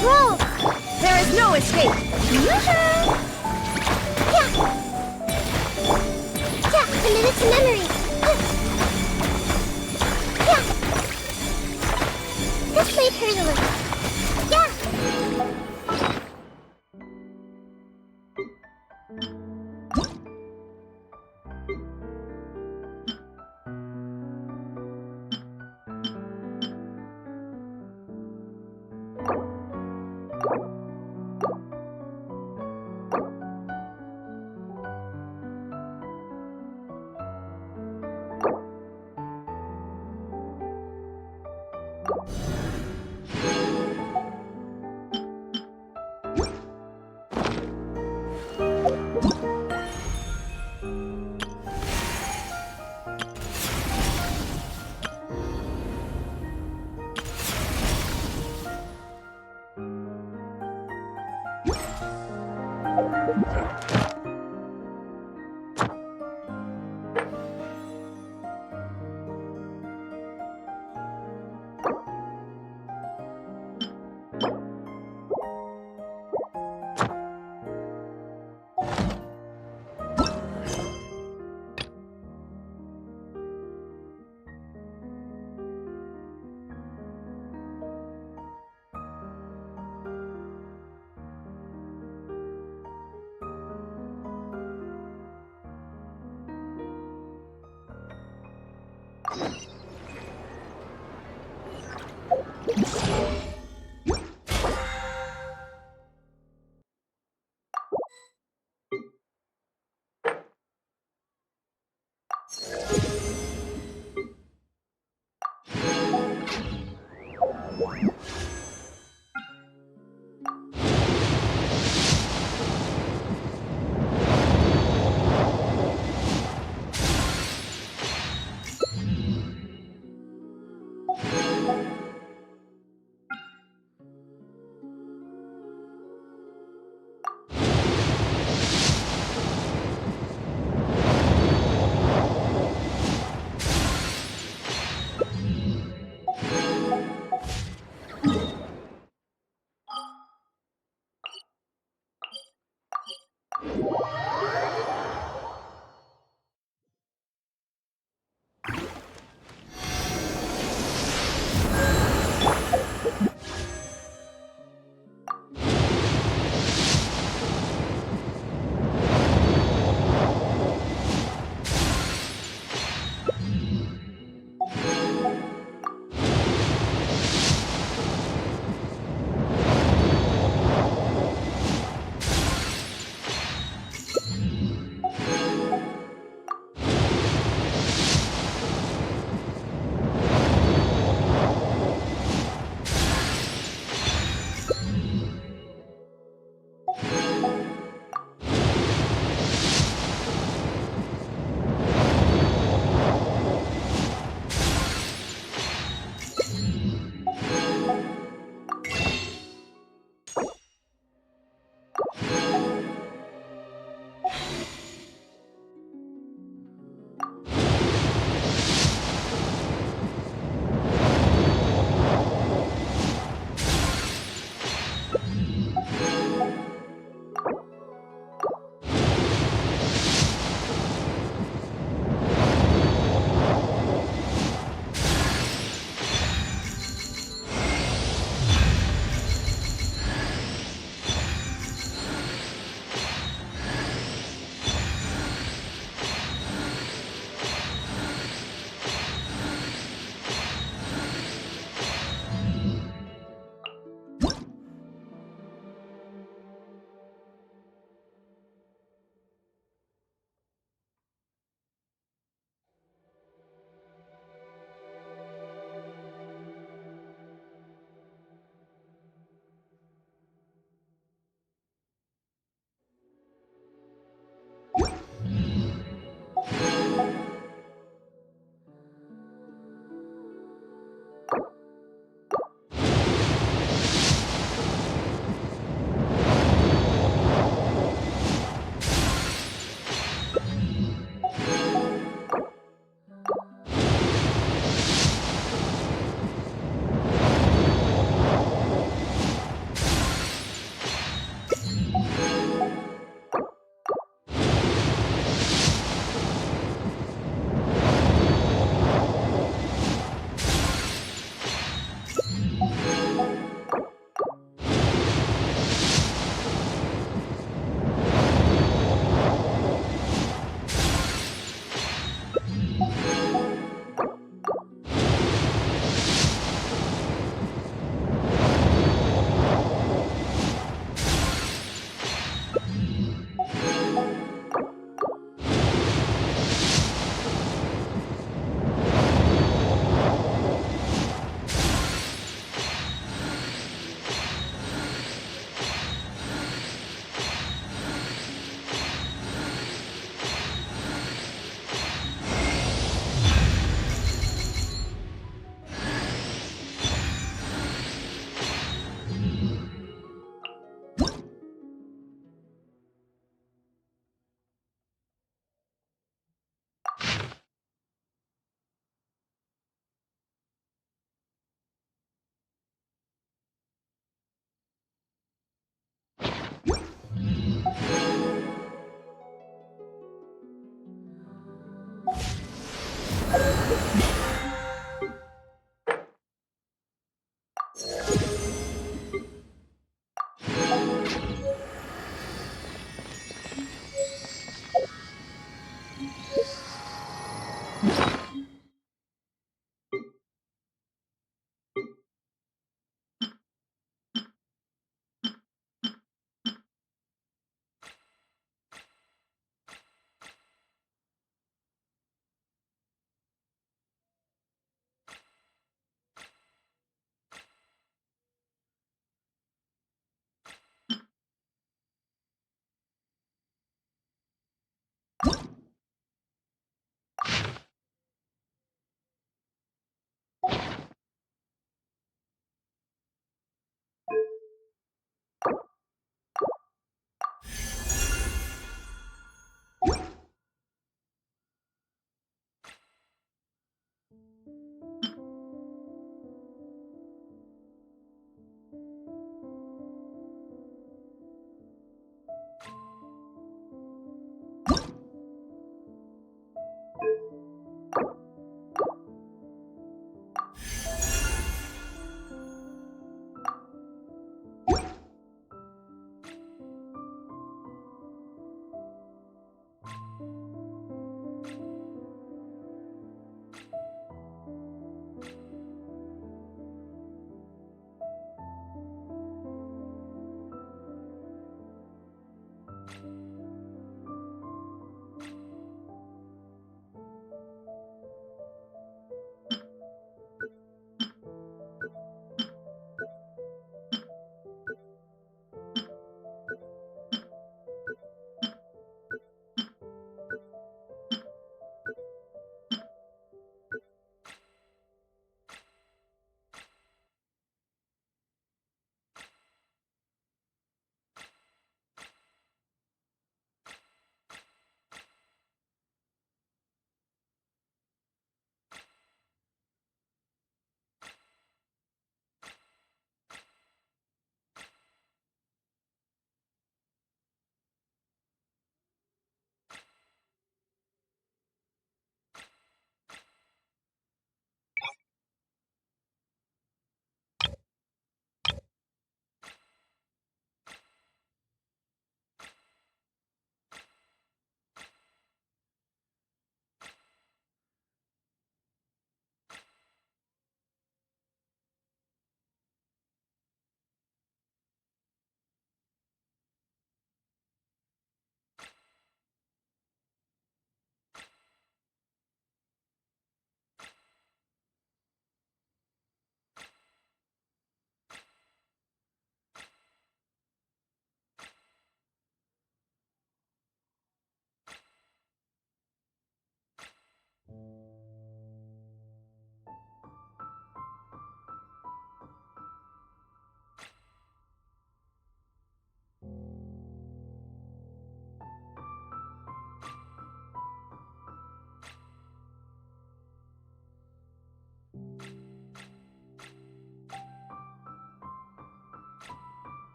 Roll! There is no escape! Yeah! Commit it to memory! Yeah! This might hurt a little. Yeah!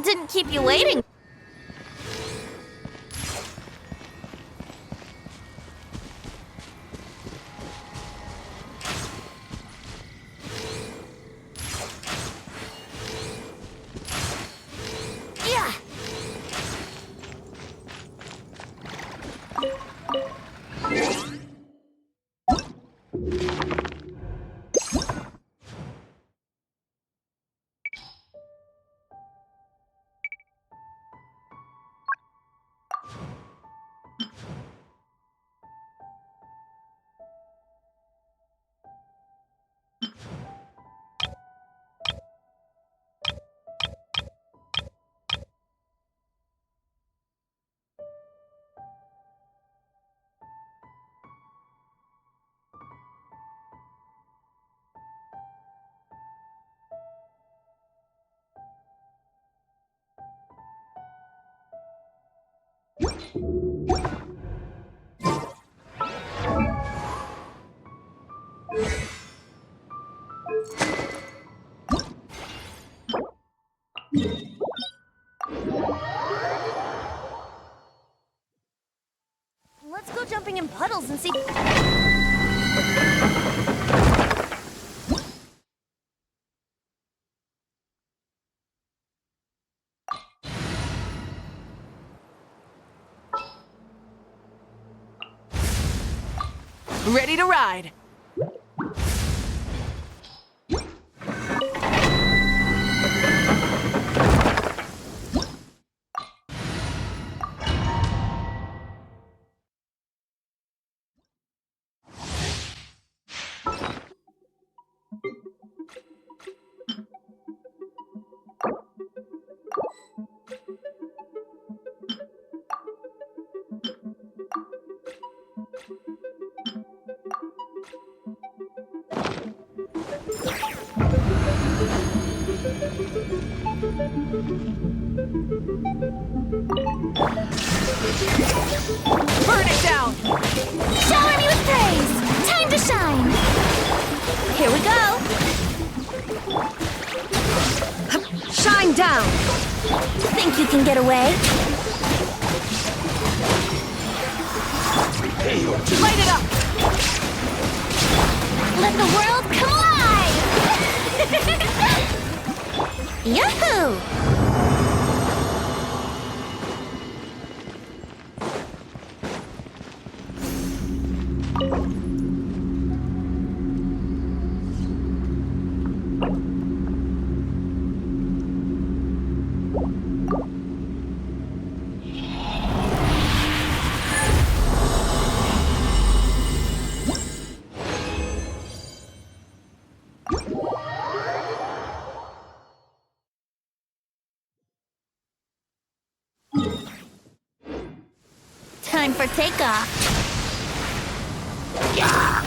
Didn't keep you waiting. Yeah. Let's go jumping in puddles and see. Ready to ride. Burn it down! Shower me with praise! Time to shine! Here we go! Shine down! Think you can get away? Light it up! Let the world come alive! Yahoo! Time for takeoff. Yeah.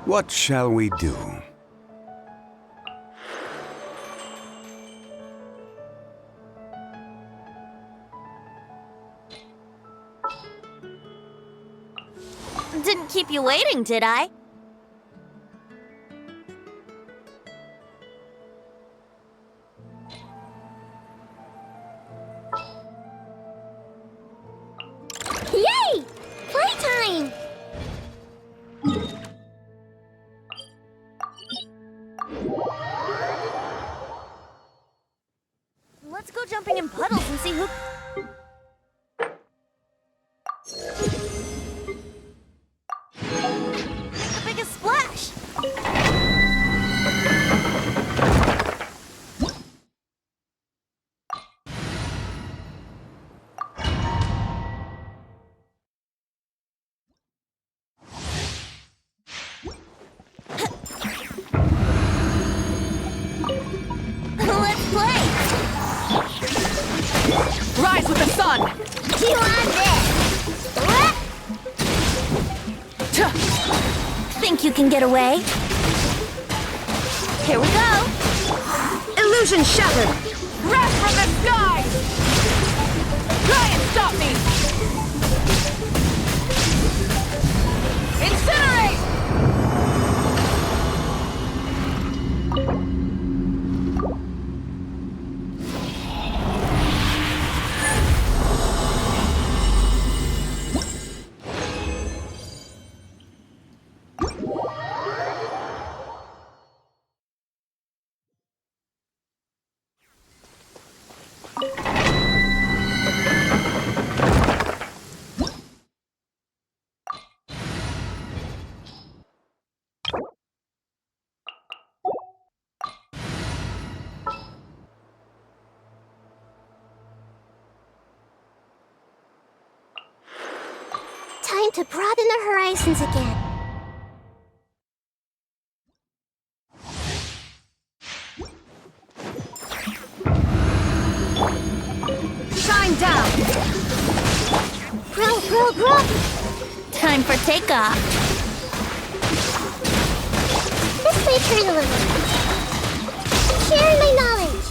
What shall we do? Didn't keep you waiting, did I? Yay! Playtime! Let's go jumping in puddles and see who... Make the biggest splash! Let's play! Rise with the sun! You want this? What? Tuh. Think you can get away? Here we go! Illusion shattered! Wrath from the sky! Try and stop me! Incinerate! Time to broaden our horizons again. Shine down! Grow, grow, grow! Time for takeoff. This way, turn a little. Sharing my knowledge.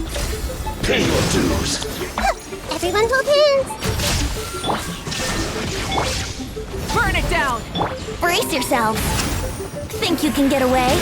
Pay your dues. Everyone hold hands. Burn it down! Brace yourself. Think you can get away?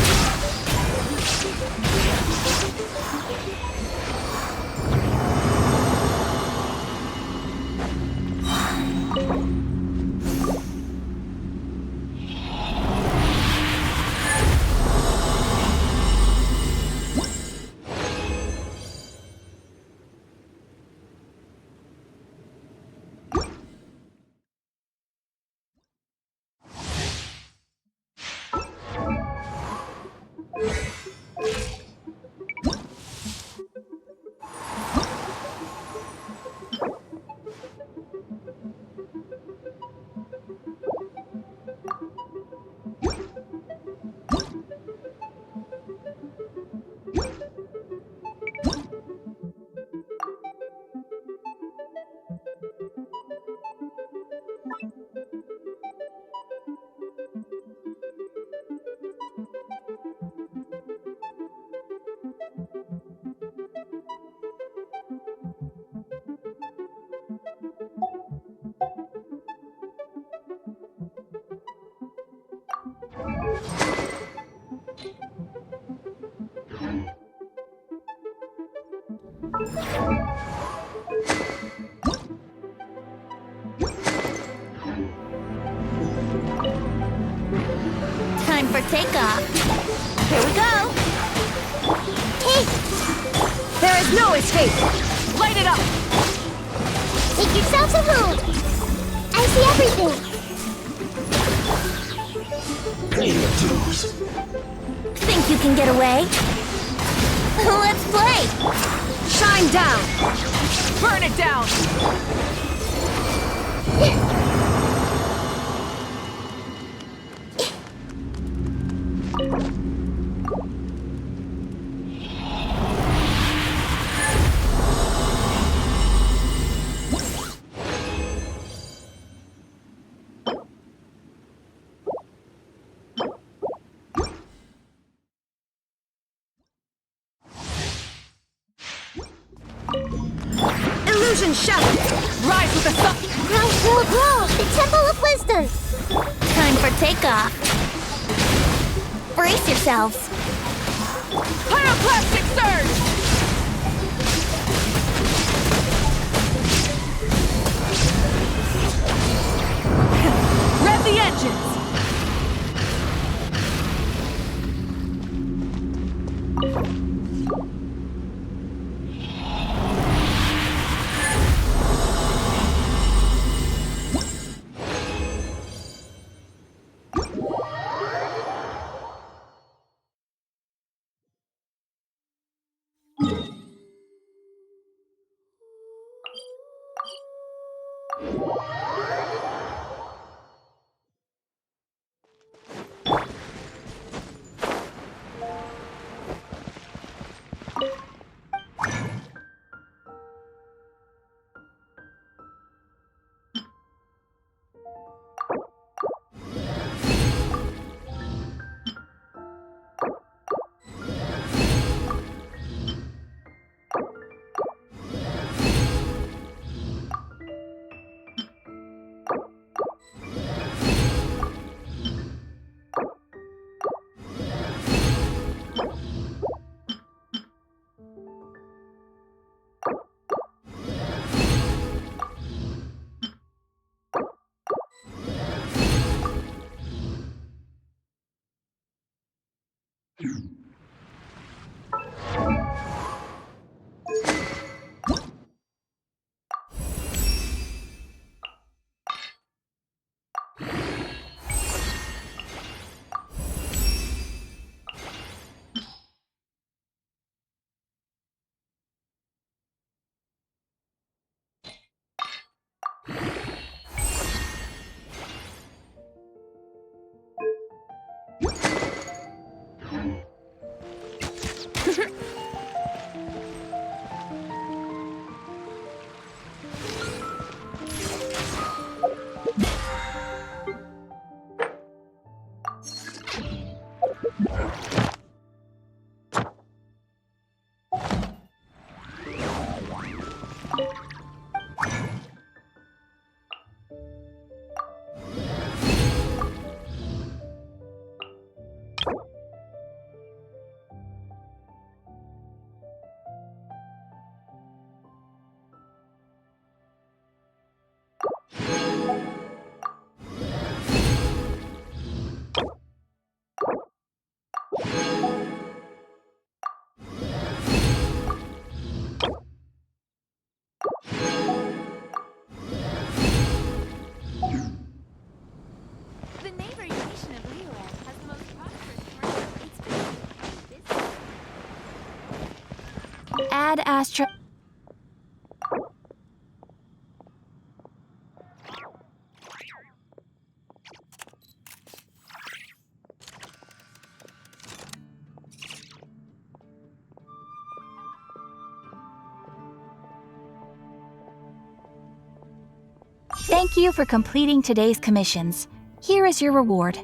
Time for takeoff. Here we go. Hey, There is no escape! Light it up! take yourselves a hold. I see everything. Pay your dues. Think you can get away? Let's play. Shine down! Burn it down! Illusion shattered! Rise with the sun! Grow, grow, grow! The Temple of Wisdom! Time for takeoff! Brace yourselves! Pyroclastic surge! Rev the engines! The neighboring nation of Leland has the most prosperous commercial. Add Astra. Thank you for completing today's commissions. Here is your reward.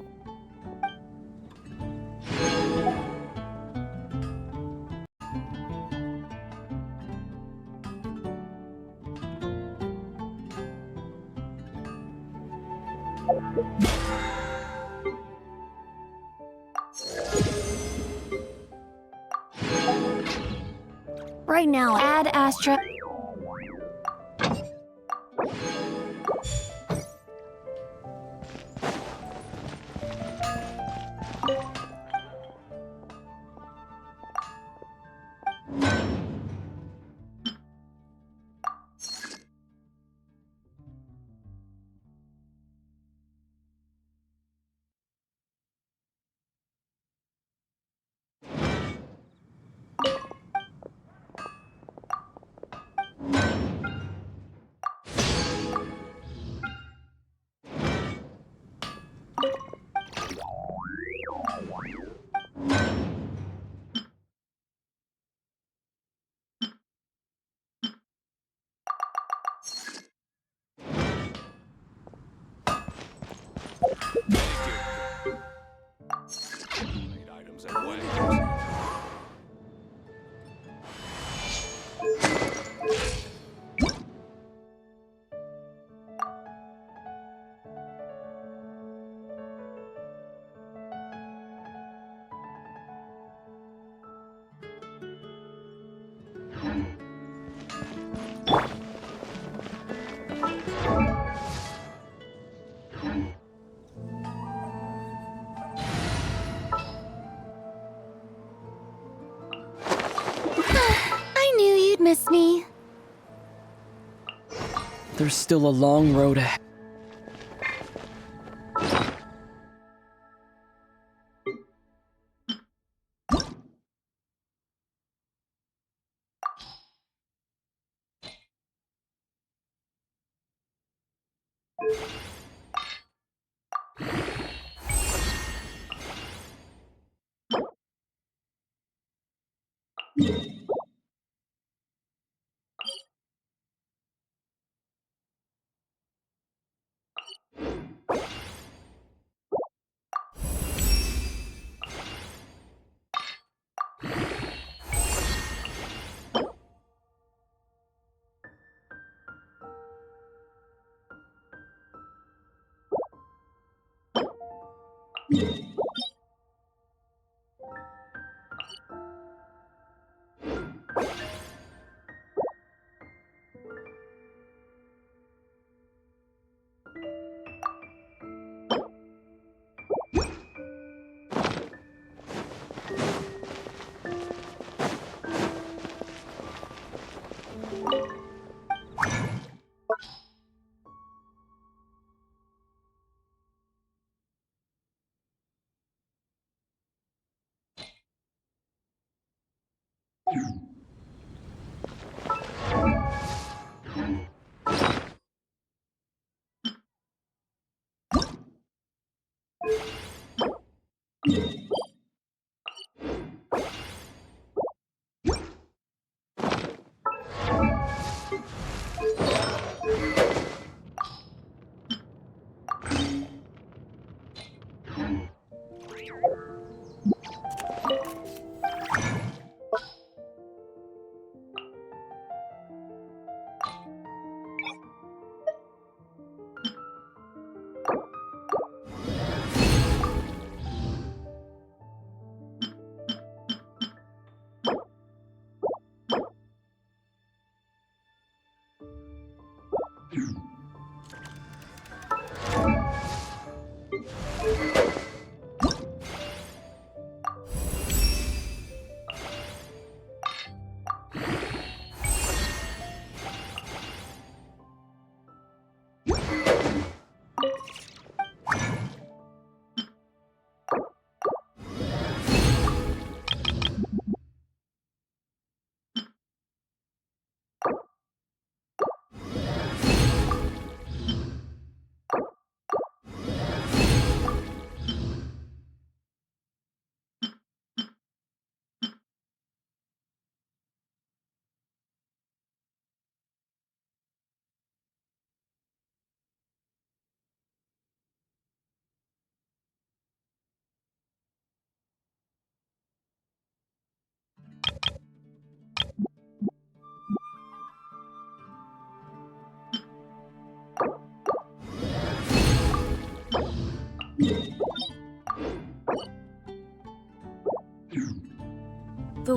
Right now, add Astra. miss me? There's still a long road ahead. The...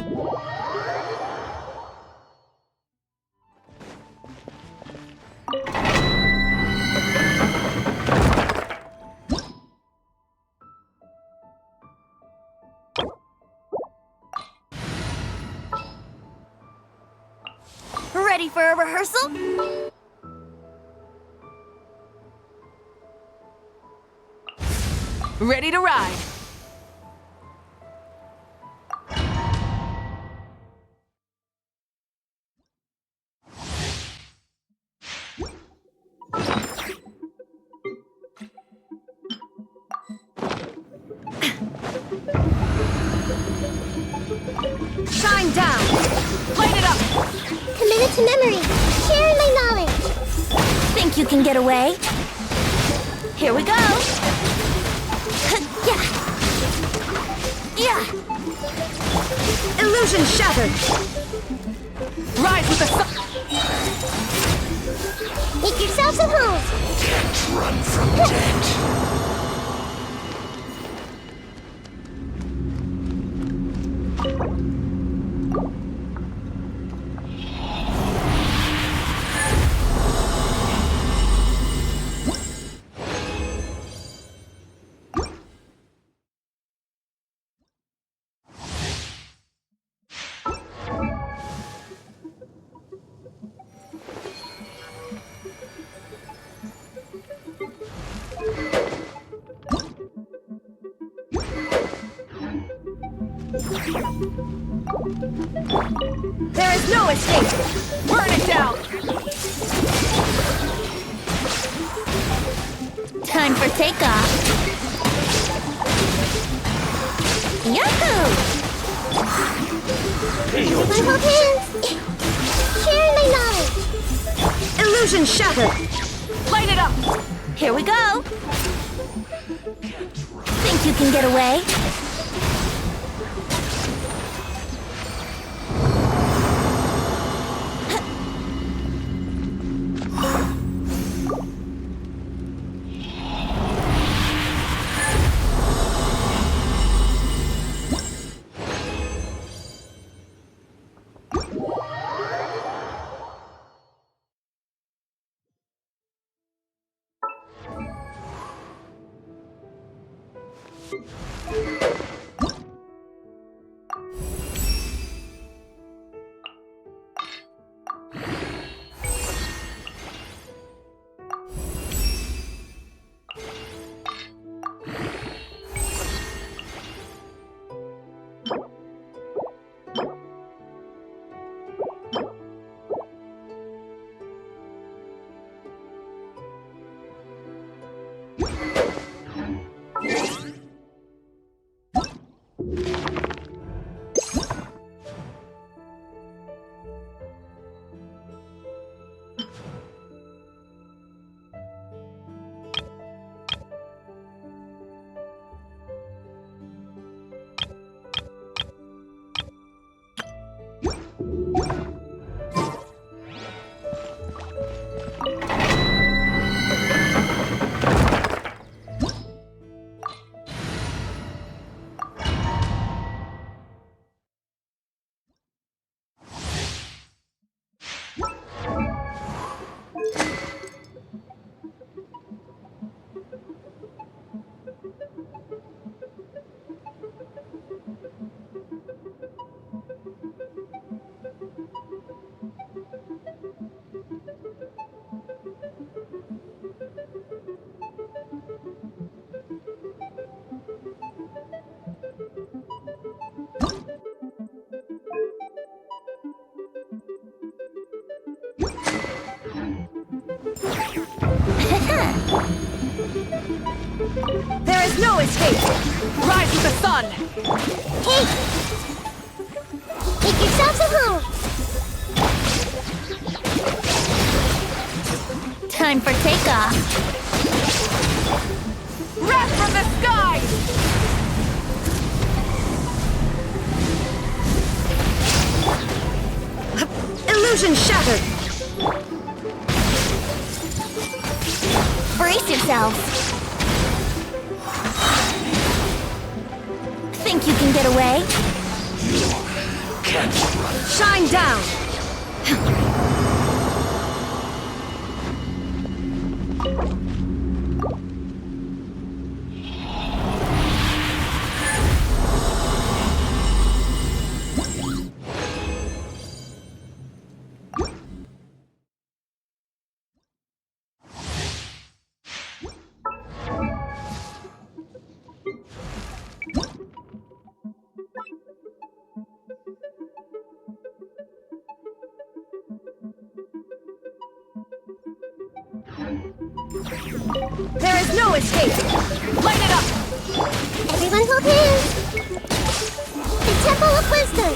Ready for a rehearsal? Ready to ride. Shine down. Light it up. Committed to memory. Sharing my knowledge. Think you can get away? Here we go. Yeah. Yeah. Illusion shattered. Rise with the sun. Make yourselves at home. Can't run from death. There is no escape! Burn it down! Time for takeoff. Yahoo! Everyone hold hands. Share my knowledge. Illusion shattered! Light it up! Here we go. Think you can get away? There is no escape! Rise with the sun! Hey! Make yourselves at home! Time for takeoff. Wrath from the sky! Illusion shattered! Brace yourselves. Think you can get away? Can't run. Shine down! There is no escape! Light it up! Everyone hold hands! The Temple of Wisdom!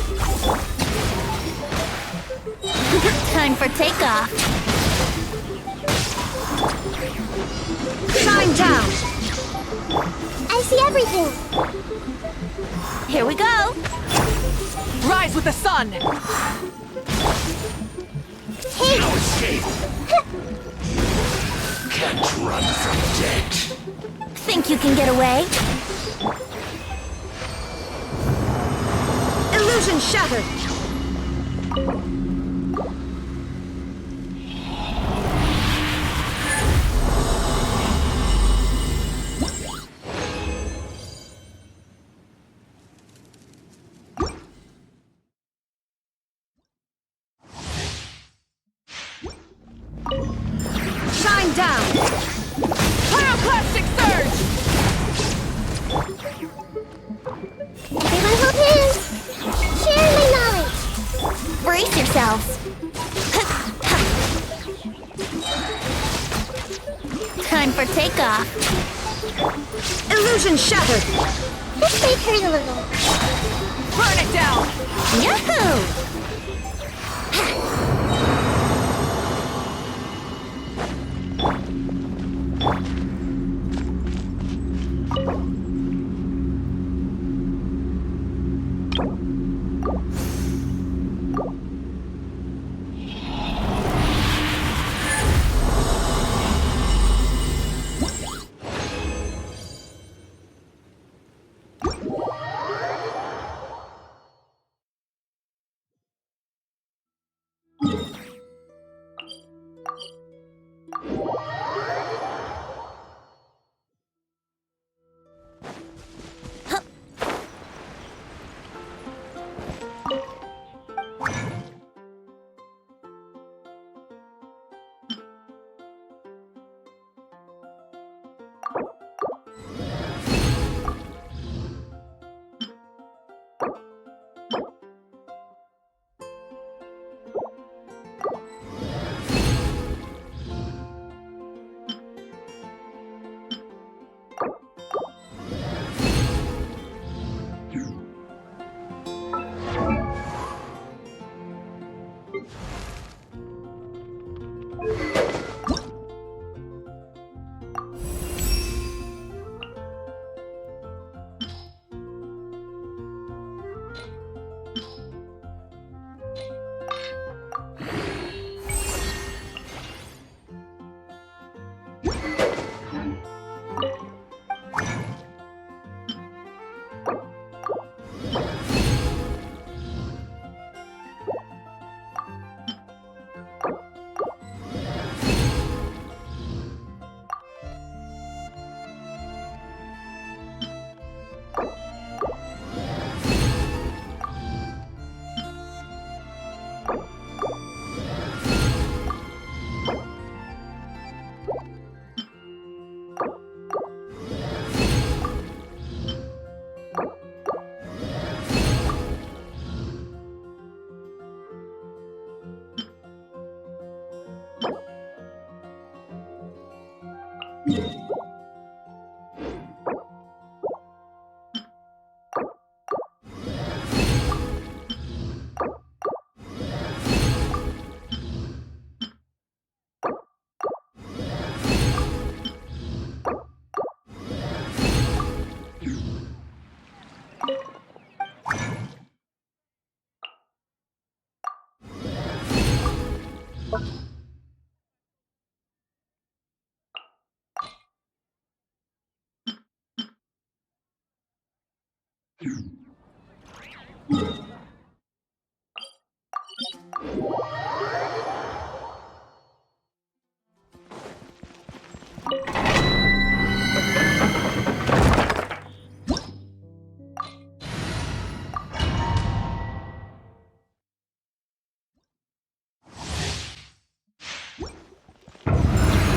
Time for takeoff. Shine down! I see everything. Here we go. Rise with the sun! Hey! No escape. Can't run from death. Think you can get away? Illusion shattered! Shine down! Pyroclastic surge! Everyone hold hands! Share my knowledge! yourselves. Time for takeoff. Illusion shattered! This may hurt a little. Burn it down! Yahoo!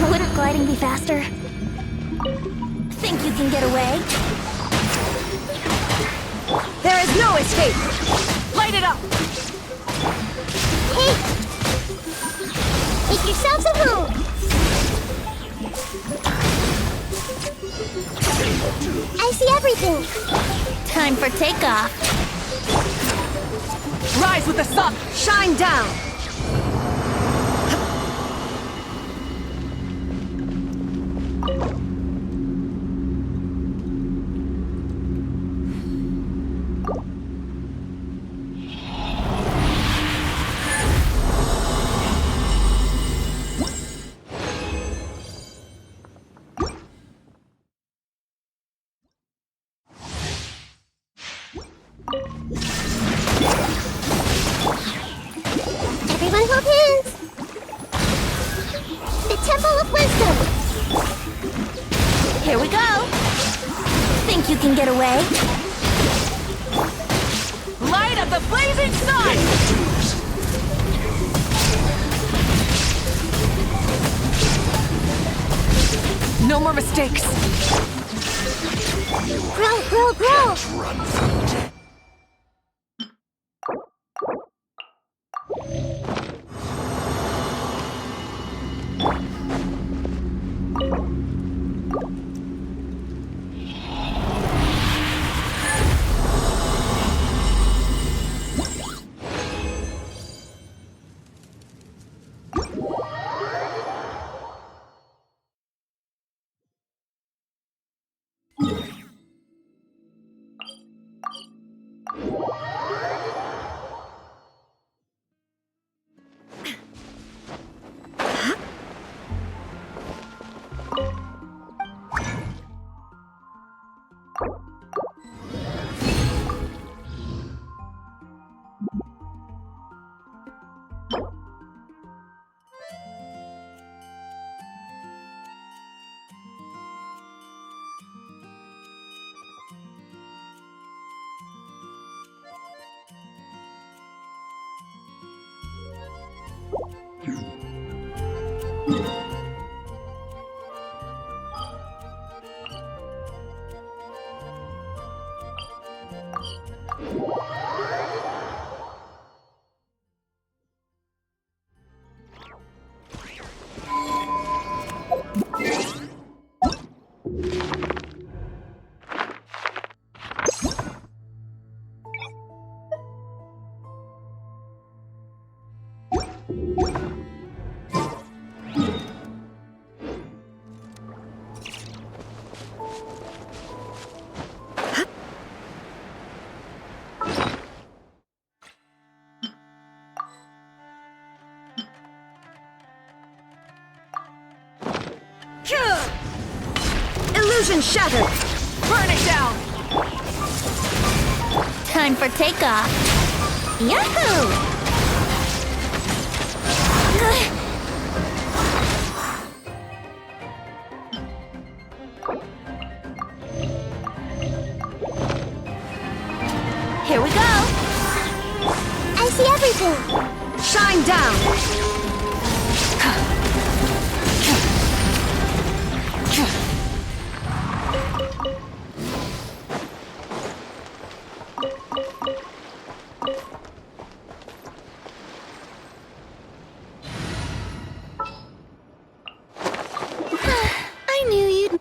Wouldn't gliding be faster? Think you can get away? There is no escape! Light it up! Hey! Make yourselves at home! I see everything! Time for takeoff! Rise with the sun! Shine down! Everyone hold hands! The Temple of Wisdom! Here we go! Think you can get away? Light of the blazing sun! No more mistakes! Grow, grow, grow! Run from death. Illusion shattered! Burn it down! Time for takeoff. Yahoo! Here we go. I see everything. Shine down! I knew you'd...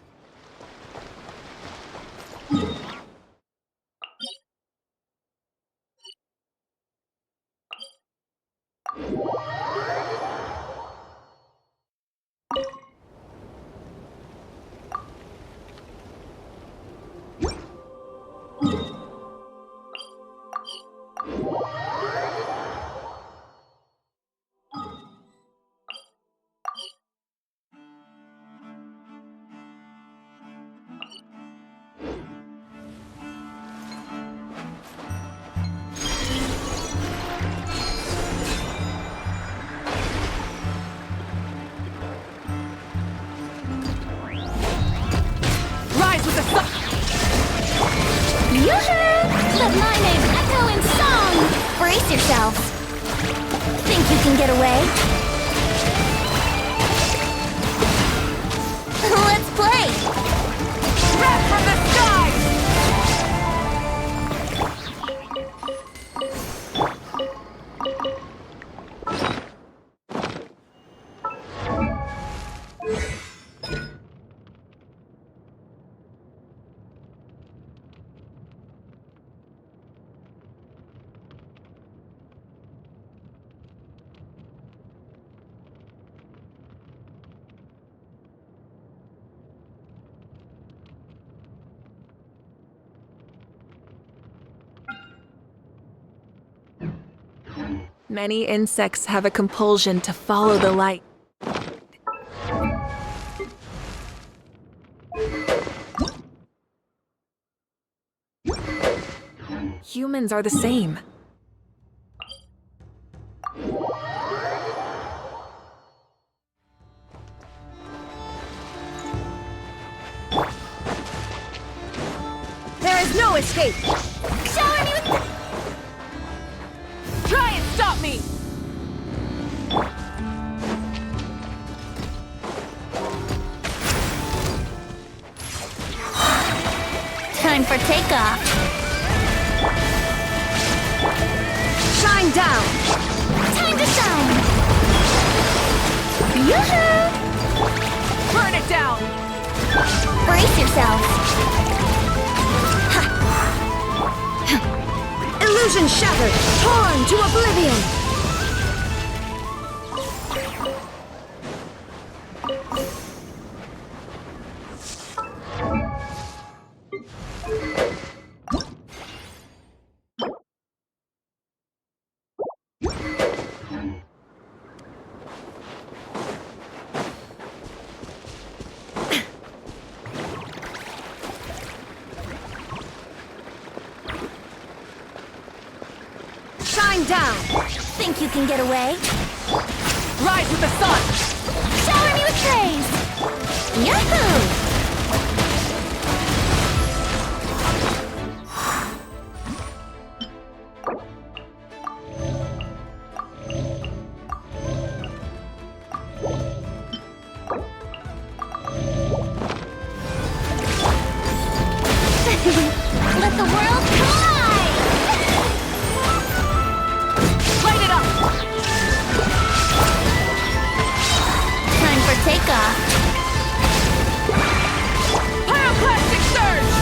Rise with the sun! Yoo-hoo! Let my name echo in song! Brace yourselves. Think you can get away? Let's play! Wrath from the skies! Many insects have a compulsion to follow the light. Humans are the same. There is no escape! Shower me with... Try and stop me! Time for takeoff. Shine down! Time to shine! Yoo-hoo! Burn it down! Brace yourselves. Illusion shattered! Torn to oblivion! down! Think you can get away? Rise with the sun! Shower me with praise! Yahoo! Let the world collide! Light it up! Time for takeoff. Pyroclastic surge!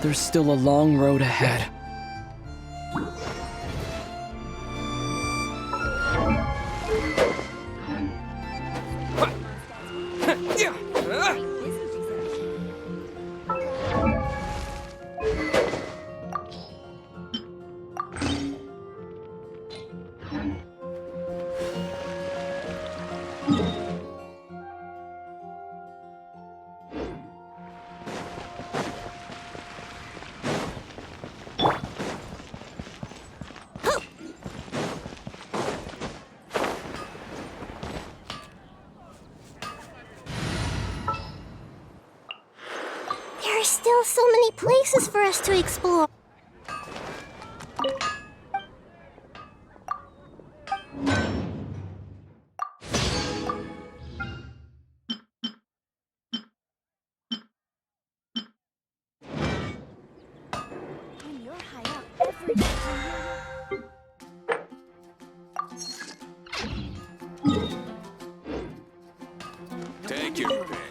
There's still a long road ahead. There are still so many places for us to explore. Take your pick.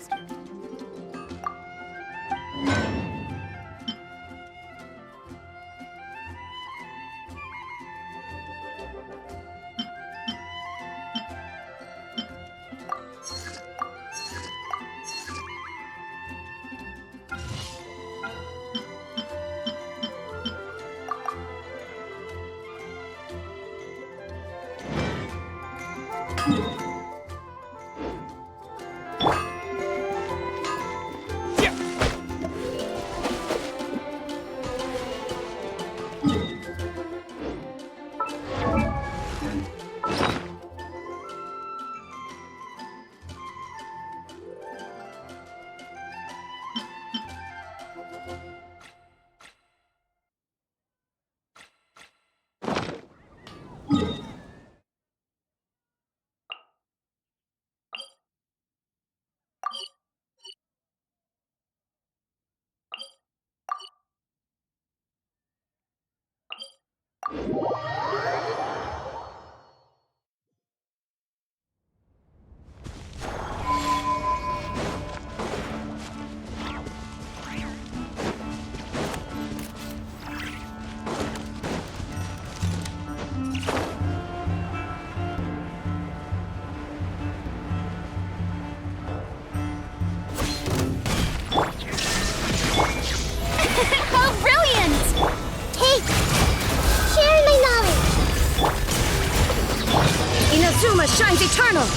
shines eternal!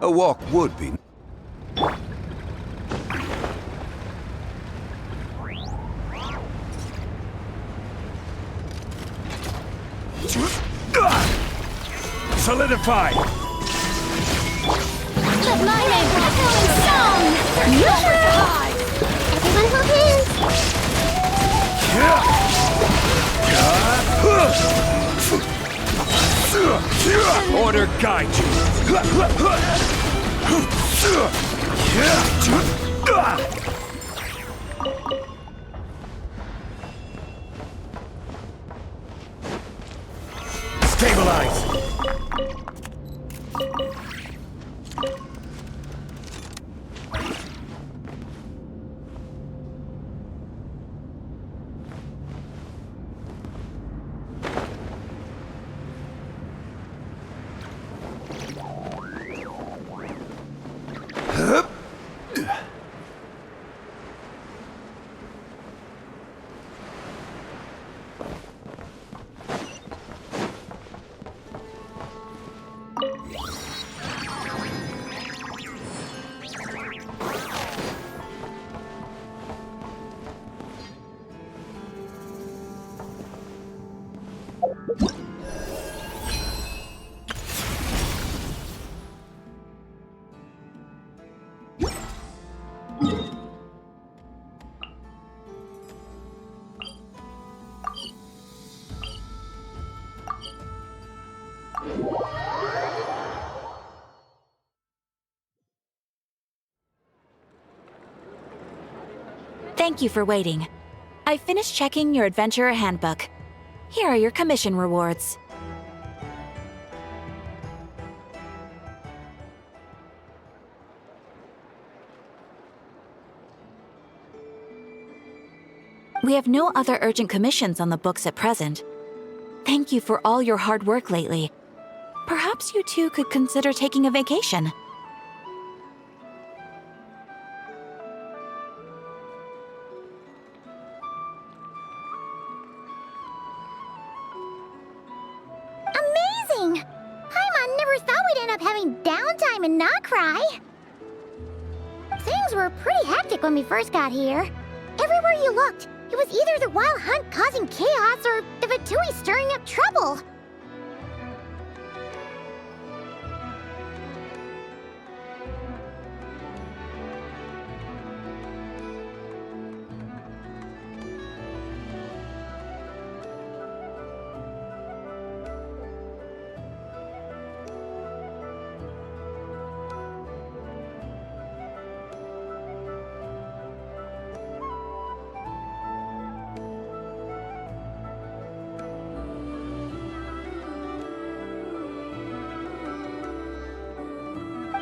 A walk would be. Solidify! Let my name echo in song! Everyone hold hands! Order guide you! Stabilize! Thank you for waiting. I finished checking your adventurer handbook. Here are your commission rewards. We have no other urgent commissions on the books at present. Thank you for all your hard work lately. Perhaps you two could consider taking a vacation. Amazing! Paimon never thought we'd end up having downtime and not cry. Things were pretty hectic when we first got here. Everywhere you looked, it was either the Wild Hunt causing chaos or the Fatui stirring up trouble.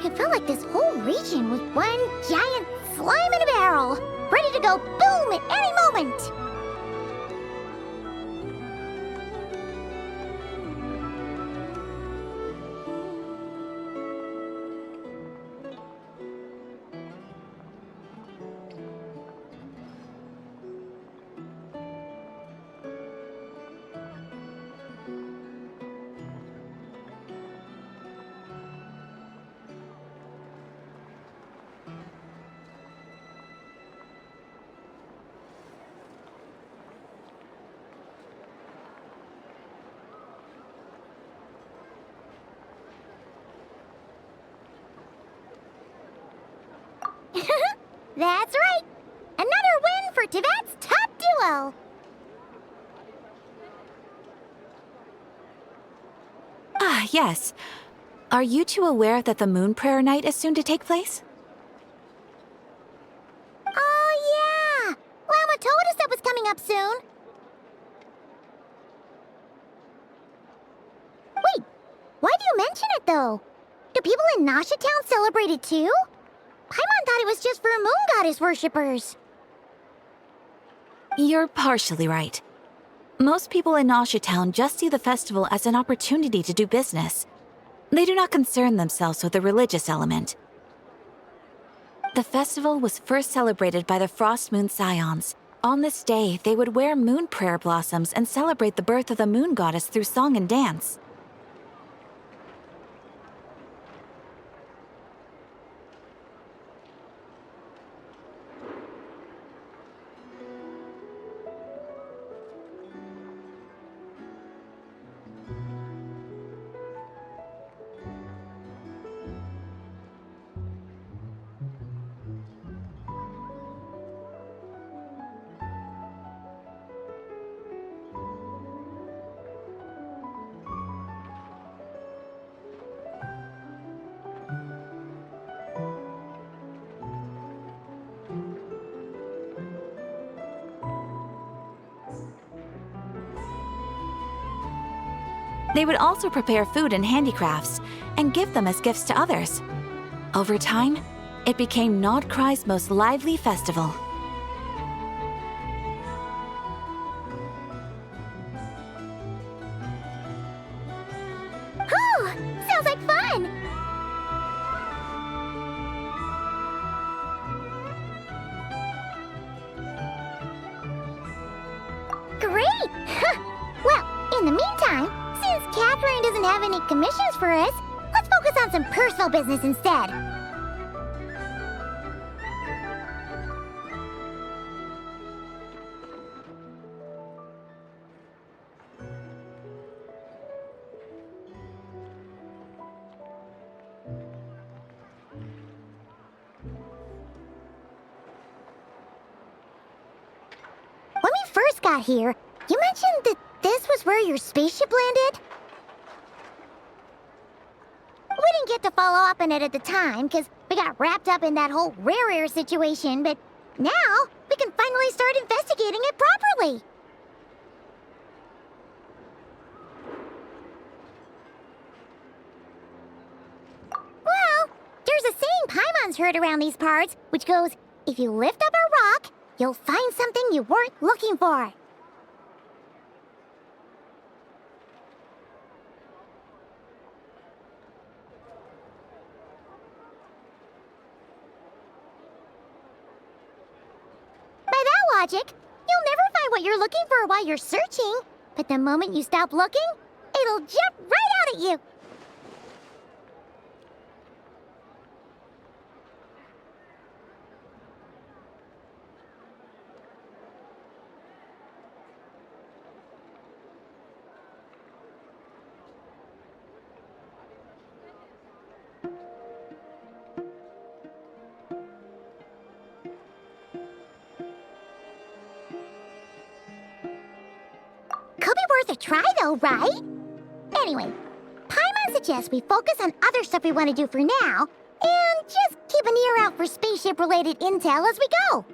It felt like this whole region was one giant slime in a barrel, ready to go boom at any moment. That's right! Another win for Tibet's top duo! Ah, yes. Are you two aware that the Moon Prayer Night is soon to take place? Oh, yeah! Lama told us that was coming up soon. Wait, why do you mention it, though? Do people in Nasha Town celebrate it, too? Paimon thought it was just for Moon Goddess worshippers. You're partially right. Most people in Nasha Town just see the festival as an opportunity to do business. They do not concern themselves with the religious element. The festival was first celebrated by the Frost Moon Scions. On this day, they would wear moon prayer blossoms and celebrate the birth of the moon goddess through song and dance. They would also prepare food and handicrafts and give them as gifts to others. Over time, it became Nodcry's most lively festival. Whew! Sounds like fun! Great! Well, in the meantime, since Catherine doesn't have any commissions for us, let's focus on some personal business instead. When we first got here, you mentioned that this was where your spaceship landed? We didn't get to follow up on it at the time, because we got wrapped up in that whole rare air situation, but now we can finally start investigating it properly. Well, there's a saying Paimon's heard around these parts, which goes, if you lift up a rock, you'll find something you weren't looking for. By that logic, you'll never find what you're looking for while you're searching, but the moment you stop looking, it'll jump right out at you. Could be worth a try though, right? Anyway, Paimon suggests we focus on other stuff we want to do for now, and just keep an ear out for spaceship-related intel as we go.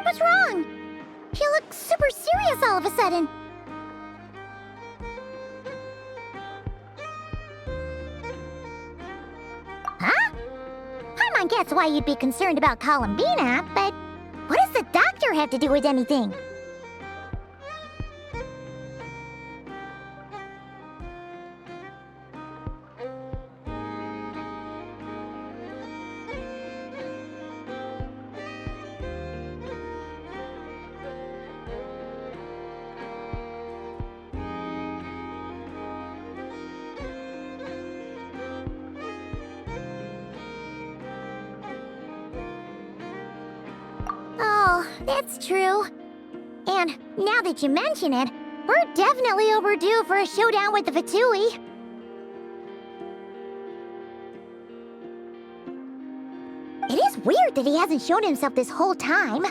What's wrong? You look super serious all of a sudden. Huh? Paimon gets why you'd be concerned about Columbina, but what does the doctor have to do with anything? Oh, that's true. And now that you mention it, We're definitely overdue for a showdown with the Fatui. It is weird that he hasn't shown himself this whole time.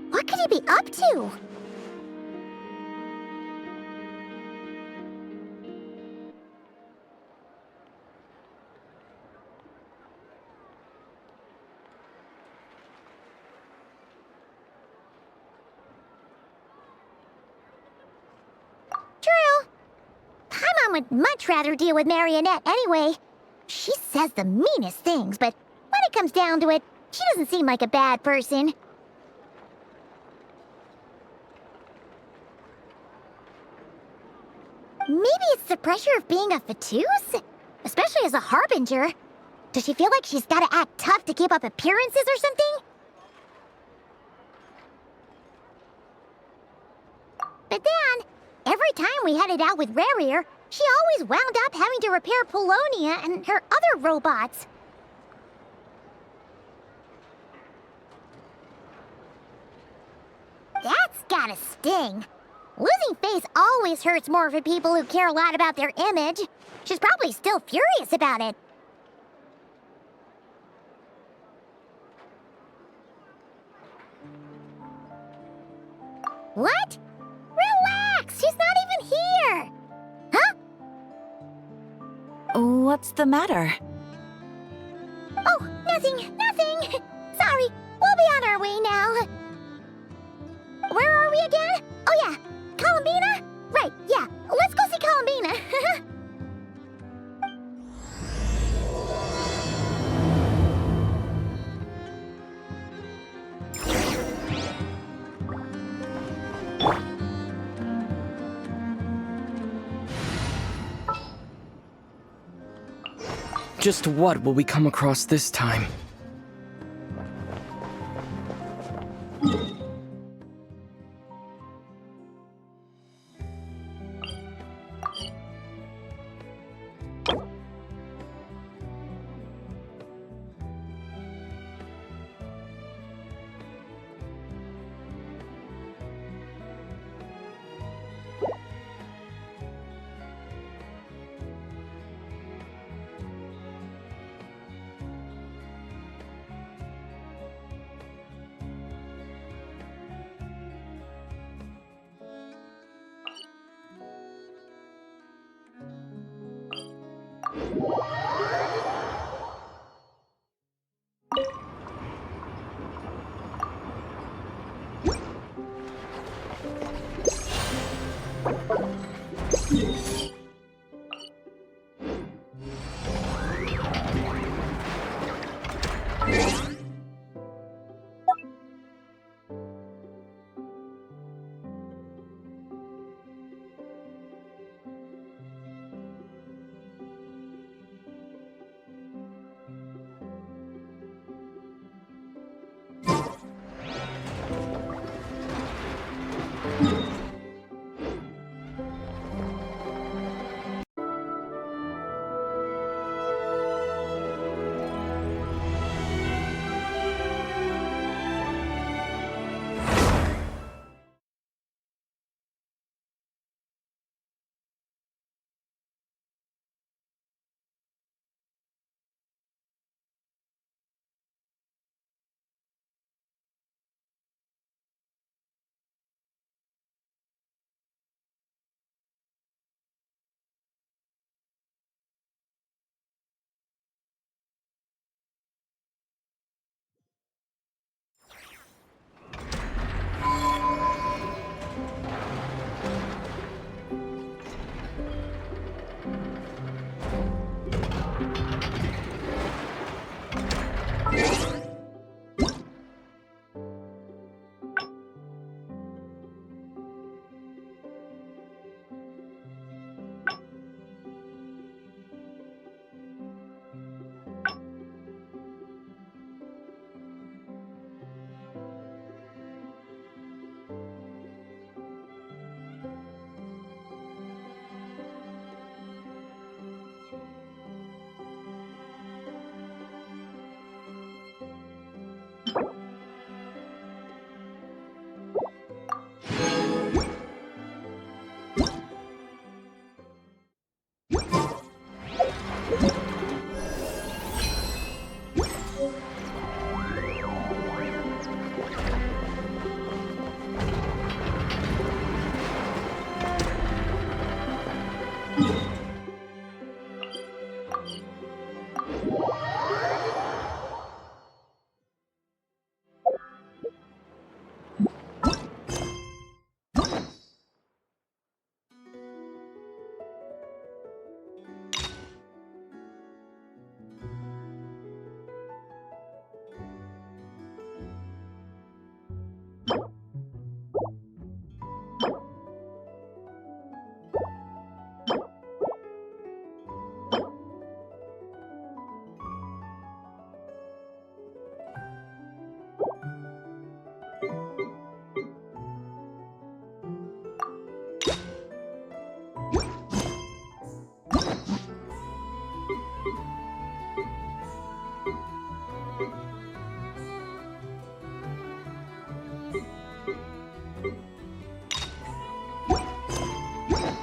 What could he be up to? True. Paimon would much rather deal with Marionette anyway. She says the meanest things, but when it comes down to it, she doesn't seem like a bad person. Maybe it's the pressure of being a Fatuse? Especially as a Harbinger. Does she feel like she's gotta act tough to keep up appearances or something? But then, every time we headed out with Rarier, she always wound up having to repair Polonia and her other robots. That's gotta sting. Losing face always hurts more for people who care a lot about their image. She's probably still furious about it. What? Relax! She's not even here! Huh? What's the matter? Oh, nothing. Sorry, we'll be on our way now. Where are we again? Oh yeah, Columbina? Right, yeah, let's go see Columbina. Just what will we come across this time?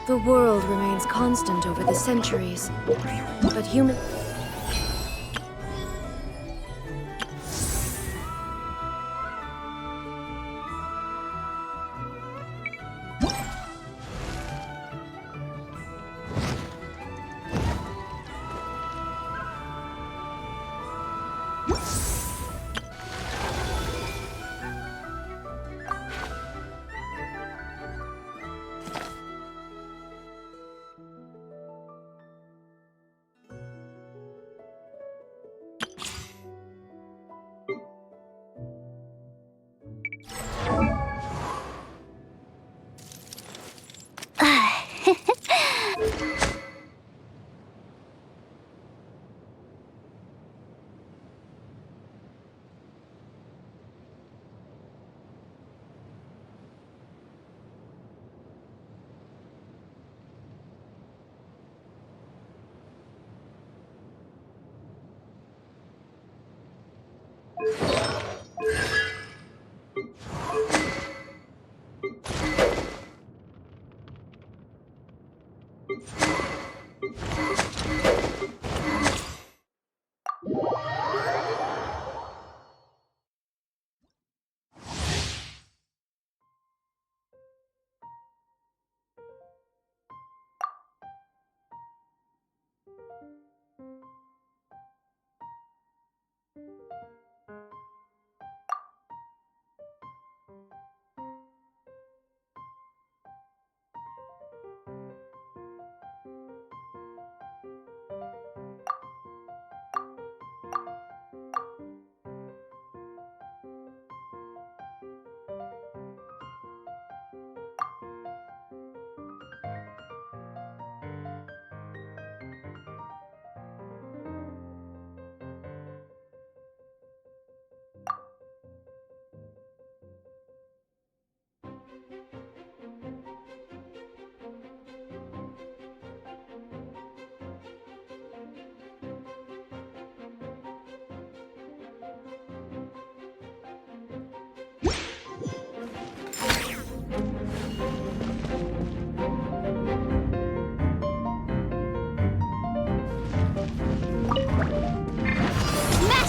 The world remains constant over the centuries, but human...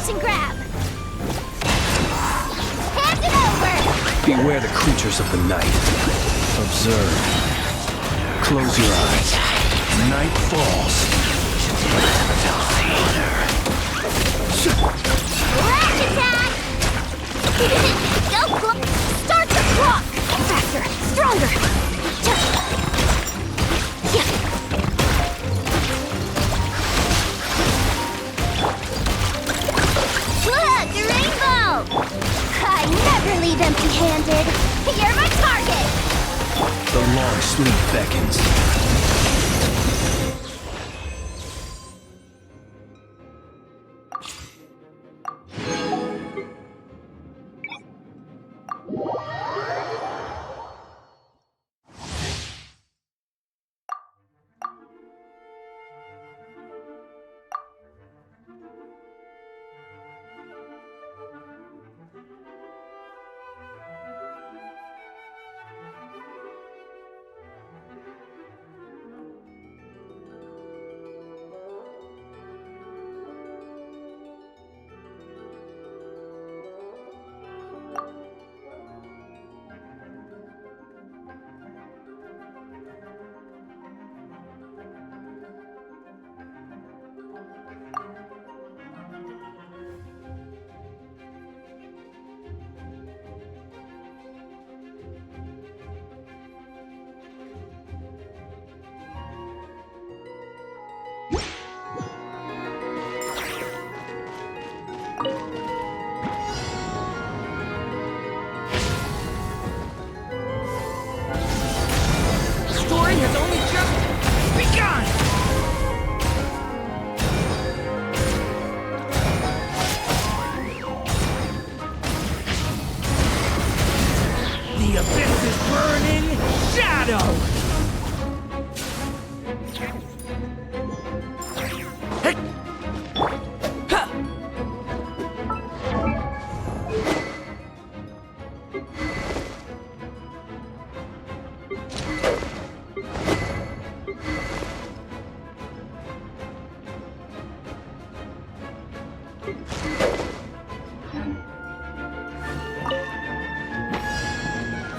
And grab! Hand it over! Beware the creatures of the night. Observe. Close your eyes. Night falls. Rash attack! Go clock! Start the clock! Faster! Stronger! Look! A rainbow! I never leave empty-handed! You're my target! The long sleep beckons.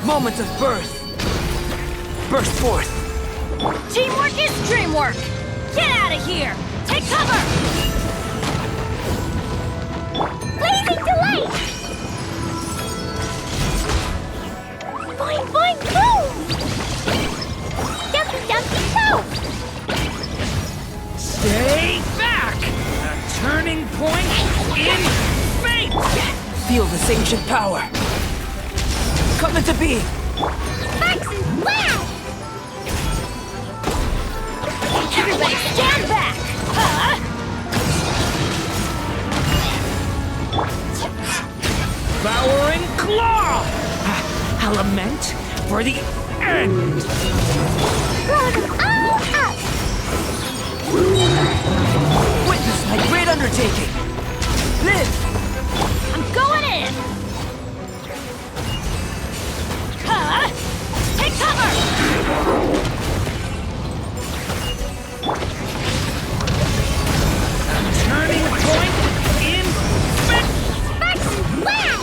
Moment of birth. Burst forth. Teamwork is dreamwork! Get out of here! Take cover! Blazing delight! Boing, boing, boom! Dumpy, dumpy, boom! Stay back! A turning point in fate! Feel this ancient power. Come into being. Sparks and wow! Everybody stand back! Huh? Devouring claw! A lament for the end! Blow them all up! Witness my great undertaking! Live! I'm going in! Huh? Take cover! Turning point in fate! Sparks and wow!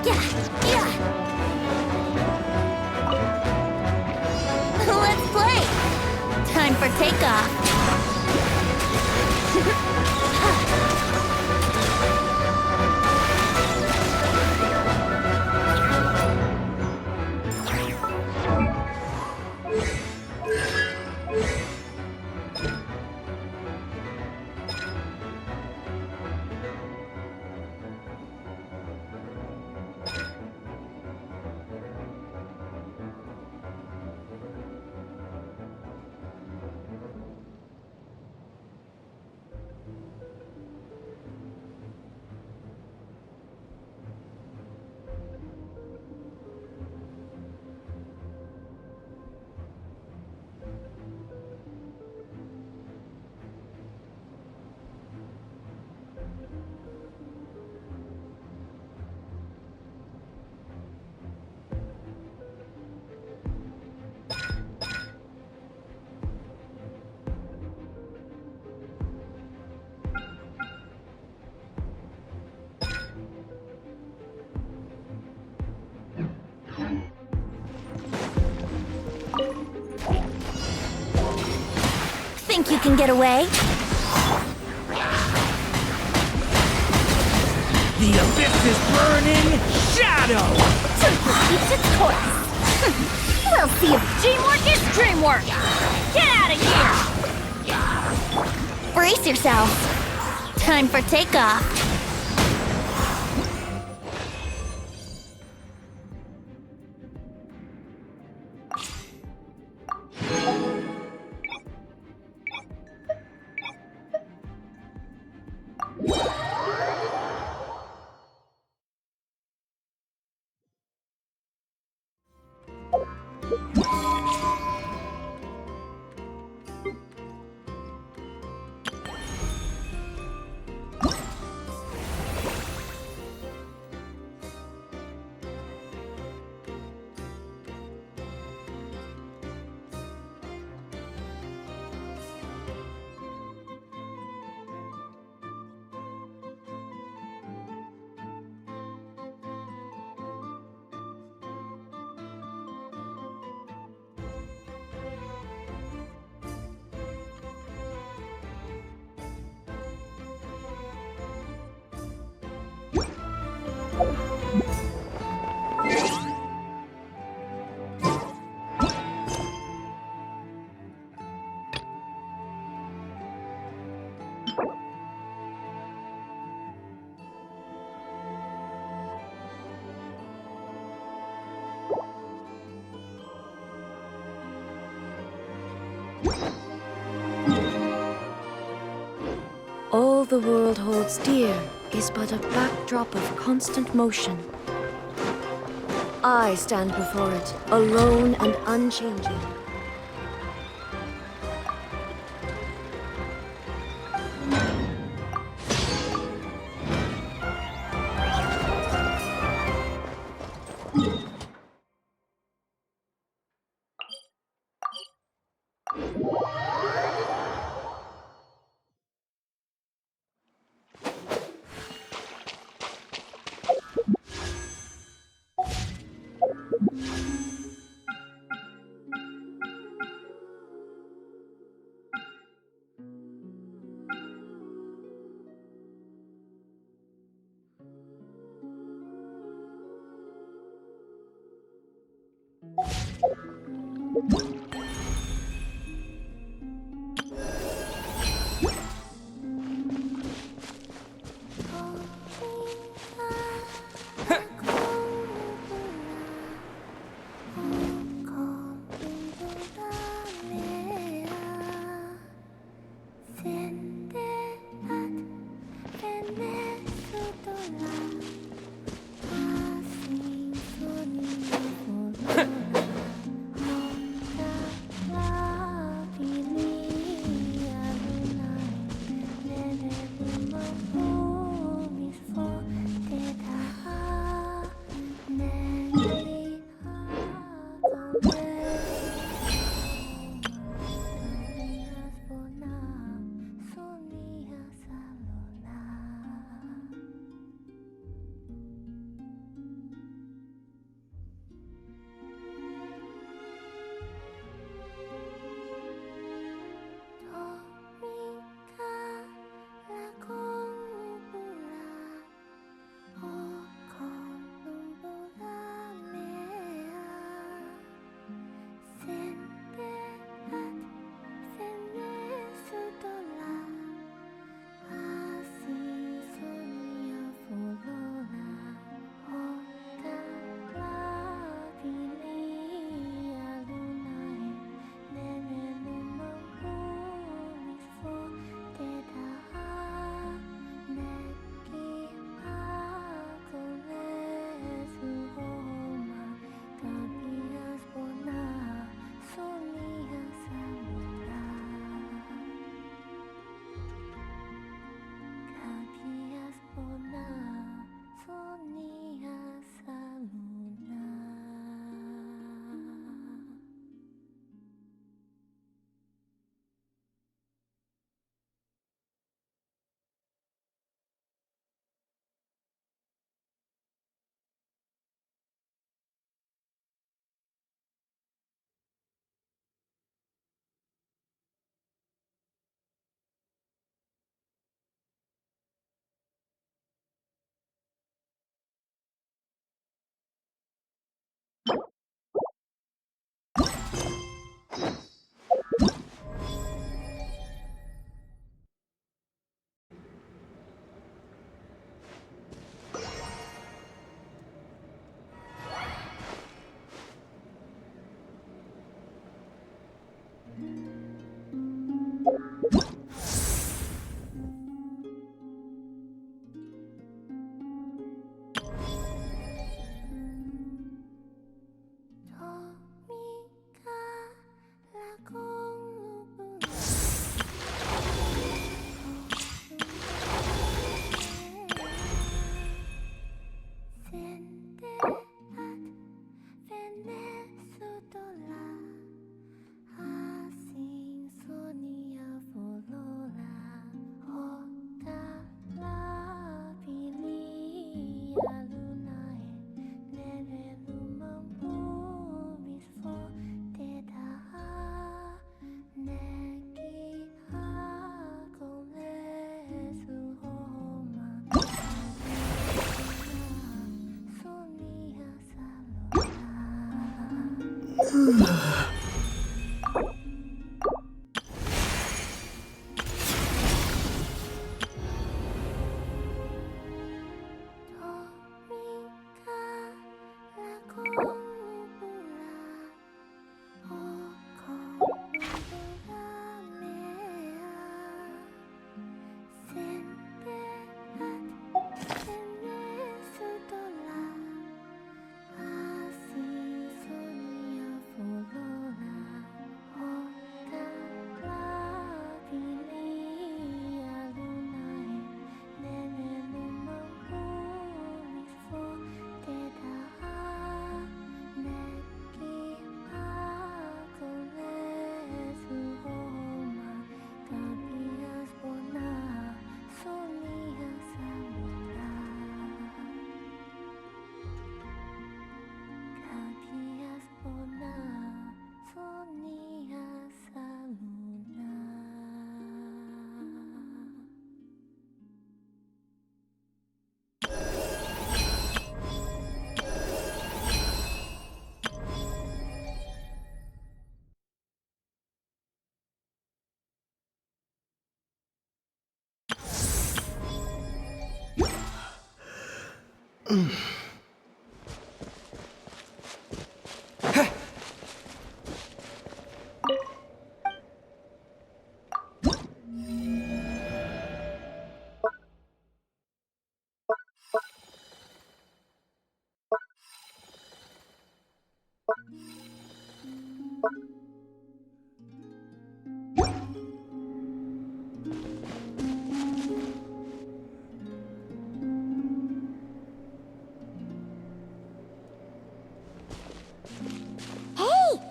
Yeah, yeah. Let's play. Time for takeoff. Think you can get away? The abyss is burning shadow! Truth keeps its course. We'll see if Teamwork is dreamwork! Get out of here! brace yourself. Time for takeoff. All the world holds dear is but a backdrop of constant motion. I stand before it, alone and unchanging.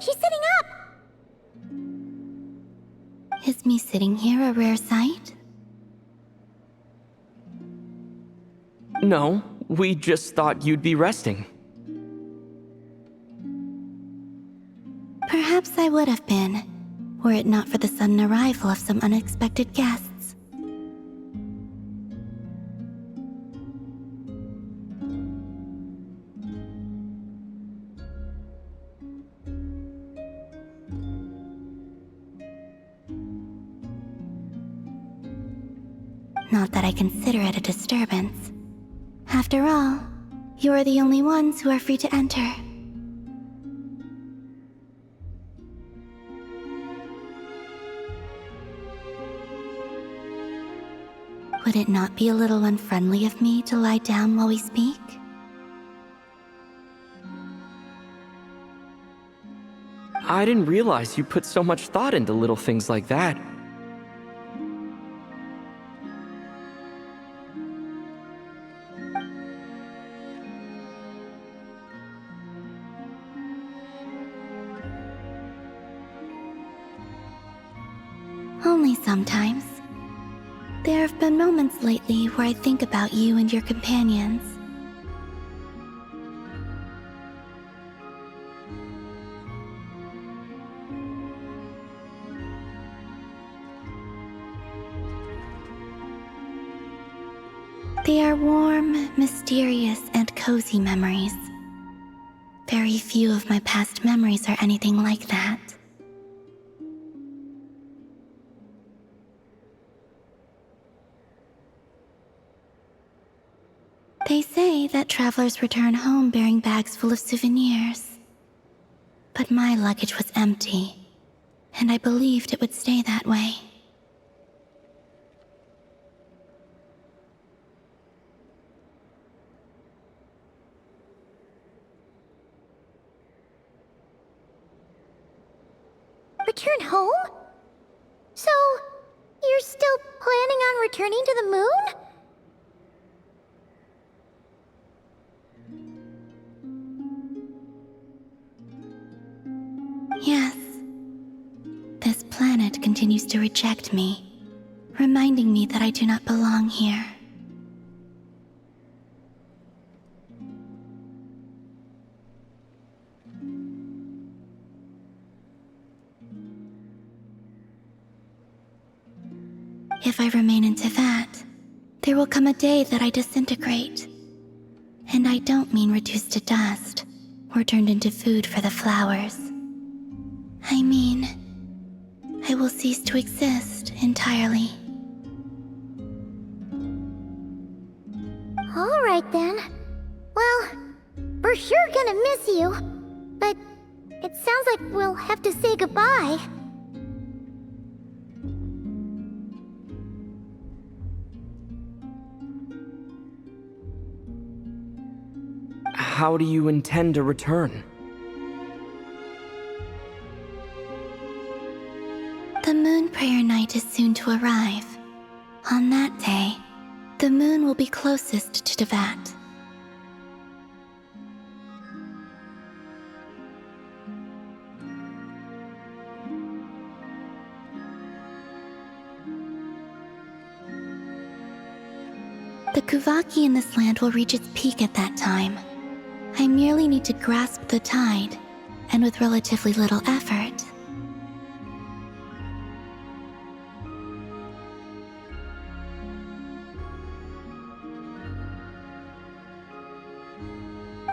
She's sitting up! Is me sitting here a rare sight? No, we just thought you'd be resting. Perhaps I would have been, were it not for the sudden arrival of some unexpected guests. Not that I consider it a disturbance. After all, you are the only ones who are free to enter. Would it not be a little unfriendly of me to lie down while we speak? I didn't realize you put so much thought into little things like that. Only sometimes. There have been moments lately where I think about you and your companions. They are warm, mysterious, and cozy memories. Very few of my past memories are anything like that. They say that travelers return home bearing bags full of souvenirs. But my luggage was empty, and I believed it would stay that way. Return home? So, you're still planning on returning to the moon? Yes. This planet continues to reject me, reminding me that I do not belong here. If I remain in Teyvat, there will come a day that I disintegrate. And I don't mean reduced to dust, or turned into food for the flowers. I mean, I will cease to exist entirely. All right then. Well, we're sure gonna miss you. But it sounds like we'll have to say goodbye. How do you intend to return? The moon prayer night is soon to arrive. On that day, the moon will be closest to Teyvat. The Kuvaki in this land will reach its peak at that time. I merely need to grasp the tide, and with relatively little effort.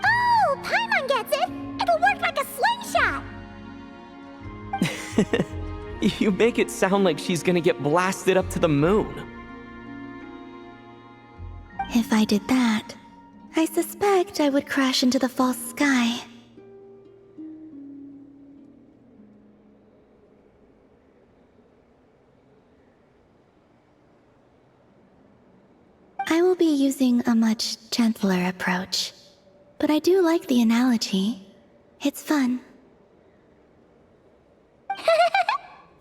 Oh, Paimon gets it! It'll work like a slingshot! You make it sound like she's gonna get blasted up to the moon. If I did that, I suspect I would crash into the false sky. I will be using a much gentler approach, but I do like the analogy. It's fun.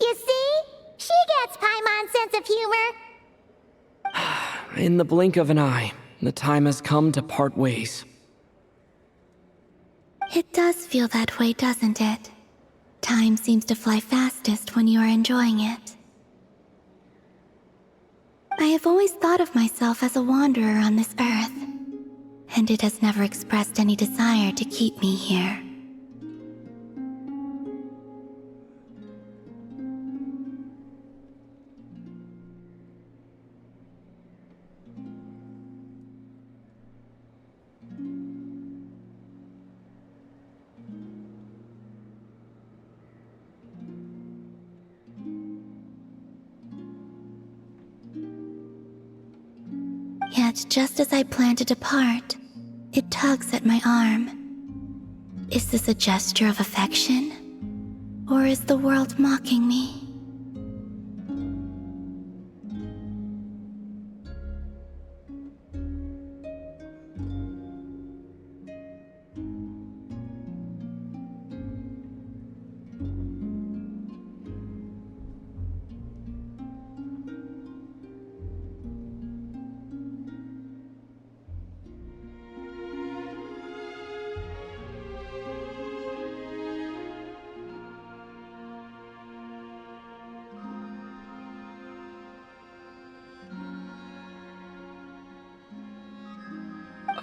You see? She gets Paimon's sense of humor. In the blink of an eye, the time has come to part ways. It does feel that way, doesn't it? Time seems to fly fastest when you are enjoying it. I have always thought of myself as a wanderer on this earth, and it has never expressed any desire to keep me here. Yet, just as I plan to depart, it tugs at my arm. Is this a gesture of affection? Or is the world mocking me?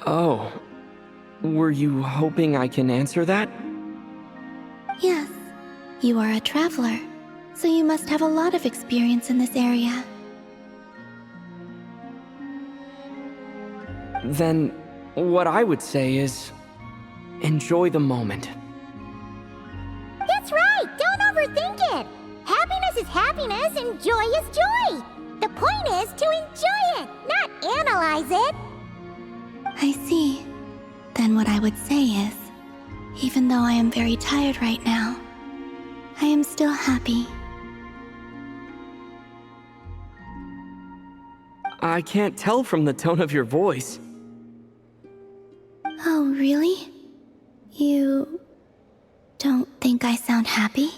Oh. Were you hoping I can answer that? Yes. You are a traveler, so you must have a lot of experience in this area. Then, what I would say is, enjoy the moment. That's right! Don't overthink it! Happiness is happiness and joy is joy! The point is to enjoy it, not analyze it! I see. Then what I would say is, even though I am very tired right now, I am still happy. I can't tell from the tone of your voice. Oh, really? You don't think I sound happy?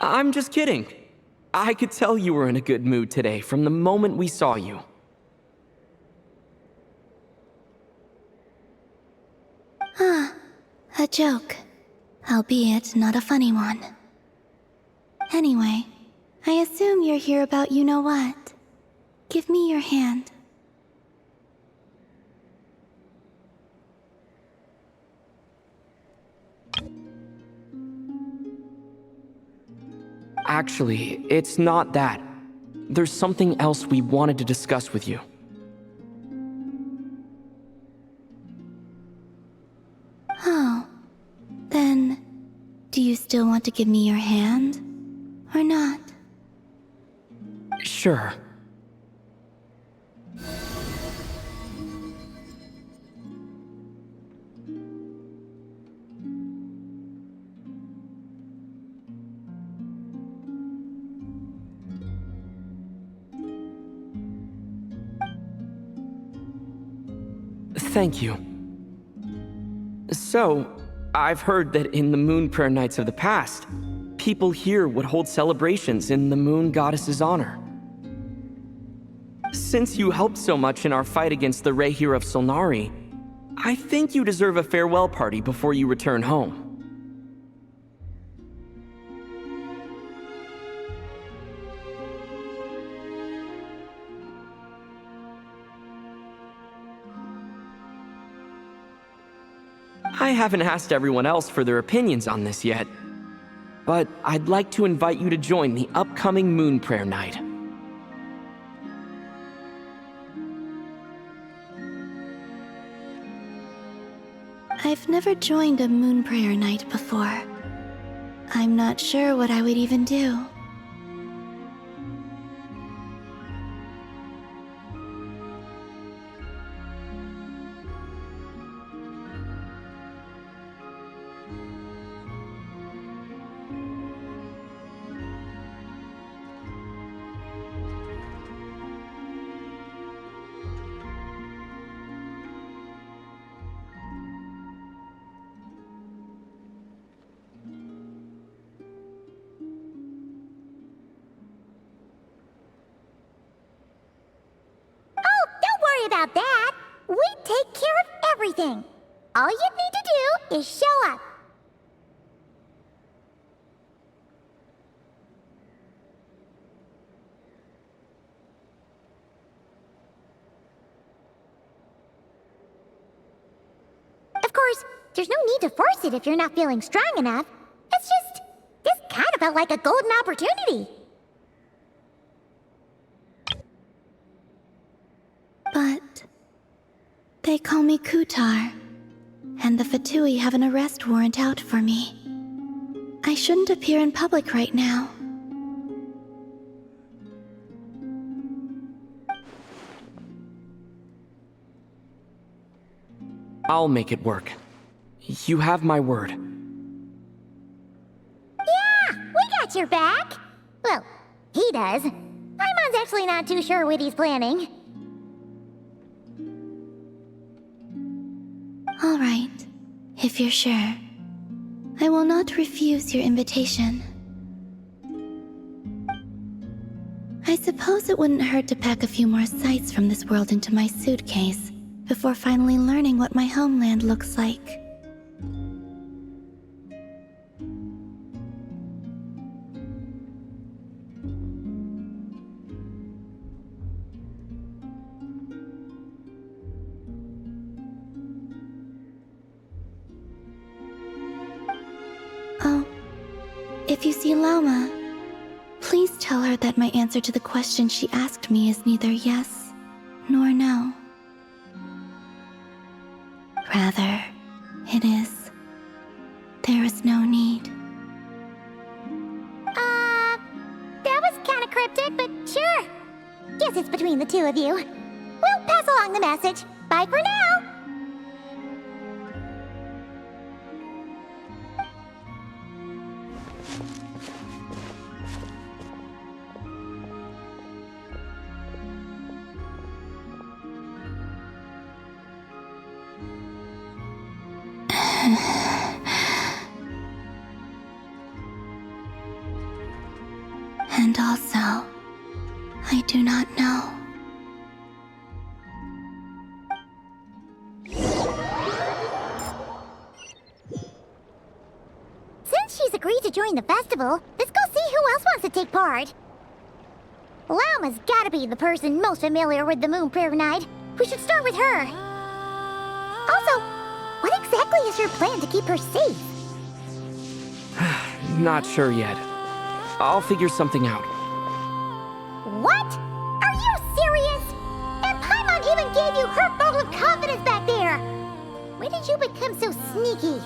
I'm just kidding. I could tell you were in a good mood today from the moment we saw you. Ah, a joke. Albeit not a funny one. Anyway, I assume you're here about you-know-what. Give me your hand. Actually, it's not that. There's something else we wanted to discuss with you. still want to give me your hand? Or not? Sure. Thank you. So, I've heard that in the Moon Prayer Nights of the past, people here would hold celebrations in the Moon Goddess's honor. Since you helped so much in our fight against the Rehir of Solnari, I think you deserve a farewell party before you return home. I haven't asked everyone else for their opinions on this yet, but I'd like to invite you to join the upcoming Moon Prayer Night. I've never joined a moon prayer night before. I'm not sure what I would even do. About that, we take care of everything. All you need to do is show up. Of course, there's no need to force it if you're not feeling strong enough. It's just, this kind of felt like a golden opportunity. But they call me Kutar, and the Fatui have an arrest warrant out for me. I shouldn't appear in public right now. I'll make it work. You have my word. Yeah, we got your back. Well, he does. Paimon's actually not too sure what he's planning. All right, if you're sure. I will not refuse your invitation. I suppose it wouldn't hurt to pack a few more sights from this world into my suitcase before finally learning what my homeland looks like. If you see Lauma, please tell her that my answer to the question she asked me is neither yes nor no. Rather, it is, there is no need. That was kinda cryptic, but sure. Guess it's between the two of you. We'll pass along the message. Bye for now! And also, I do not know. Since she's agreed to join the festival, let's go see who else wants to take part. Lauma's gotta be the person most familiar with the Moon Prayer Night. We should start with her. Also, what exactly is your plan to keep her safe? Not sure yet. I'll figure something out. What? Are you serious? And Paimon even gave you her vote of confidence back there! When did you become so sneaky?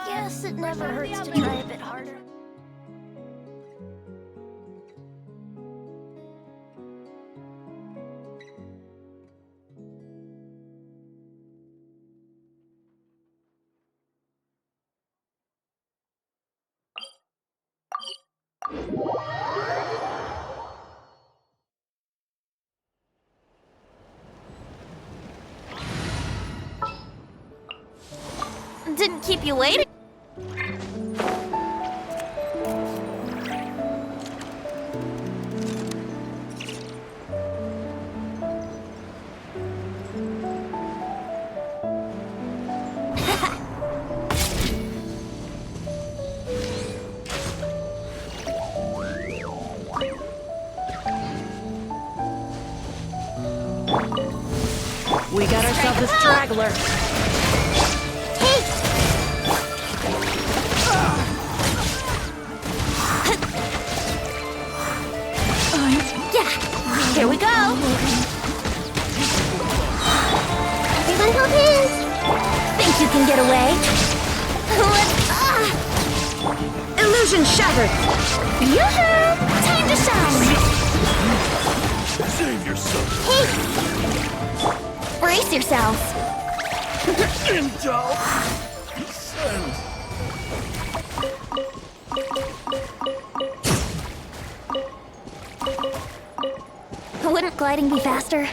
Guess it never hurts to try a bit harder. Didn't keep you waiting. We got ourselves a straggler. Here we go! Everyone hold hands! Think you can get away? Illusion shattered! Yoo-hoo! Time to shine! Save yourself. Hey! Brace yourselves! Indulge. Send. Wouldn't gliding be faster?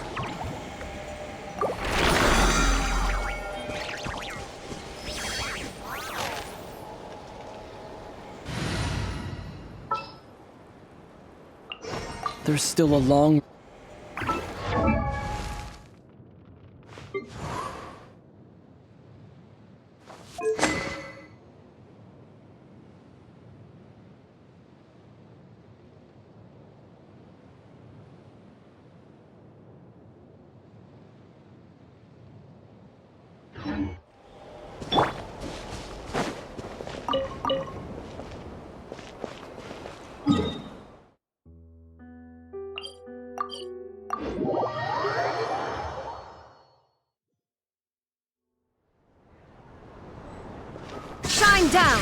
There's still a long... Shine down!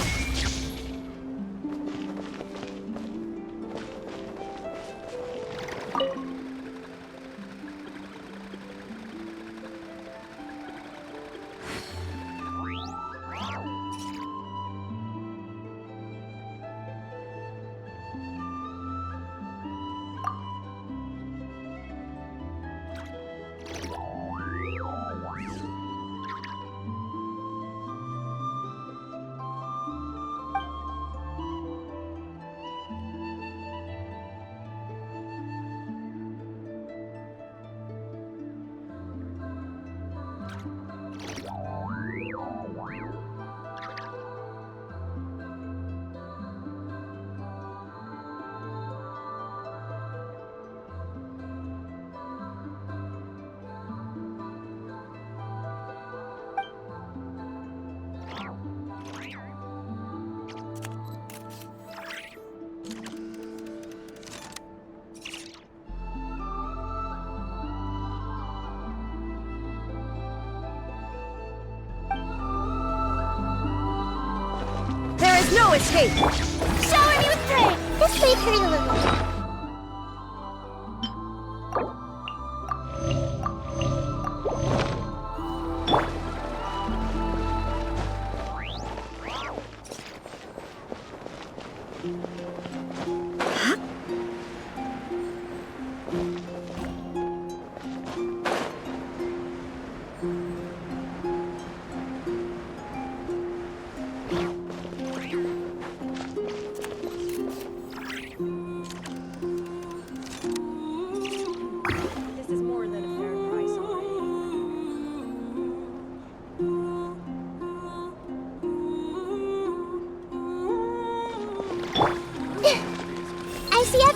No escape! Shower me with praise! This may hurt a little.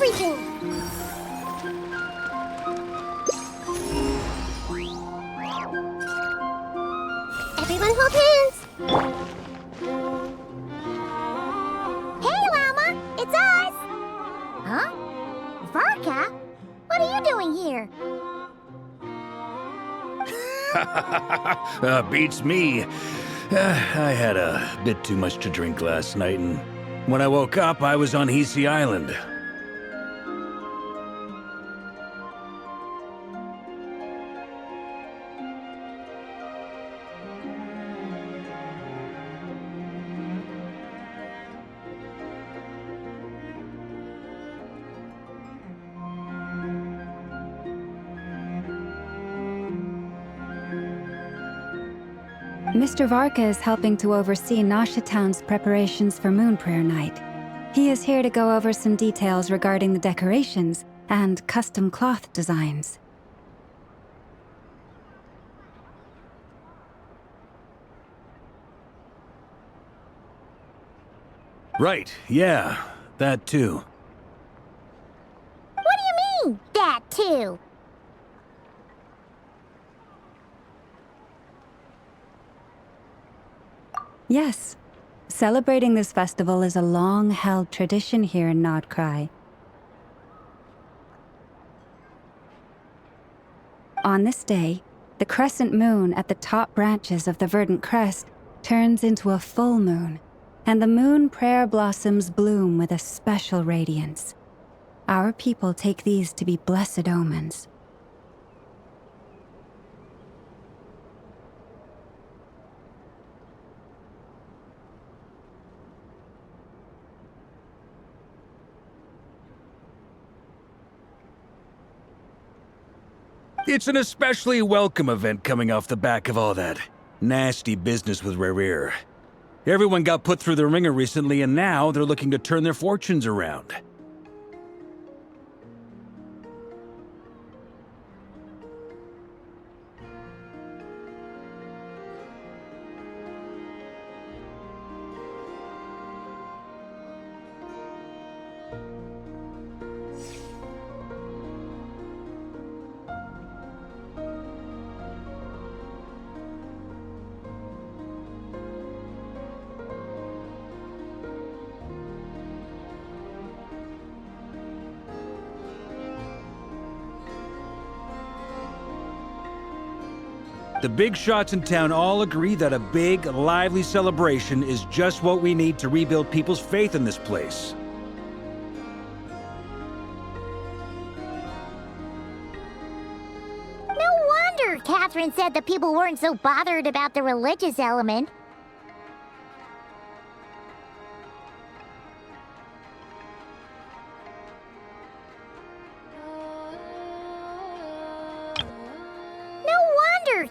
everything! Everyone hold hands! Hey, Llama! It's us! Huh? Varka? What are you doing here? Beats me. I had a bit too much to drink last night, and when I woke up, I was on Hisi Island. Mr. Varka is helping to oversee Nasha Town's preparations for Moon Prayer Night. He is here to go over some details regarding the decorations and custom cloth designs. Right, yeah, that too. What do you mean, that too? Yes. Celebrating this festival is a long-held tradition here in Nodcry. On this day, the crescent moon at the top branches of the verdant crest turns into a full moon, and the moon prayer blossoms bloom with a special radiance. Our people take these to be blessed omens. It's an especially welcome event coming off the back of all that nasty business with Rare. Everyone got put through the ringer recently, and now they're looking to turn their fortunes around. The big shots in town all agree that a big, lively celebration is just what we need to rebuild people's faith in this place. No wonder Catherine said the people weren't so bothered about the religious element.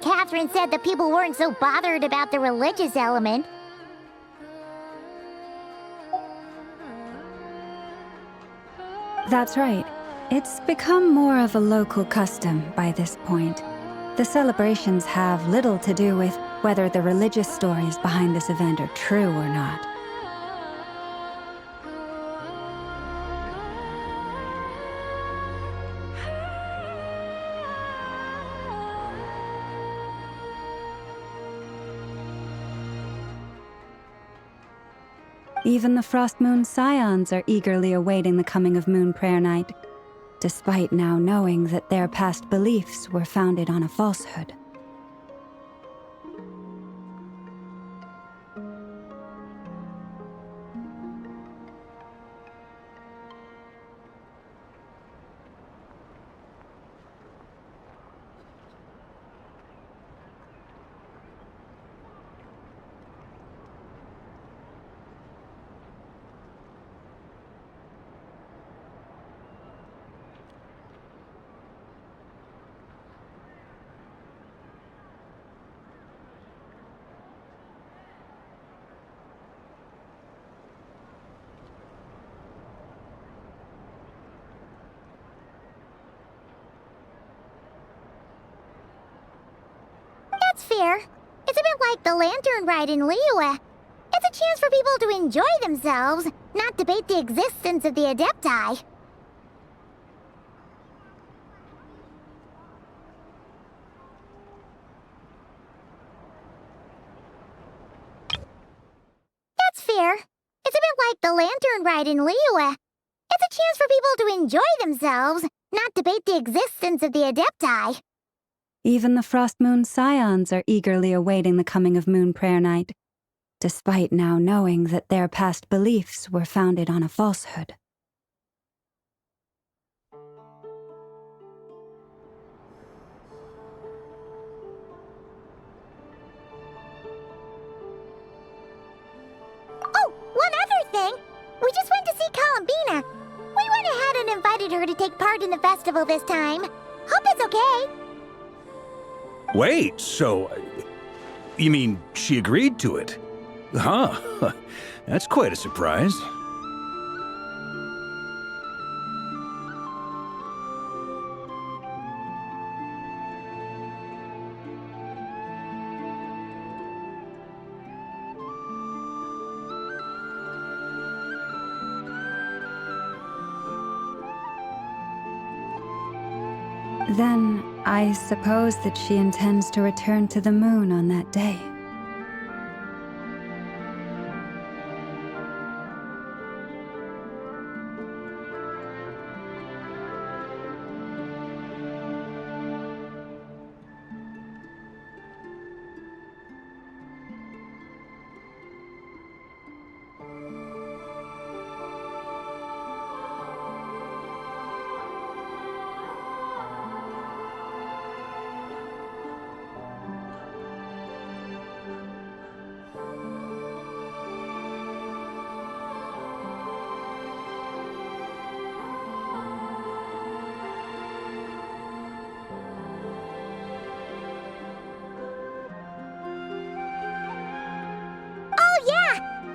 Catherine said the people weren't so bothered about the religious element. That's right. It's become more of a local custom by this point. The celebrations have little to do with whether the religious stories behind this event are true or not. Even the Frost Moon Scions are eagerly awaiting the coming of Moon Prayer Night, despite now knowing that their past beliefs were founded on a falsehood. That's fair. It's a bit like the lantern ride in Liyue. It's a chance for people to enjoy themselves, not debate the existence of the Adepti. the lantern ride in Liyue. It's a chance for people to enjoy themselves, not debate the existence of the Adepti. Even the Frost Moon Scions are eagerly awaiting the coming of Moon Prayer Night, despite now knowing that their past beliefs were founded on a falsehood. Oh, one other thing! We just went to see Columbina. We went ahead and invited her to take part in the festival this time. Hope it's okay. Wait, so... you mean she agreed to it? Huh. That's quite a surprise. Then, I suppose that she intends to return to the moon on that day.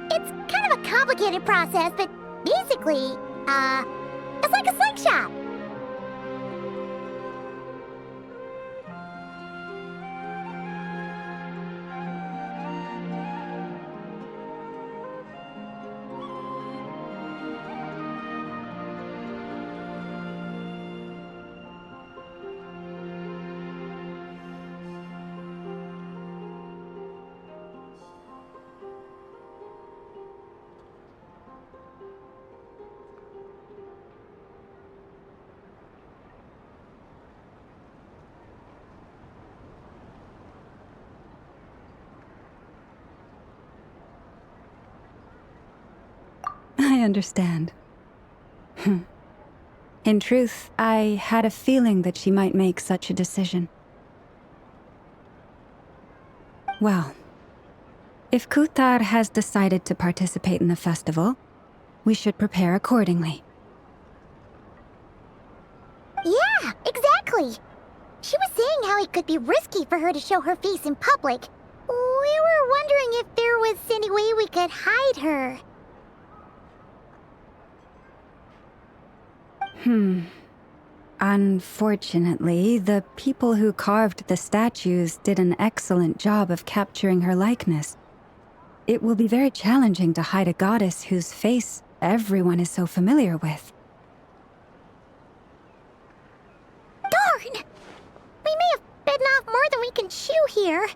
It's kind of a complicated process, but basically, it's like a slingshot. I understand. In truth, I had a feeling that she might make such a decision. Well, if Kuthar has decided to participate in the festival, we should prepare accordingly. Yeah, exactly. She was saying how it could be risky for her to show her face in public. We were wondering if there was any way we could hide her. Unfortunately, the people who carved the statues did an excellent job of capturing her likeness. It will be very challenging to hide a goddess whose face everyone is so familiar with. Darn! We may have bitten off more than we can chew here.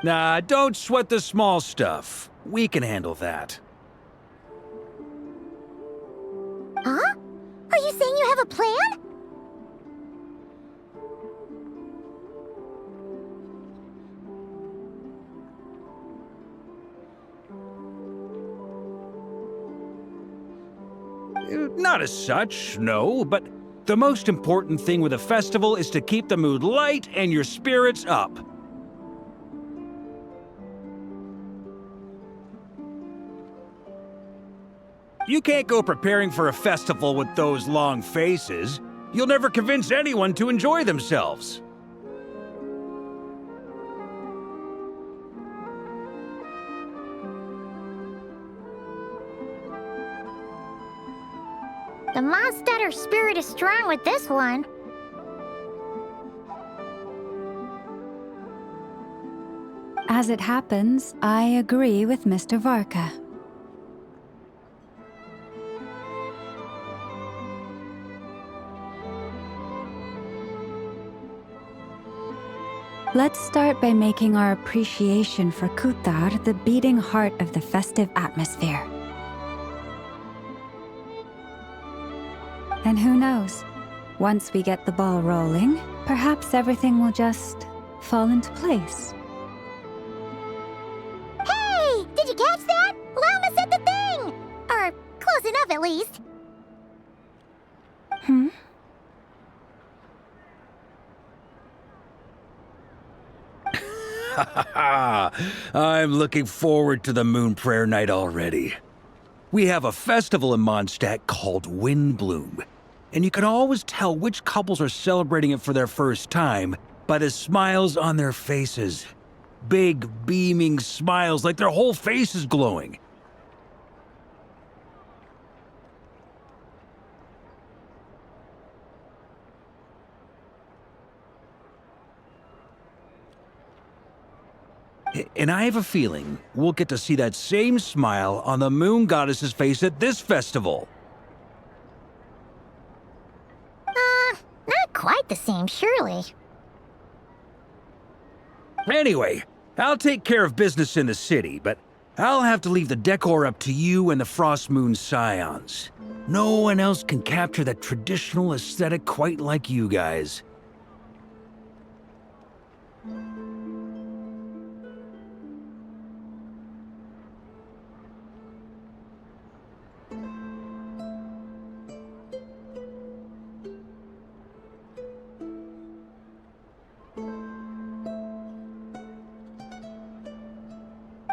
Nah, don't sweat the small stuff. We can handle that. Huh? Are you saying you have a plan? Not as such, no, but the most important thing with a festival is to keep the mood light and your spirits up. You can't go preparing for a festival with those long faces. You'll never convince anyone to enjoy themselves. The Mondstatter spirit is strong with this one. As it happens, I agree with Mr. Varka. Let's start by making our appreciation for Kutar the beating heart of the festive atmosphere. And who knows? Once we get the ball rolling, perhaps everything will just fall into place. Hey! Did you catch that? Llama said the thing! Or close enough, at least. Hmm? I'm looking forward to the Moon Prayer Night already. We have a festival in Mondstadt called Windbloom, and you can always tell which couples are celebrating it for their first time by the smiles on their faces. Big, beaming smiles like their whole face is glowing. And I have a feeling we'll get to see that same smile on the Moon Goddess's face at this festival. Not quite the same, surely. Anyway, I'll take care of business in the city, but I'll have to leave the decor up to you and the Frost Moon Scions. No one else can capture that traditional aesthetic quite like you guys.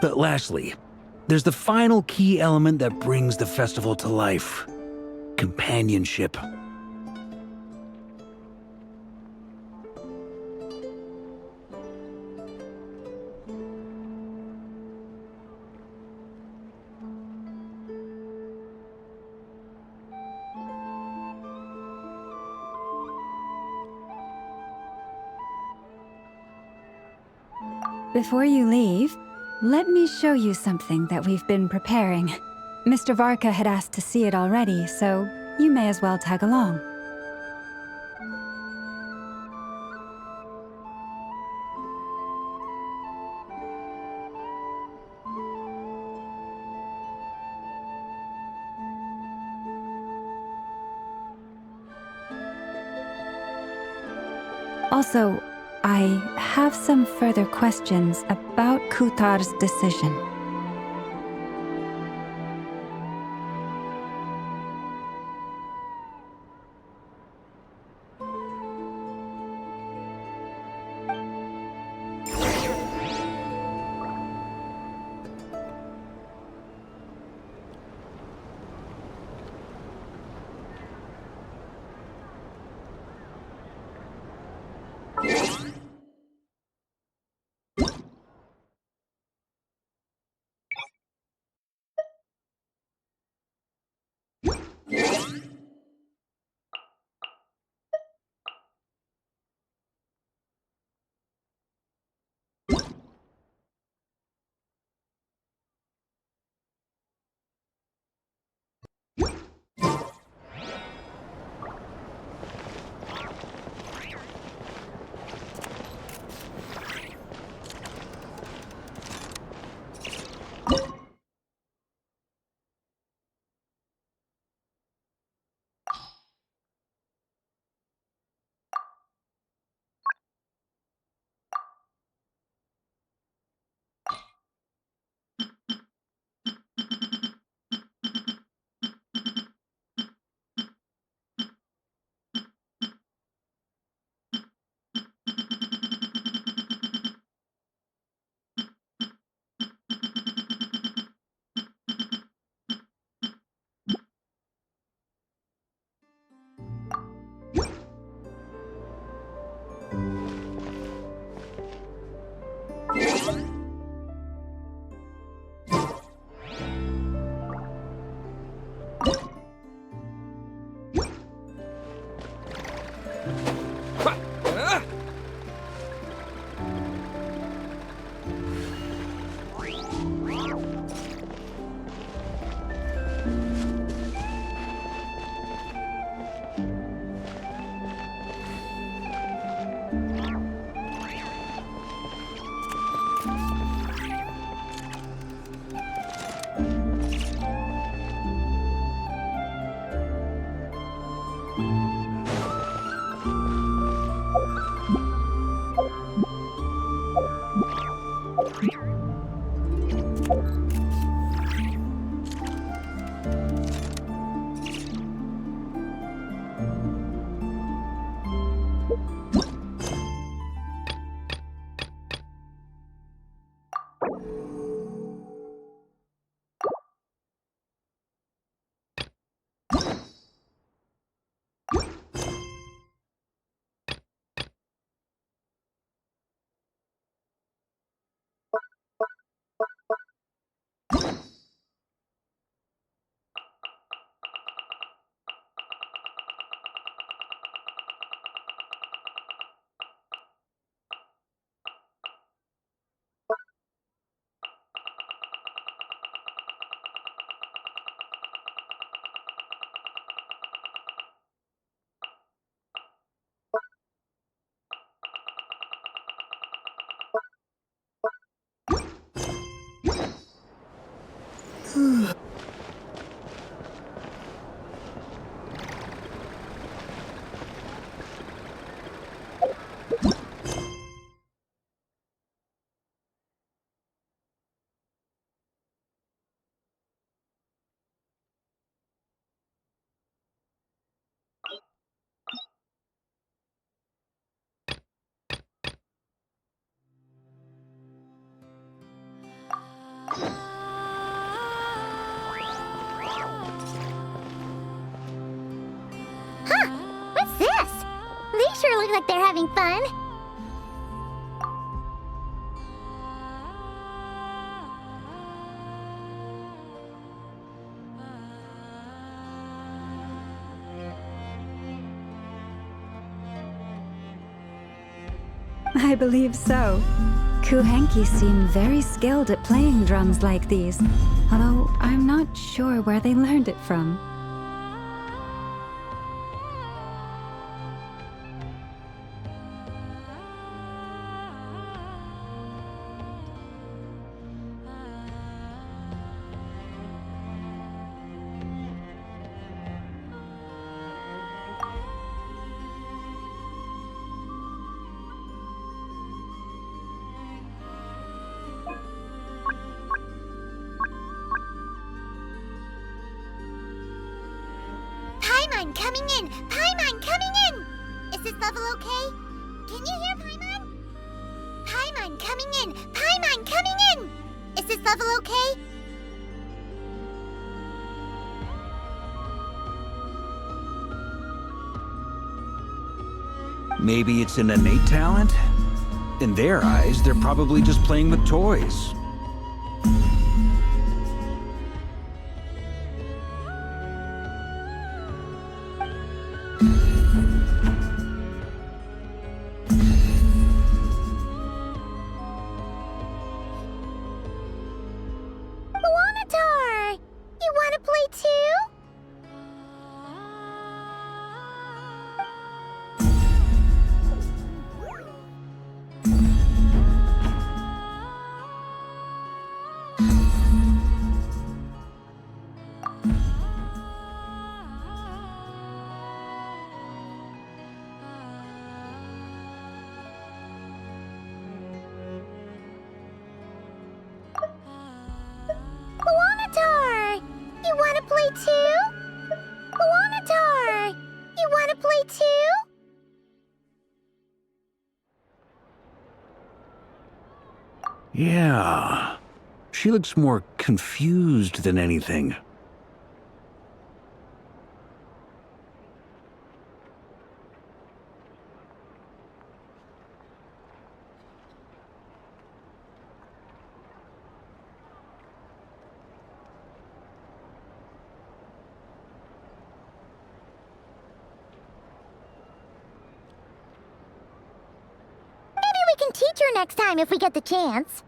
But lastly, there's the final key element that brings the festival to life: companionship. Before you leave, let me show you something that we've been preparing. Mr. Varka had asked to see it already, so you may as well tag along. Also, I have some further questions about Kutar's decision. look like they're having fun. I believe so. Kuhenki seem very skilled at playing drums like these, although I'm not sure where they learned it from. Paimon coming in! Paimon coming in! Is this level okay? Can you hear Paimon? Paimon coming in! Paimon coming in! Is this level okay? Maybe it's an innate talent? In their eyes, they're probably just playing with toys. Wanatar! You wanna play too? Wanatar! You wanna play too? Wanatar! You wanna play too? Yeah. She looks more confused than anything. Maybe we can teach her next time if we get the chance.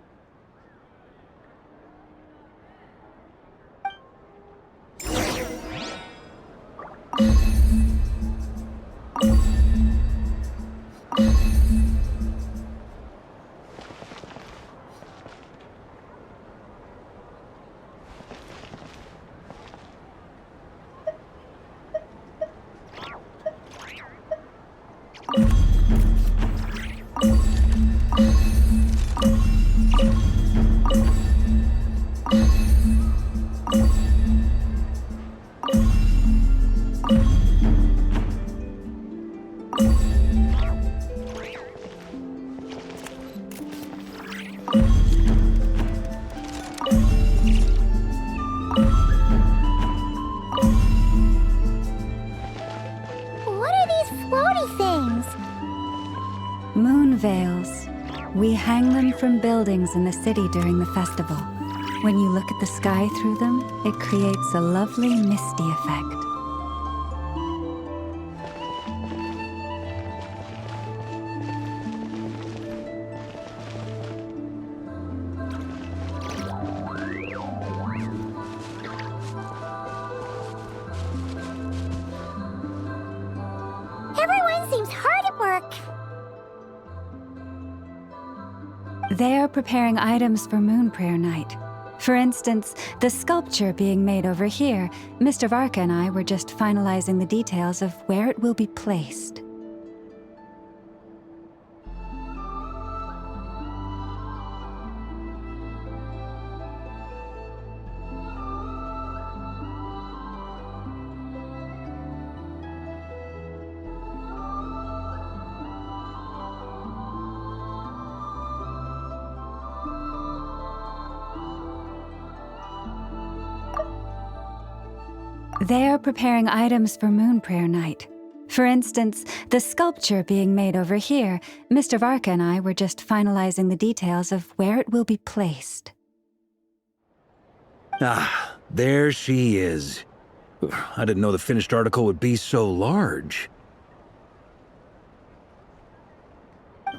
What are these floaty things? Moon veils. We hang them from buildings in the city during the festival. When you look at the sky through them, it creates a lovely misty effect. Everyone seems hard at work. They're preparing items for Moon Prayer Night. For instance, the sculpture being made over here, Mr. Varka and I were just finalizing the details of where it will be placed. They're preparing items for Moon Prayer Night. For instance, the sculpture being made over here, Mr. Varka and I were just finalizing the details of where it will be placed. Ah, there she is. I didn't know the finished article would be so large.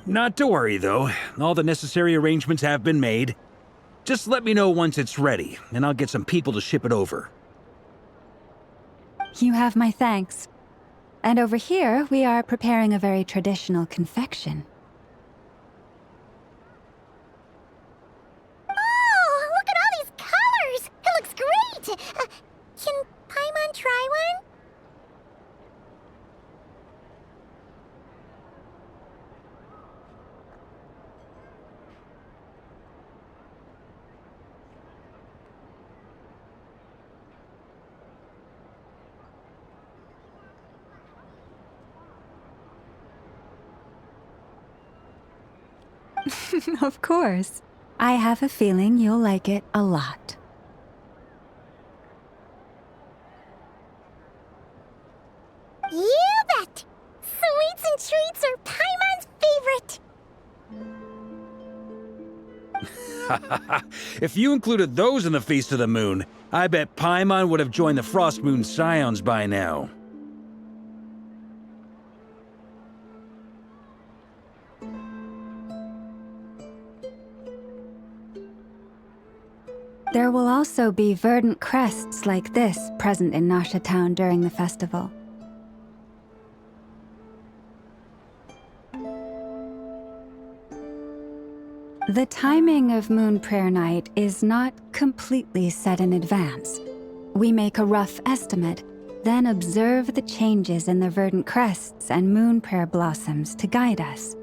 Not to worry, though. All the necessary arrangements have been made. Just let me know once it's ready, and I'll get some people to ship it over. You have my thanks. And over here, we are preparing a very traditional confection. Oh, look at all these colors! It looks great! Can Paimon try one? Of course. I have a feeling you'll like it a lot. You bet! Sweets and treats are Paimon's favorite! If you included those in the Feast of the Moon, I bet Paimon would have joined the Frost Moon Scions by now. There will also be verdant crests like this present in Nasha Town during the festival. The timing of Moon Prayer Night is not completely set in advance. We make a rough estimate, then observe the changes in the verdant crests and moon prayer blossoms to guide us.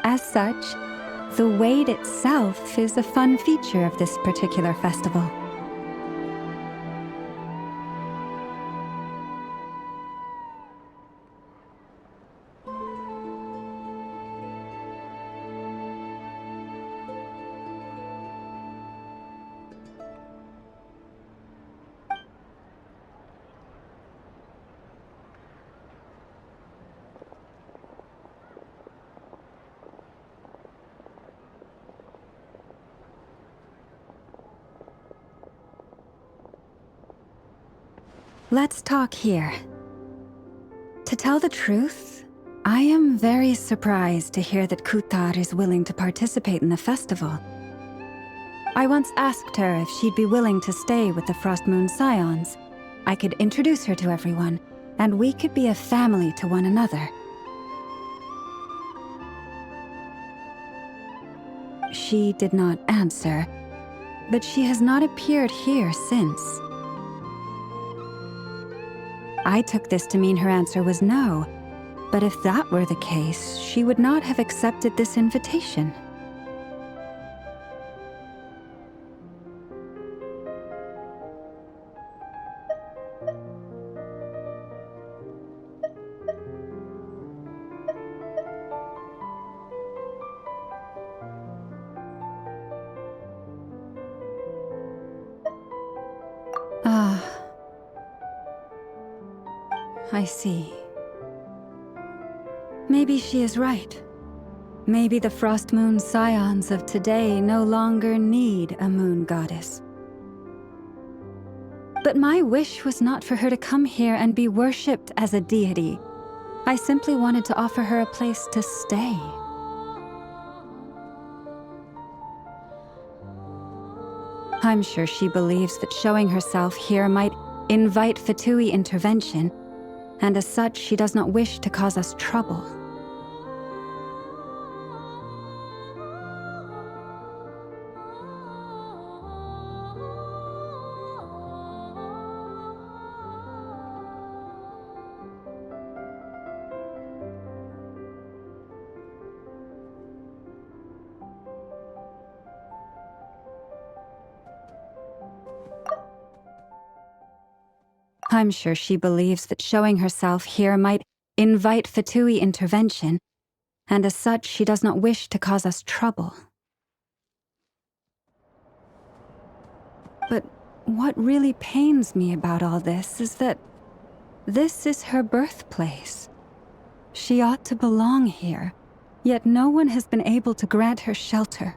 As such, the wait itself is a fun feature of this particular festival. Let's talk here. To tell the truth, I am very surprised to hear that Kutar is willing to participate in the festival. I once asked her if she'd be willing to stay with the Frost Moon Scions. I could introduce her to everyone, and we could be a family to one another. She did not answer, but she has not appeared here since. I took this to mean her answer was no, but if that were the case, she would not have accepted this invitation. I see. Maybe she is right. Maybe the Frost Moon Scions of today no longer need a moon goddess. But my wish was not for her to come here and be worshipped as a deity. I simply wanted to offer her a place to stay. I'm sure she believes that showing herself here might invite Fatui intervention, and as such, she does not wish to cause us trouble. I'm sure she believes that showing herself here might invite Fatui intervention, and as such she does not wish to cause us trouble. But what really pains me about all this is that this is her birthplace. She ought to belong here, yet no one has been able to grant her shelter.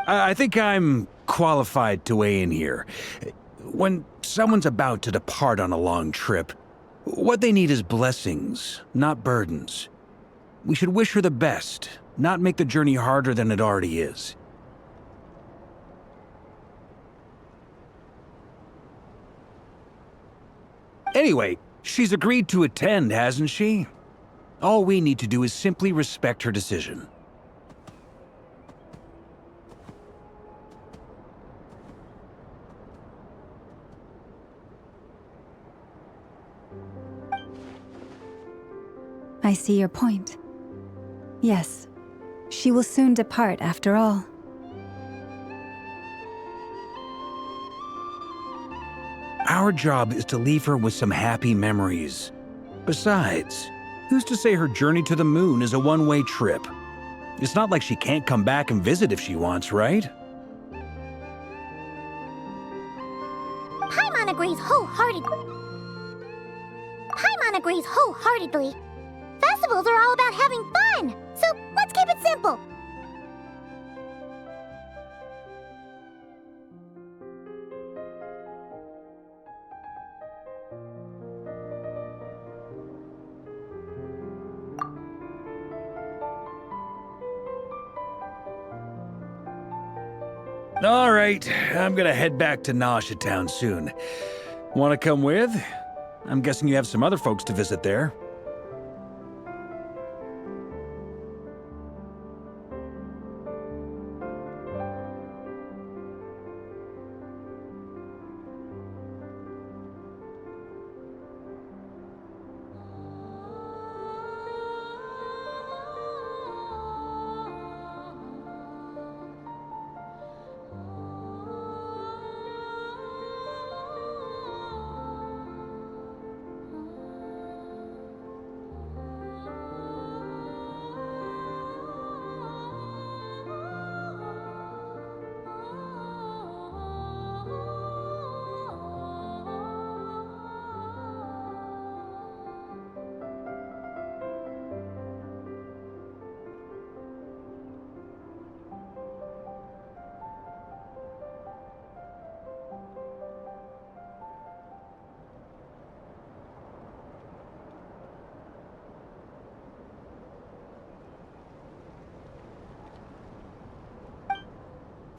I think I'm qualified to weigh in here. When someone's about to depart on a long trip, what they need is blessings, not burdens. We should wish her the best, not make the journey harder than it already is. Anyway, she's agreed to attend, hasn't she? All we need to do is simply respect her decision. I see your point. Yes, she will soon depart after all. Our job is to leave her with some happy memories. Besides, who's to say her journey to the moon is a one-way trip? It's not like she can't come back and visit if she wants, right? Paimon agrees wholeheartedly. Festivals are all about having fun, so let's keep it simple. All right, I'm gonna head back to Nausea Town soon. Wanna come with? I'm guessing you have some other folks to visit there.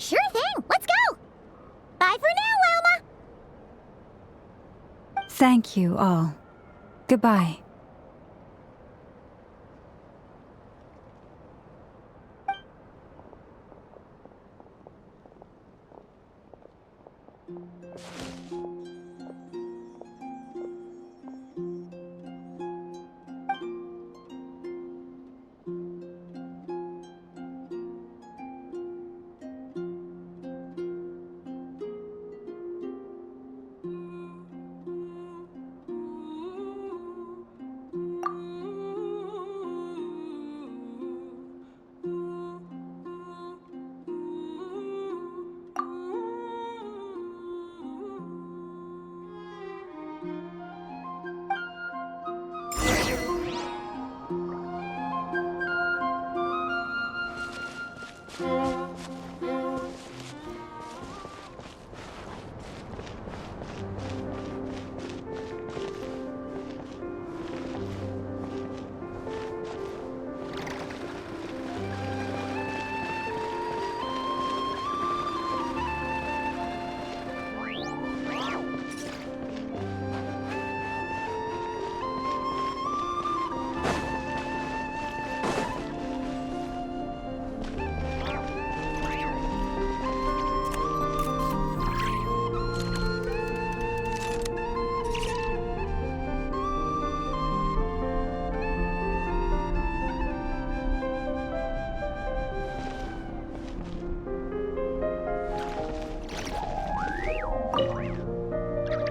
Sure thing, let's go! Bye for now, Wilma! Thank you all. Goodbye.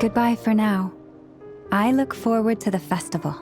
Goodbye for now. I look forward to the festival.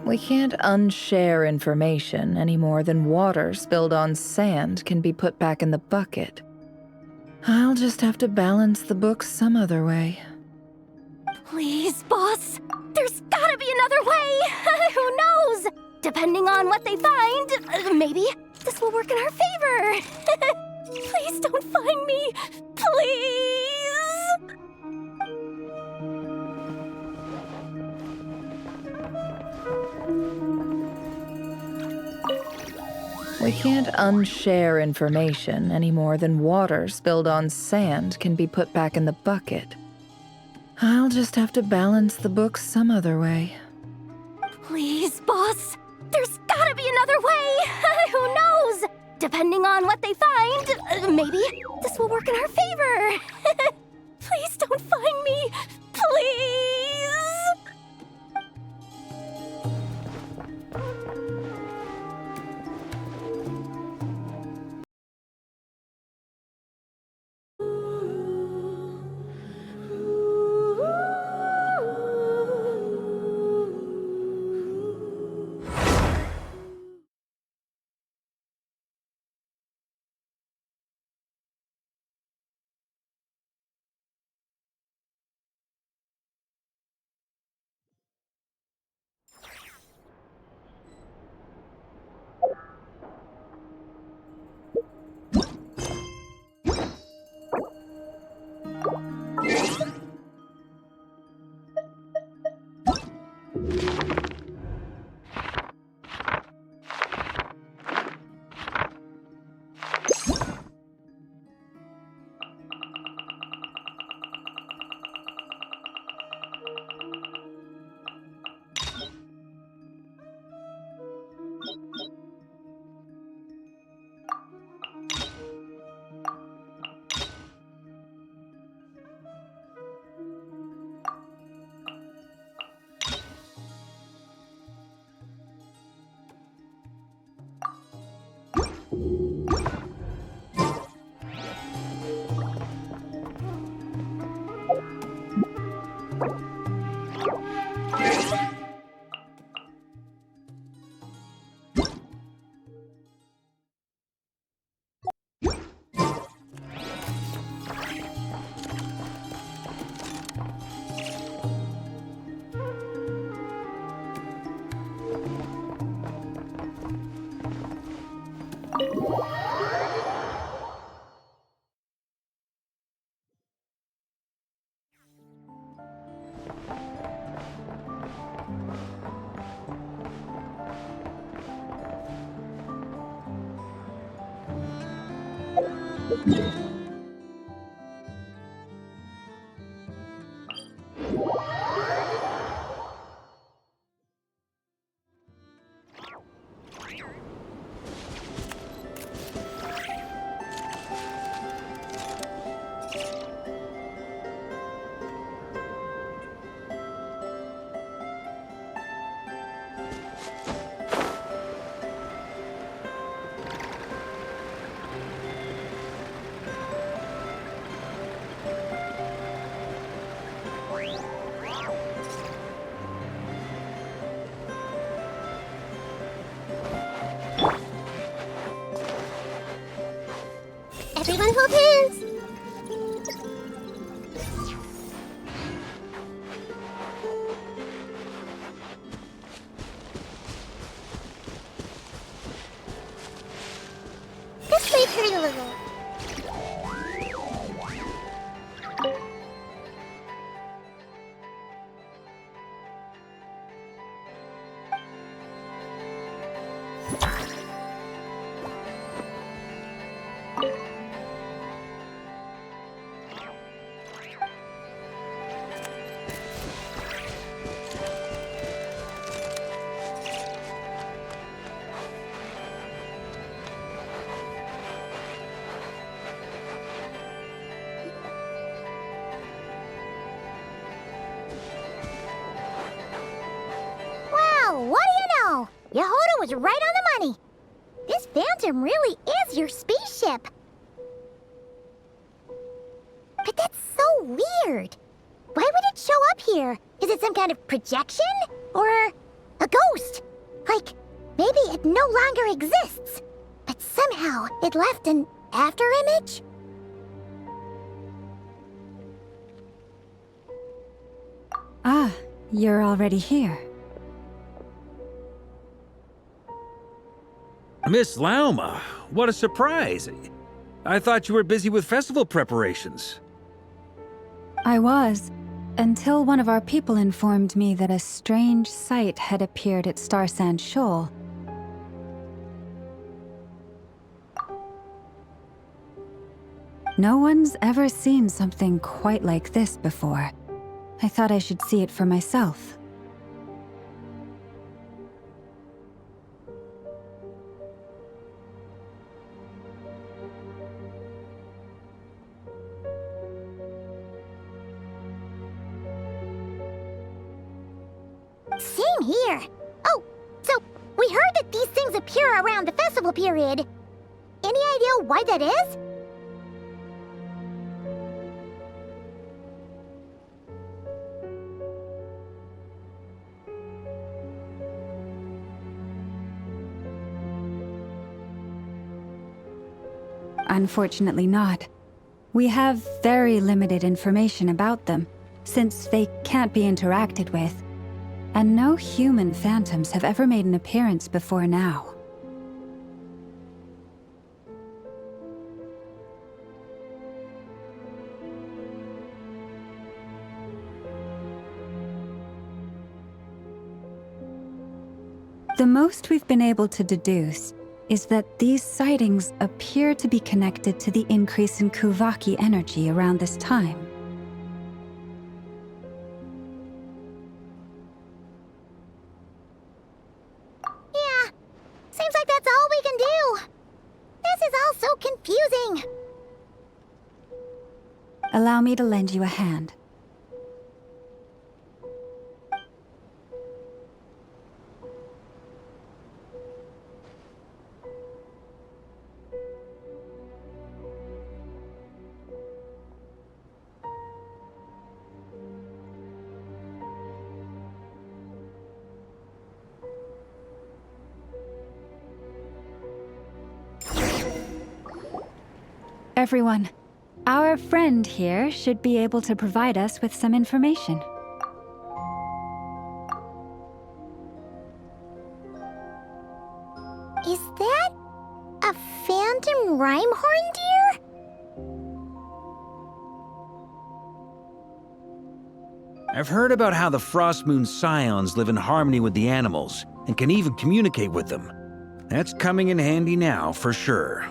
We can't unshare information any more than water spilled on sand can be put back in the bucket. I'll just have to balance the books some other way. Please, boss. There's gotta be another way. Who knows? Depending on what they find, maybe this will work in our favor. Please don't find me. Please. We can't unshare information any more than water spilled on sand can be put back in the bucket. I'll just have to balance the books some other way. Please, boss. There's gotta be another way. Who knows? Depending on what they find, maybe this will work in our favor. Please don't find me. Please. Everyone hold hands! This may hurt a little. What do you know? Yehuda was right on the money. This Phantom really is your spaceship. But that's so weird. Why would it show up here? Is it some kind of projection? Or A ghost! Like, maybe it no longer exists, but somehow it left an afterimage? Ah, you're already here. Miss Lauma, what a surprise. I thought you were busy with festival preparations. I was, until one of our people informed me that a strange sight had appeared at Starsand Shoal. No one's ever seen something quite like this before. I thought I should see it for myself. Same here. Oh, so we heard that these things appear around the festival period. Any idea why that is? Unfortunately not. We have very limited information about them, since they can't be interacted with, and no human phantoms have ever made an appearance before now. The most we've been able to deduce is that these sightings appear to be connected to the increase in Kuvaki energy around this time. Yeah, seems like that's all we can do. This is all so confusing. Allow me to lend you a hand. Everyone, our friend here should be able to provide us with some information. Is that a phantom rhymehorn deer? I've heard about how the Frost Moon Scions live in harmony with the animals and can even communicate with them. That's coming in handy now, for sure.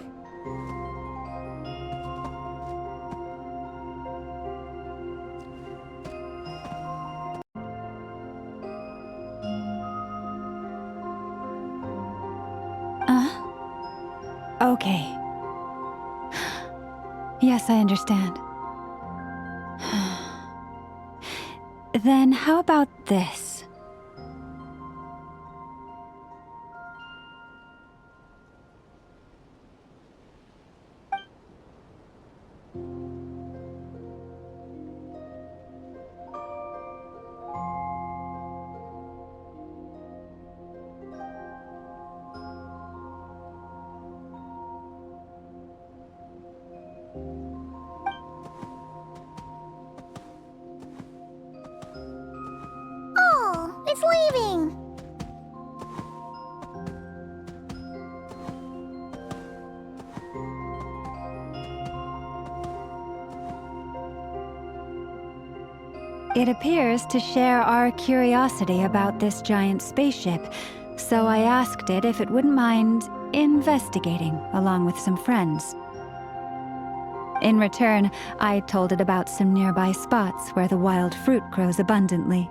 Okay. Yes, I understand. Then how about this? Oh, it's leaving. It appears to share our curiosity about this giant spaceship, so I asked it if it wouldn't mind investigating along with some friends. In return, I told it about some nearby spots where the wild fruit grows abundantly.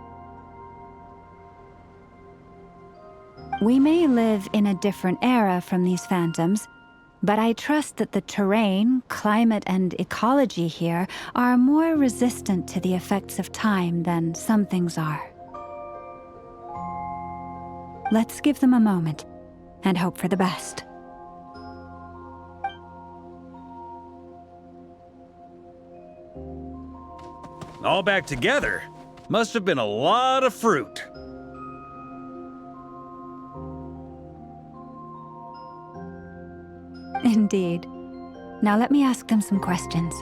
We may live in a different era from these phantoms, but I trust that the terrain, climate, and ecology here are more resistant to the effects of time than some things are. Let's give them a moment and hope for the best. All back together? Must have been a lot of fruit. Indeed. Now let me ask them some questions.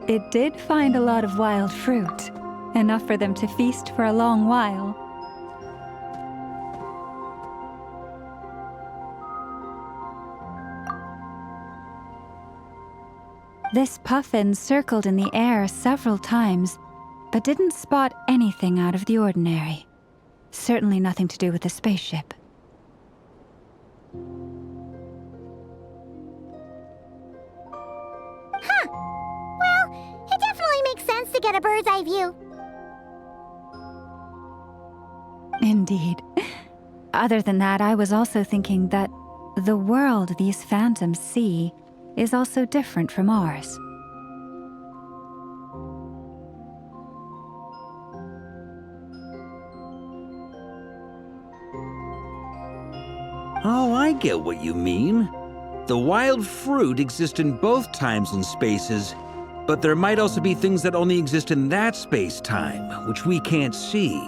It did find a lot of wild fruit, enough for them to feast for a long while. This puffin circled in the air several times, but didn't spot anything out of the ordinary. Certainly nothing to do with the spaceship. Huh. Well, it definitely makes sense to get a bird's eye view. Indeed. Other than that, I was also thinking that the world these phantoms see is also different from ours. Oh, I get what you mean. The wild fruit exists in both times and spaces, but there might also be things that only exist in that space-time, which we can't see.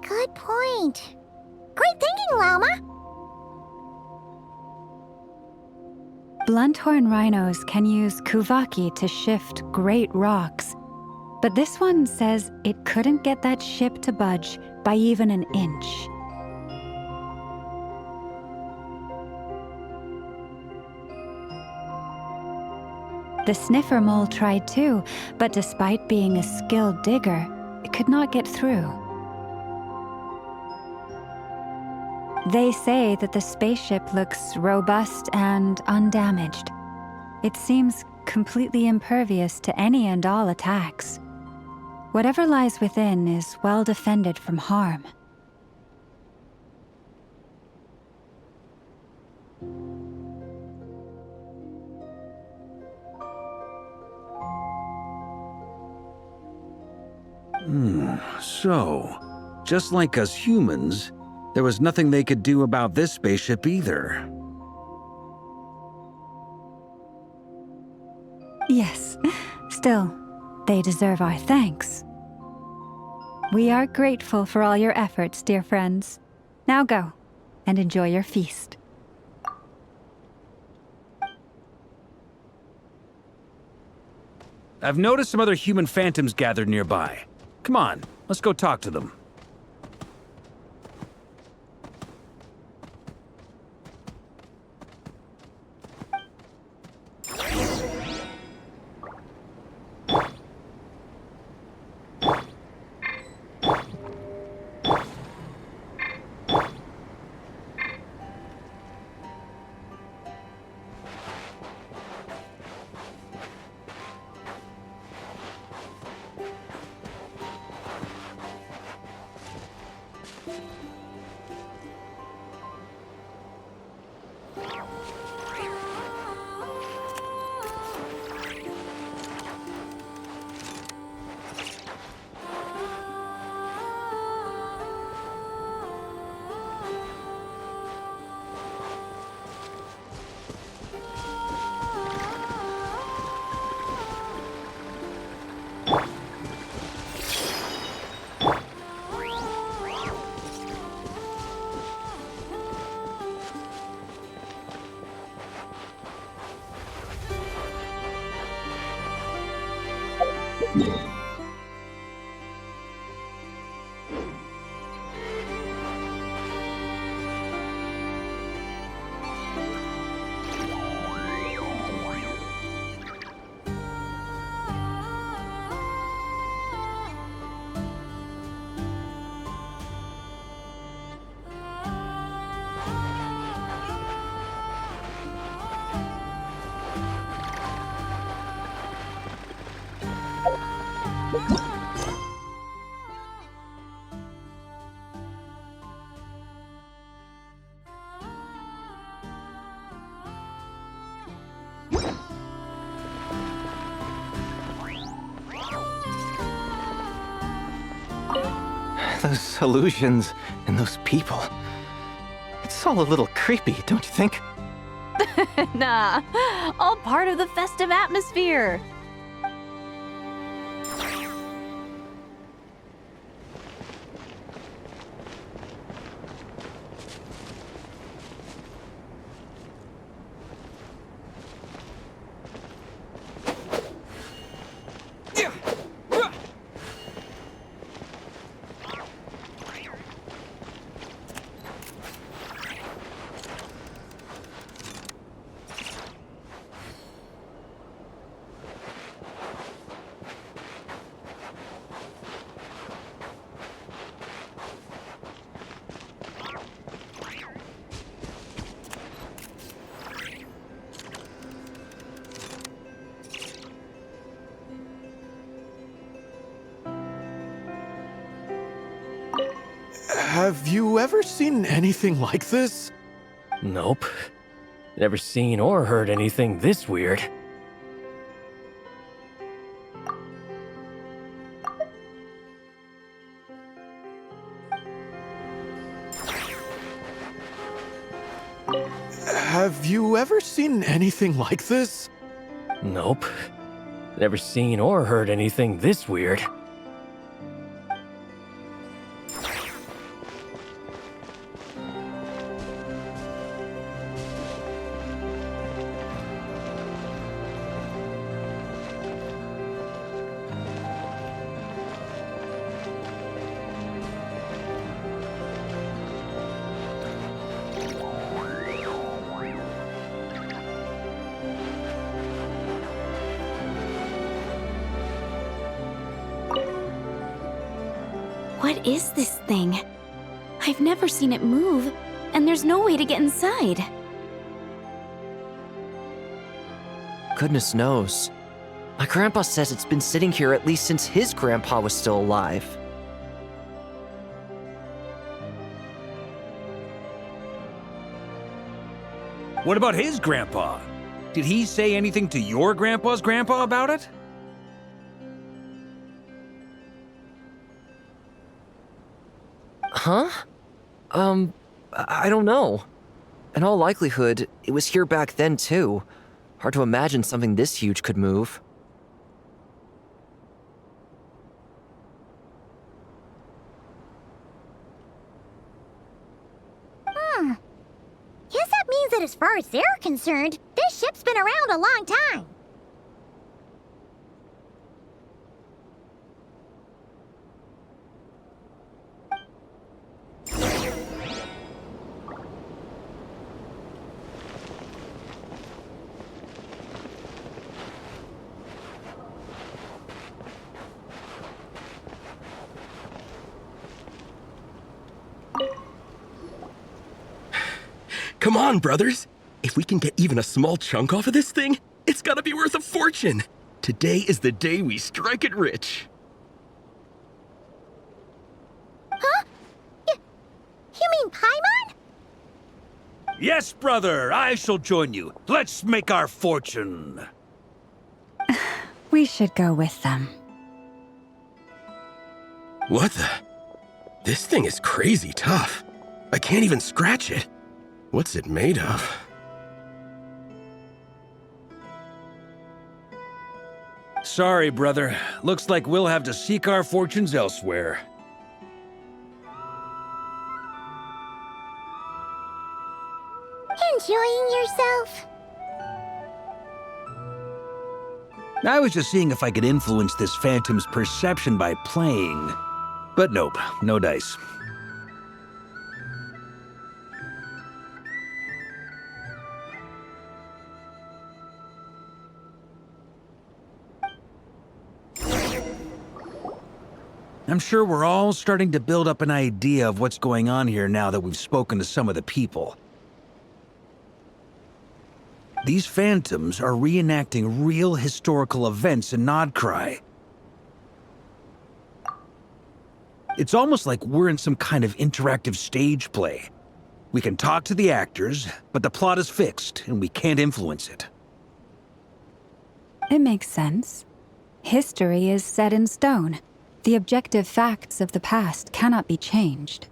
Good point. Great thinking, Llama. Blunthorn rhinos can use kuvaki to shift great rocks, but this one says it couldn't get that ship to budge by even an inch. The sniffer mole tried too, but despite being a skilled digger, it could not get through. They say that the spaceship looks robust and undamaged. It seems completely impervious to any and all attacks. Whatever lies within is well defended from harm. So, just like us humans, there was nothing they could do about this spaceship either. Yes, still, they deserve our thanks. We are grateful for all your efforts, dear friends. Now go, and enjoy your feast. I've noticed some other human phantoms gathered nearby. Come on, let's go talk to them. Those illusions and those people. It's all a little creepy, don't you think? Nah, all part of the festive atmosphere. Have you ever seen anything like this? Nope. Never seen or heard anything this weird. Have you ever seen anything like this? Nope. Never seen or heard anything this weird. What is this thing? I've never seen it move, and there's no way to get inside. Goodness knows. My grandpa says it's been sitting here at least since his grandpa was still alive. What about his grandpa? Did he say anything to your grandpa's grandpa about it? Huh? I don't know. In all likelihood, it was here back then too. Hard to imagine something this huge could move. Guess that means that as far as they're concerned, this ship's been around a long time. Come on, brothers. If we can get even a small chunk off of this thing, it's gotta be worth a fortune. Today is the day we strike it rich. Huh? You mean Paimon? Yes, brother, I shall join you. Let's make our fortune. We should go with them. What the? This thing is crazy tough. I can't even scratch it. What's it made of? Sorry, brother. Looks like we'll have to seek our fortunes elsewhere. Enjoying yourself? I was just seeing if I could influence this phantom's perception by playing. But nope, no dice. I'm sure we're all starting to build up an idea of what's going on here now that we've spoken to some of the people. These phantoms are reenacting real historical events in Nodcry. It's almost like we're in some kind of interactive stage play. We can talk to the actors, but the plot is fixed and we can't influence it. It makes sense. History is set in stone. The objective facts of the past cannot be changed.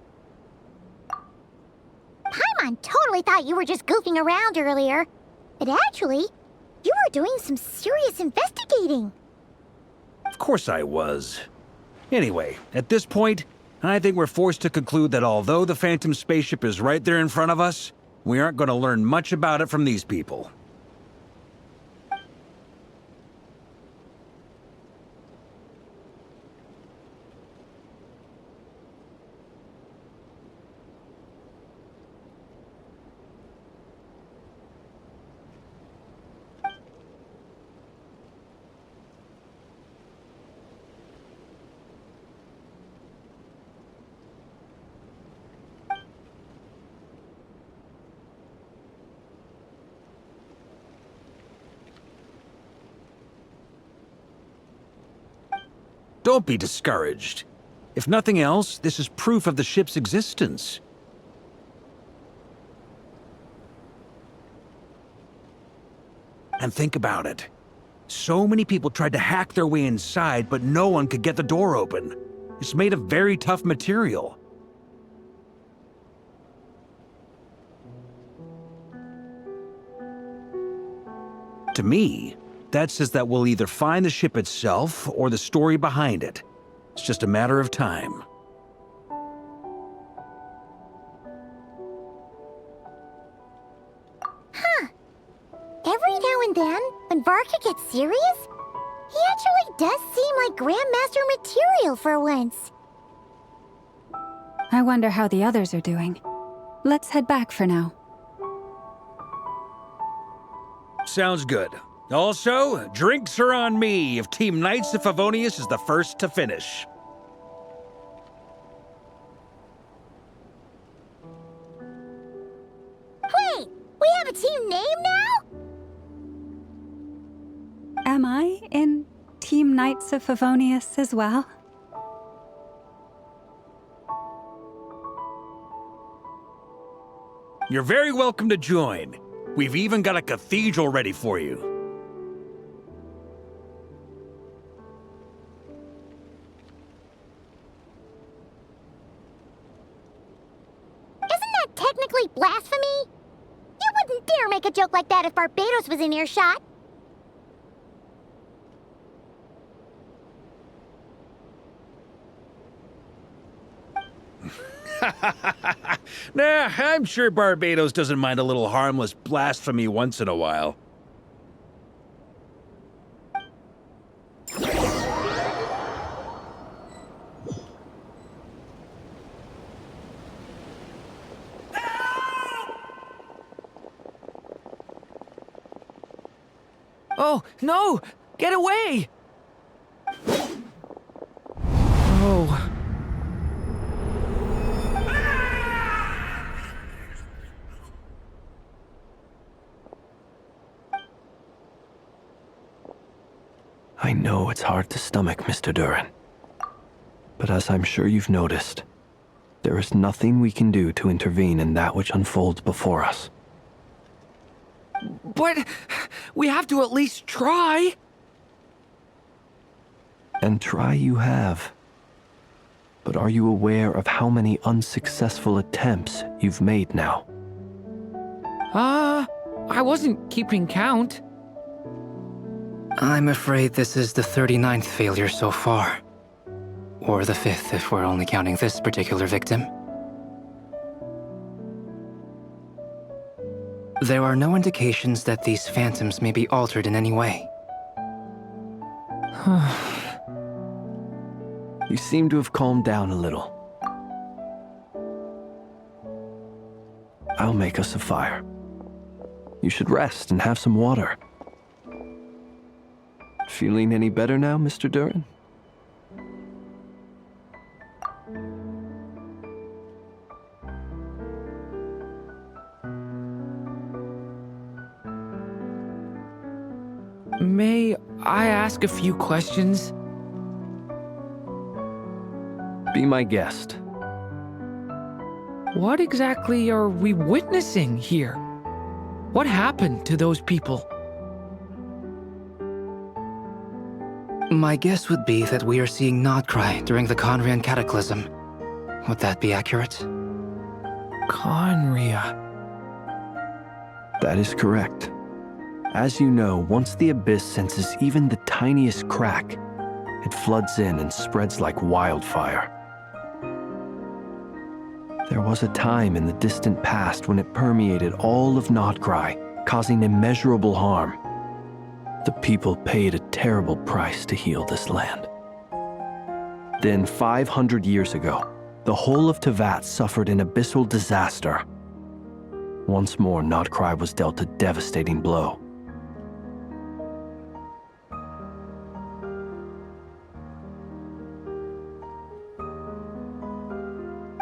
Paimon totally thought you were just goofing around earlier. But actually, you were doing some serious investigating. Of course I was. Anyway, at this point, I think we're forced to conclude that although the Phantom spaceship is right there in front of us, we aren't going to learn much about it from these people. Don't be discouraged. If nothing else, this is proof of the ship's existence. And think about it. So many people tried to hack their way inside, but no one could get the door open. It's made of very tough material. To me, that says that we'll either find the ship itself or the story behind it. It's just a matter of time. Huh. Every now and then, when Varka gets serious, he actually does seem like Grandmaster material for once. I wonder how the others are doing. Let's head back for now. Sounds good. Also, drinks are on me if Team Knights of Favonius is the first to finish. Wait, we have a team name now? Am I in Team Knights of Favonius as well? You're very welcome to join. We've even got a cathedral ready for you. Technically blasphemy? You wouldn't dare make a joke like that if Barbados was in earshot. Nah, I'm sure Barbados doesn't mind a little harmless blasphemy once in a while. Oh, no! Get away! Oh. I know it's hard to stomach, Mr. Duran. But as I'm sure you've noticed, there is nothing we can do to intervene in that which unfolds before us. But we have to at least try. And try you have. But are you aware of how many unsuccessful attempts you've made now? I wasn't keeping count. I'm afraid this is the 39th failure so far. Or the 5th if we're only counting this particular victim. There are no indications that these phantoms may be altered in any way. You seem to have calmed down a little. I'll make us a fire. You should rest and have some water. Feeling any better now, Mr. Duran? May I ask a few questions? Be my guest. What exactly are we witnessing here? What happened to those people? My guess would be that we are seeing Nodcry during the Conrian Cataclysm. Would that be accurate? Conria. That is correct. As you know, once the Abyss senses even the tiniest crack, it floods in and spreads like wildfire. There was a time in the distant past when it permeated all of Nodcry, causing immeasurable harm. The people paid a terrible price to heal this land. Then 500 years ago, the whole of Teyvat suffered an abyssal disaster. Once more, Nodcry was dealt a devastating blow.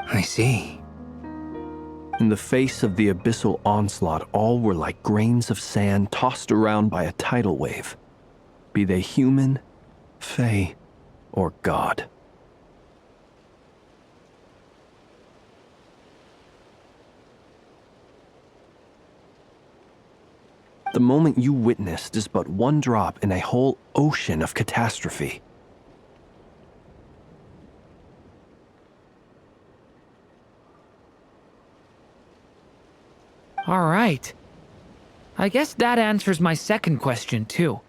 I see. In the face of the abyssal onslaught, all were like grains of sand tossed around by a tidal wave, be they human, fae, or god. The moment you witnessed is but one drop in a whole ocean of catastrophe. All right. I guess that answers my second question, too.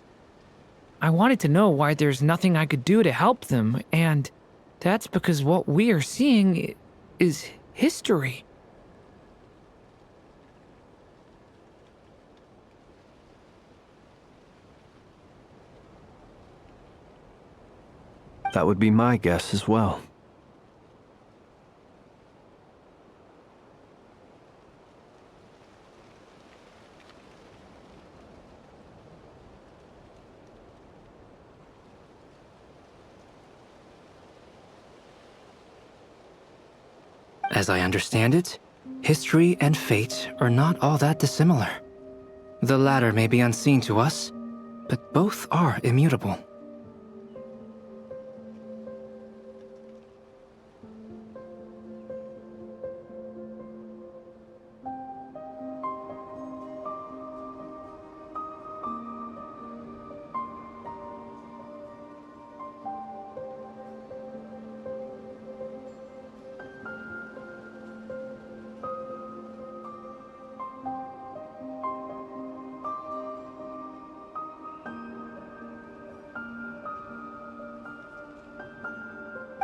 I wanted to know why there's nothing I could do to help them, and that's because what we are seeing is history. That would be my guess as well. As I understand it, history and fate are not all that dissimilar. The latter may be unseen to us, but both are immutable.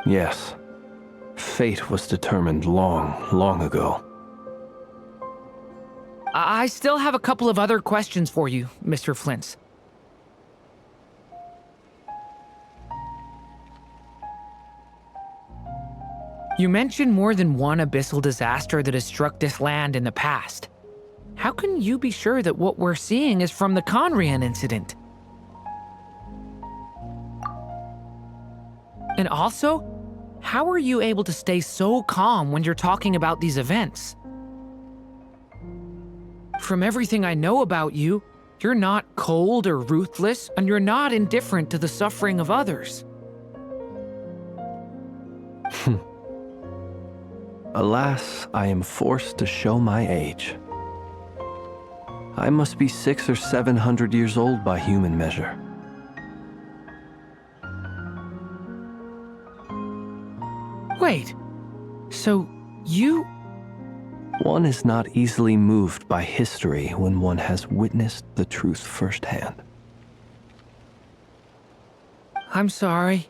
Yes. Fate was determined long, long ago. I still have a couple of other questions for you, Mr. Flint's. You mentioned more than one abyssal disaster that has struck this land in the past. How can you be sure that what we're seeing is from the Conrian incident? And also, how are you able to stay so calm when you're talking about these events? From everything I know about you, you're not cold or ruthless, and you're not indifferent to the suffering of others. Alas, I am forced to show my age. I must be 600 or 700 years old by human measure. Wait, so you... One is not easily moved by history when one has witnessed the truth firsthand. I'm sorry.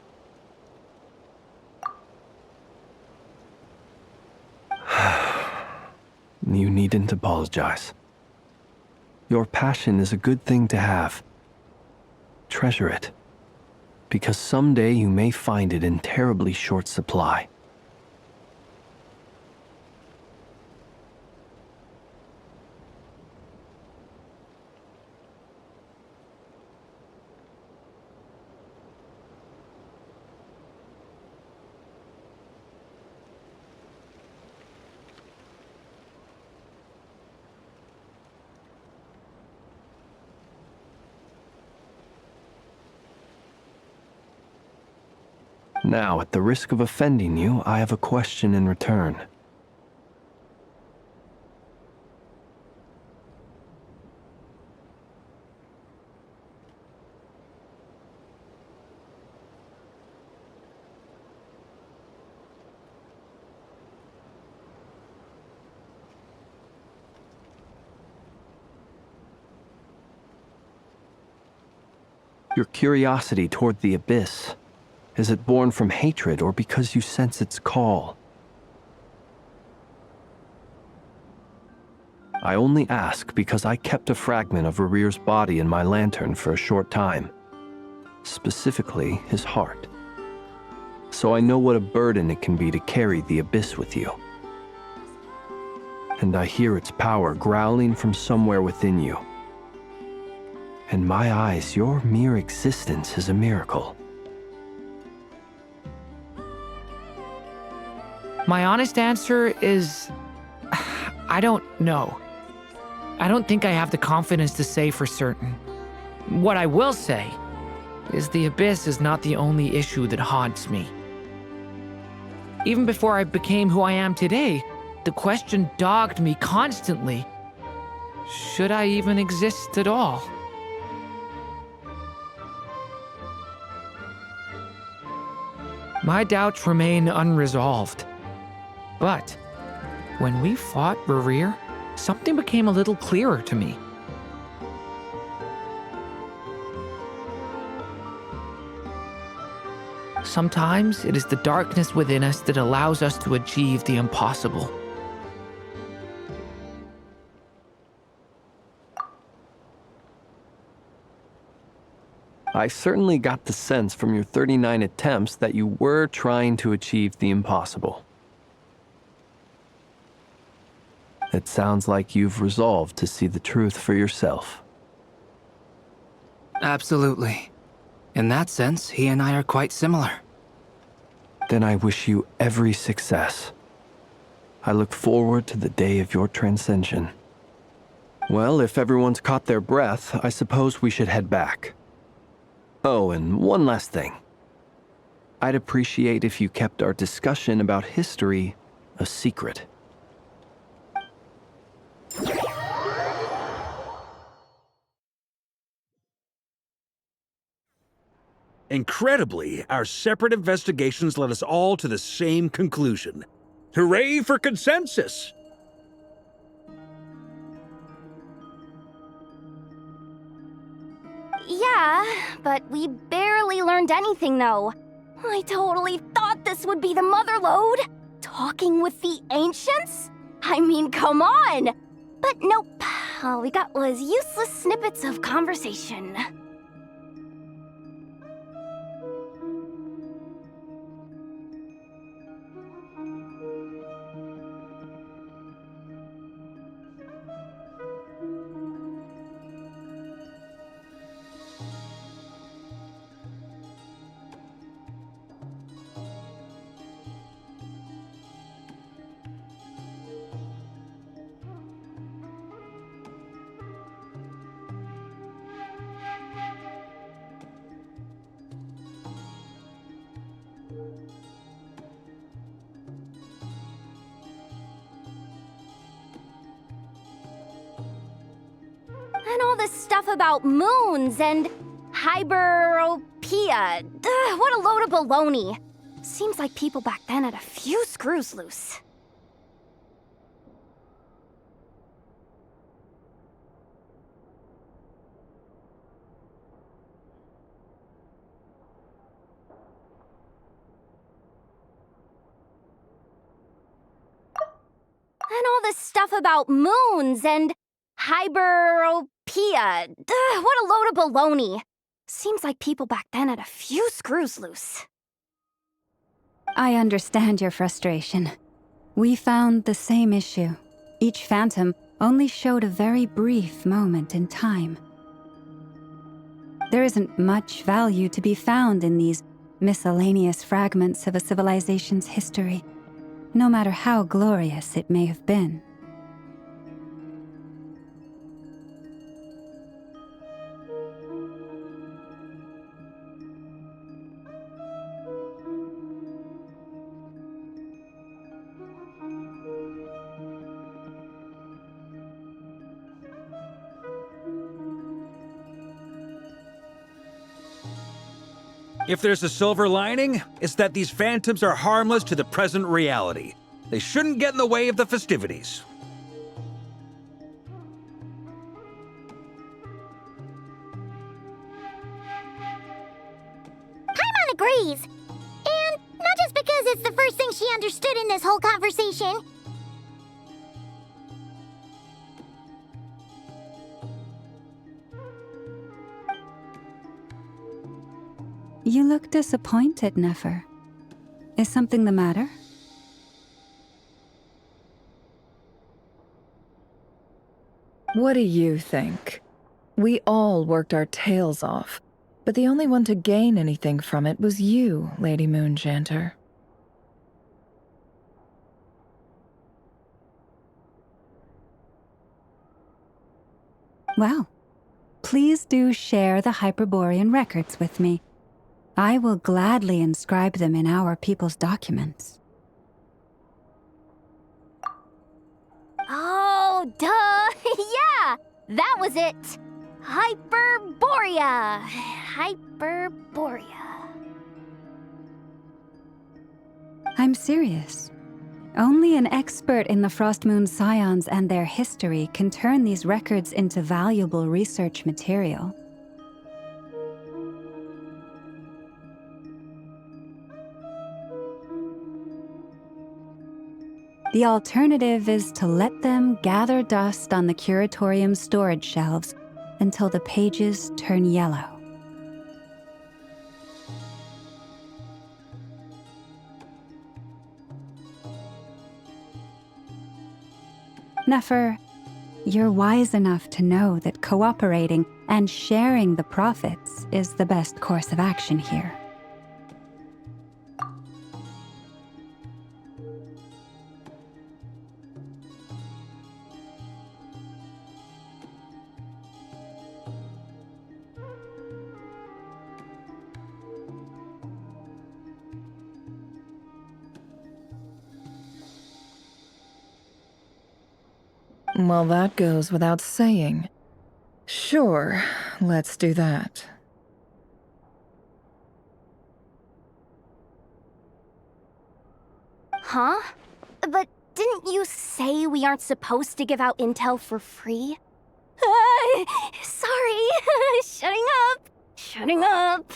You needn't apologize. Your passion is a good thing to have. Treasure it, because someday you may find it in terribly short supply. Now, at the risk of offending you, I have a question in return. Your curiosity toward the abyss, is it born from hatred or because you sense its call? I only ask because I kept a fragment of Rerear's body in my lantern for a short time, specifically his heart. So I know what a burden it can be to carry the abyss with you. And I hear its power growling from somewhere within you. In my eyes, your mere existence is a miracle. My honest answer is... I don't know. I don't think I have the confidence to say for certain. What I will say is the abyss is not the only issue that haunts me. Even before I became who I am today, the question dogged me constantly. Should I even exist at all? My doubts remain unresolved. But when we fought Rerear, something became a little clearer to me. Sometimes it is the darkness within us that allows us to achieve the impossible. I certainly got the sense from your 39 attempts that you were trying to achieve the impossible. It sounds like you've resolved to see the truth for yourself. Absolutely. In that sense, he and I are quite similar. Then I wish you every success. I look forward to the day of your transcension. Well, if everyone's caught their breath, I suppose we should head back. Oh, and one last thing. I'd appreciate if you kept our discussion about history a secret. Incredibly, our separate investigations led us all to the same conclusion. Hooray for consensus! Yeah, but we barely learned anything, though. I totally thought this would be the mother lode. Talking with the ancients? I mean, come on! But nope. All we got was useless snippets of conversation. And all this stuff about moons and hyperopia. What a load of baloney. Seems like people back then had a few screws loose. And all this stuff about moons and hyperopia. What a load of baloney. Seems like people back then had a few screws loose. I understand your frustration. We found the same issue. Each phantom only showed a very brief moment in time. There isn't much value to be found in these miscellaneous fragments of a civilization's history, no matter how glorious it may have been. If there's a silver lining, it's that these phantoms are harmless to the present reality. They shouldn't get in the way of the festivities. breeze. And not just because it's the first thing she understood in this whole conversation. You look disappointed, Nefer. Is something the matter? What do you think? We all worked our tails off, but the only one to gain anything from it was you, Lady Moonjanter. Well, please do share the Hyperborean records with me. I will gladly inscribe them in our people's documents. Oh, duh! Yeah! That was it! Hyperborea! Hyperborea. I'm serious. Only an expert in the Frostmoon Scions and their history can turn these records into valuable research material. The alternative is to let them gather dust on the Curatorium's storage shelves until the pages turn yellow. Nefer, you're wise enough to know that cooperating and sharing the profits is the best course of action here. Well, that goes without saying. Sure, let's do that. Huh? But didn't you say we aren't supposed to give out intel for free? Sorry. Shutting up. Shutting up.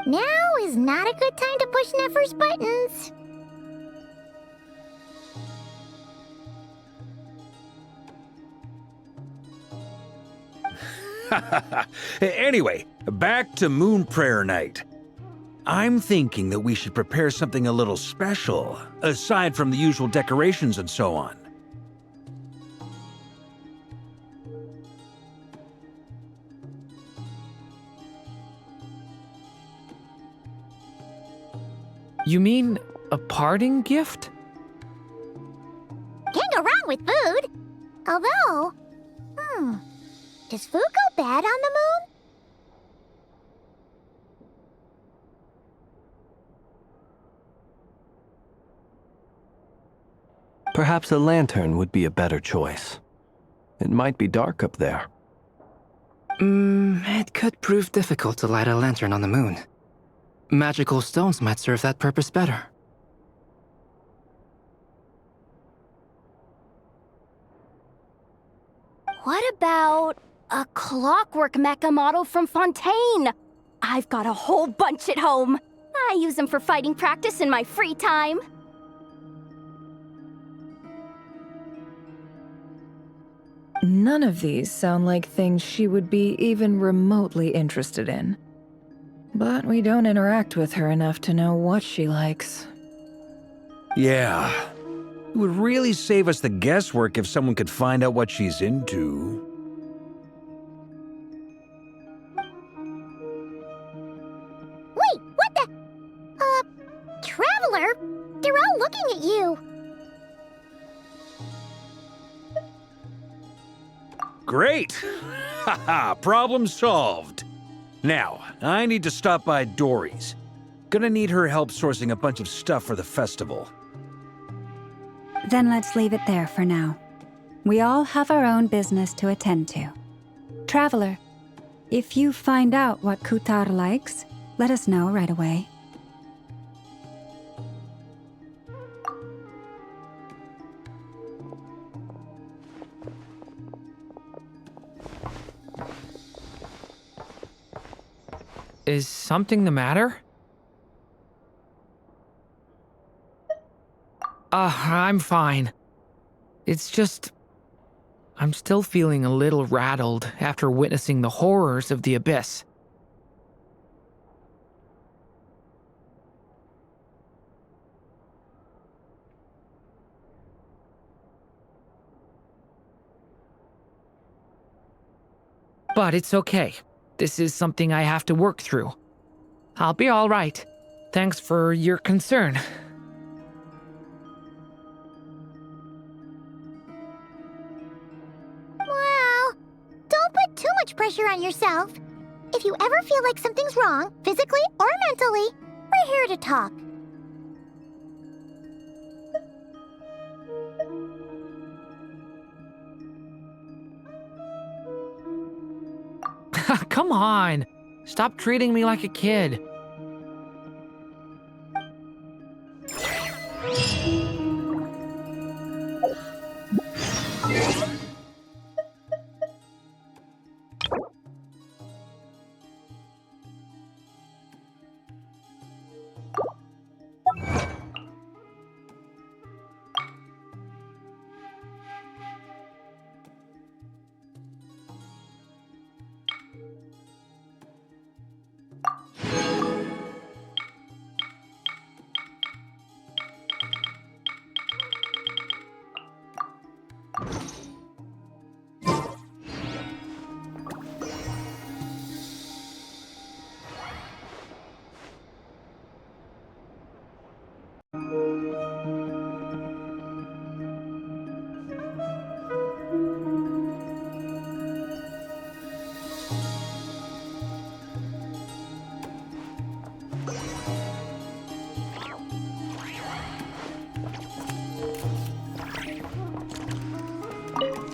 Now is not a good time to push Nefer's buttons. Anyway, back to Moon Prayer Night. I'm thinking that we should prepare something a little special, aside from the usual decorations and so on. You mean a parting gift? Can't go wrong with food. Although, does food go bad on the moon? Perhaps a lantern would be a better choice. It might be dark up there. It could prove difficult to light a lantern on the moon. Magical stones might serve that purpose better. What about a clockwork mecha model from Fontaine? I've got a whole bunch at home. I use them for fighting practice in my free time. None of these sound like things she would be even remotely interested in. But we don't interact with her enough to know what she likes. Yeah. It would really save us the guesswork if someone could find out what she's into. Wait, what the? Traveler? They're all looking at you. Great! Haha, problem solved. Now, I need to stop by Dory's. Gonna need her help sourcing a bunch of stuff for the festival. Then let's leave it there for now. We all have our own business to attend to. Traveler, if you find out what Kutar likes, let us know right away. Is something the matter? I'm fine. It's just... I'm still feeling a little rattled after witnessing the horrors of the abyss. But it's okay. This is something I have to work through. I'll be all right. Thanks for your concern. Well, don't put too much pressure on yourself. If you ever feel like something's wrong, physically or mentally, we're here to talk. Come on. Stop treating me like a kid.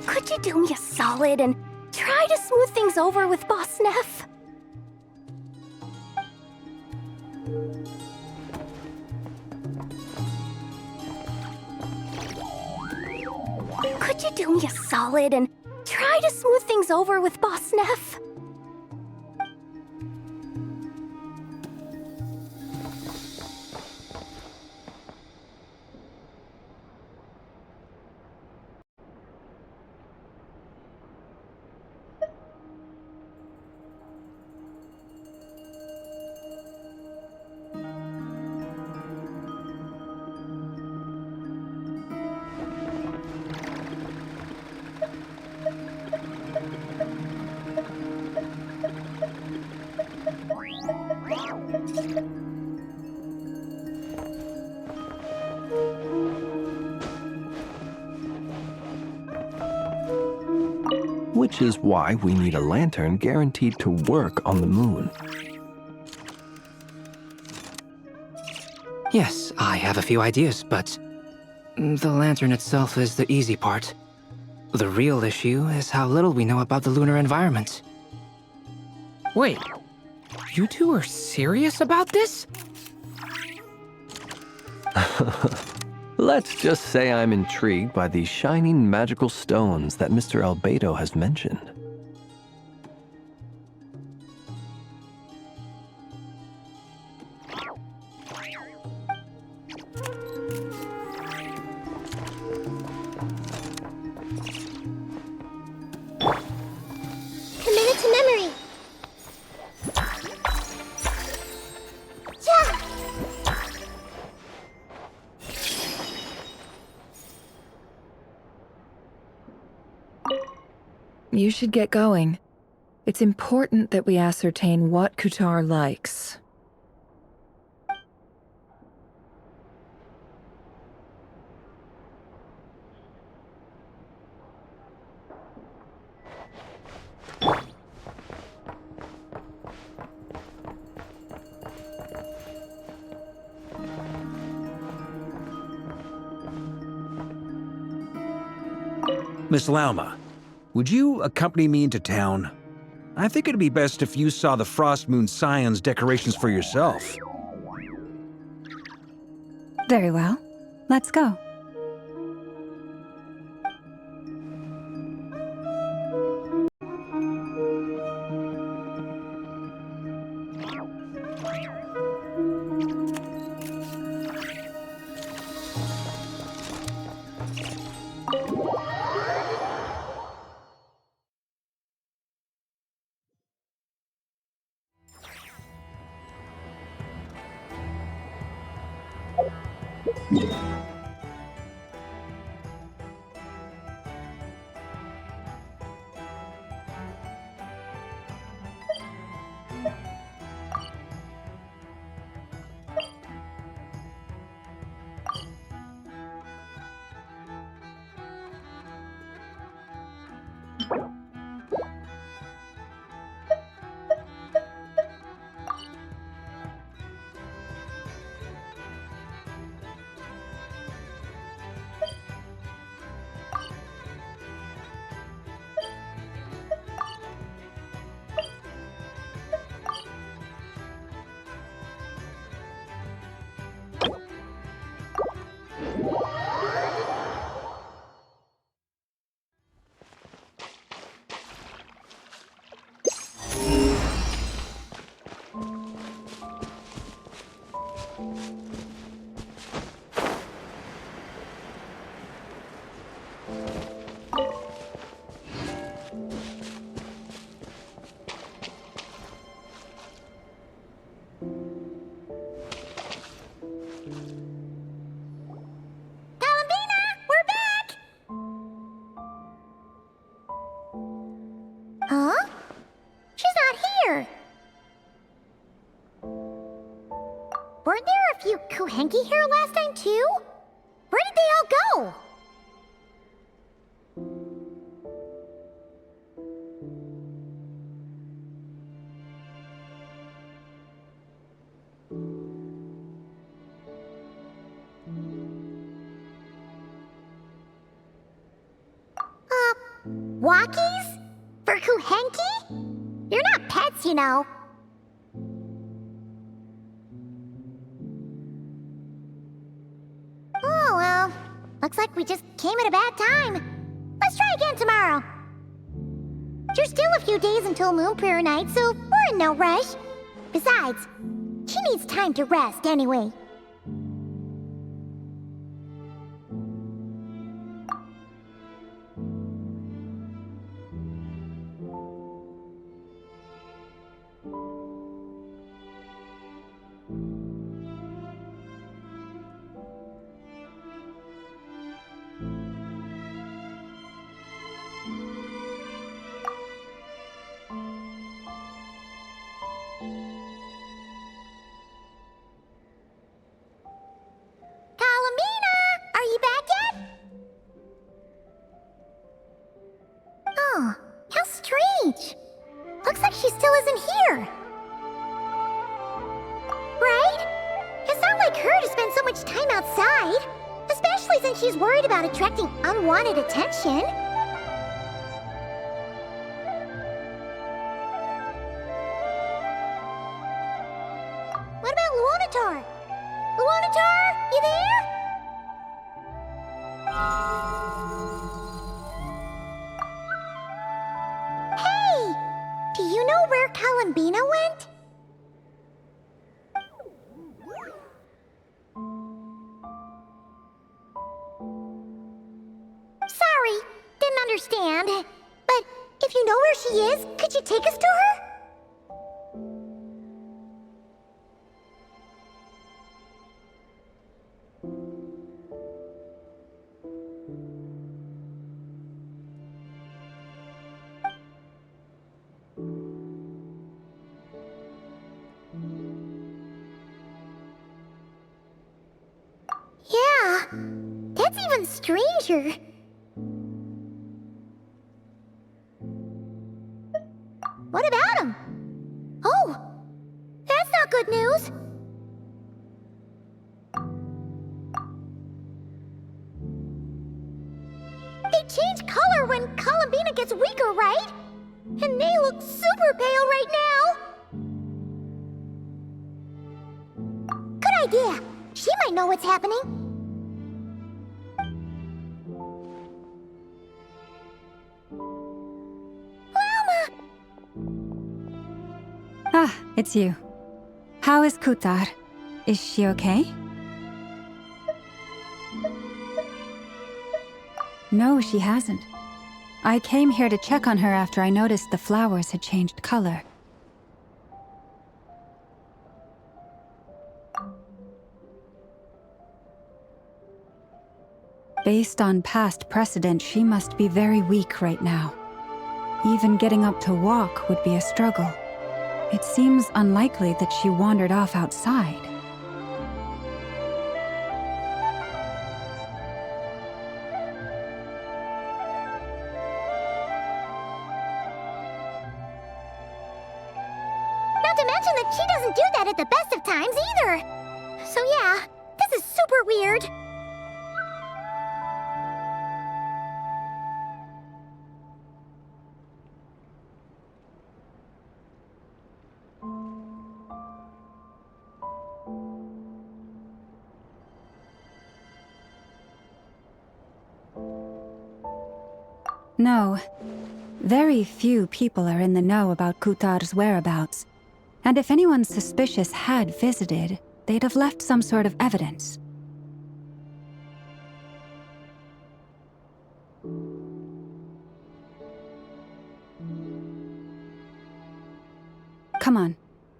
Could you do me a solid and try to smooth things over with Boss Neff? Could you do me a solid and try to smooth things over with Boss Neff? Which is why we need a lantern guaranteed to work on the moon. Yes, I have a few ideas, but the lantern itself is the easy part. The real issue is how little we know about the lunar environment. Wait, you two are serious about this? Let's just say I'm intrigued by these shining magical stones that Mr. Albedo has mentioned. Committed to memory. Yeah. You should get going. It's important that we ascertain what Kutar likes. Miss Lauma, would you accompany me into town? I think it'd be best if you saw the Frost Moon Scion's decorations for yourself. Very well. Let's go. Huh? She's not here. Weren't there a few Kuhenki here last time too? Where did they all go? Walkies? For Kuhenki? You're not pets, you know. Oh, well. Looks like we just came at a bad time. Let's try again tomorrow. There's still a few days until Moon Prayer Night, so we're in no rush. Besides, she needs time to rest anyway. How strange! Looks like she still isn't here. Right? It's not like her to spend so much time outside, especially since she's worried about attracting unwanted attention. What about Luonatar? Luonatar, you there? Do you know where Kalambina went? Sorry, didn't understand. But if you know where she is, could you take us to her? Yeah, that's even stranger. What about him? Oh, that's not good news. They changed color and Columbina gets weaker, right? And they look super pale right now. Good idea. She might know what's happening. Llama! Ah, it's you. How is Kutar? Is she okay? No, she hasn't. I came here to check on her after I noticed the flowers had changed color. Based on past precedent, she must be very weak right now. Even getting up to walk would be a struggle. It seems unlikely that she wandered off outside. Not to mention that she doesn't do that at the best of times either. So yeah, this is super weird. No. Very few people are in the know about Kutar's whereabouts. And if anyone suspicious had visited, they'd have left some sort of evidence. Come on.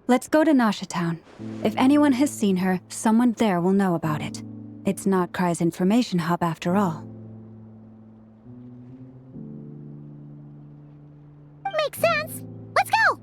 Let's go to Nasha Town. If anyone has seen her, someone there will know about it. It's not Cry's information hub after all. Makes sense. Let's go!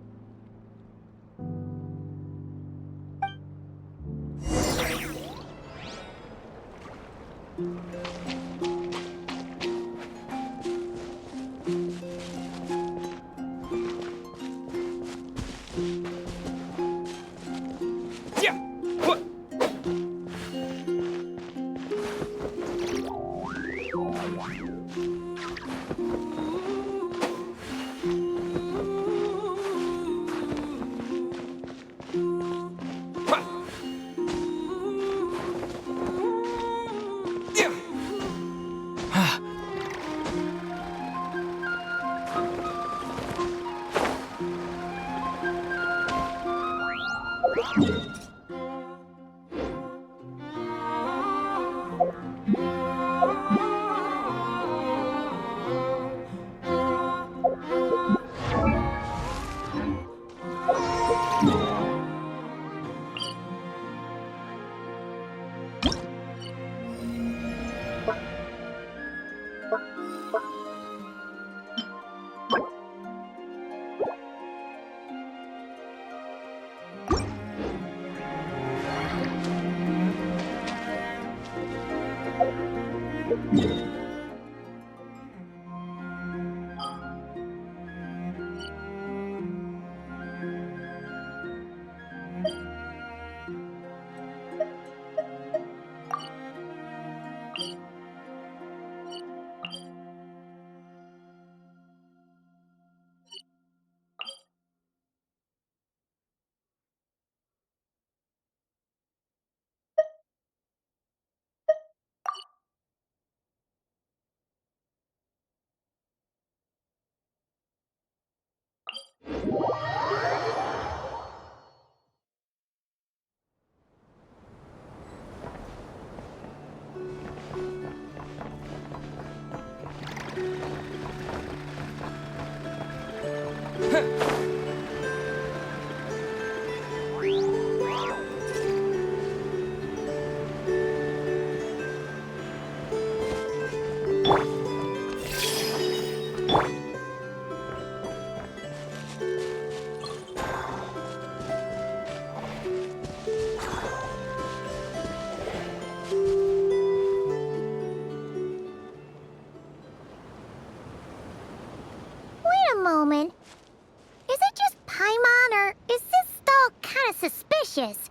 Moment. Is it just Paimon, or is this stall kind of suspicious?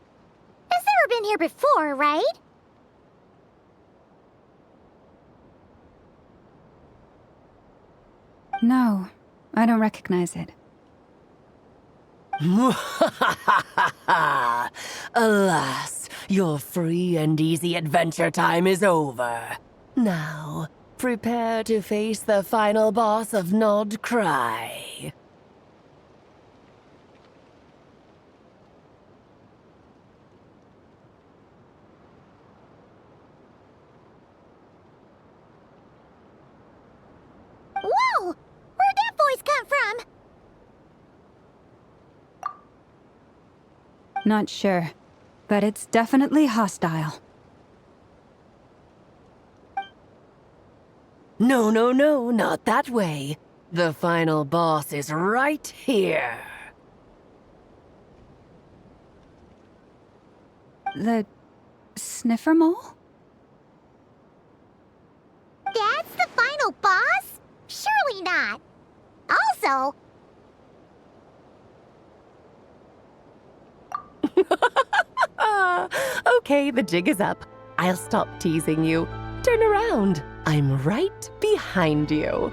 It's never been here before, right? No, I don't recognize it. Alas, your free and easy adventure time is over. Now, prepare to face the final boss of Nod Cry. Whoa! Where'd that voice come from? Not sure, but it's definitely hostile. No, no, no, not that way. The final boss is right here. The sniffer mole? That's the final boss? Surely not. Also... Okay, the jig is up. I'll stop teasing you. Turn around. I'm right behind you.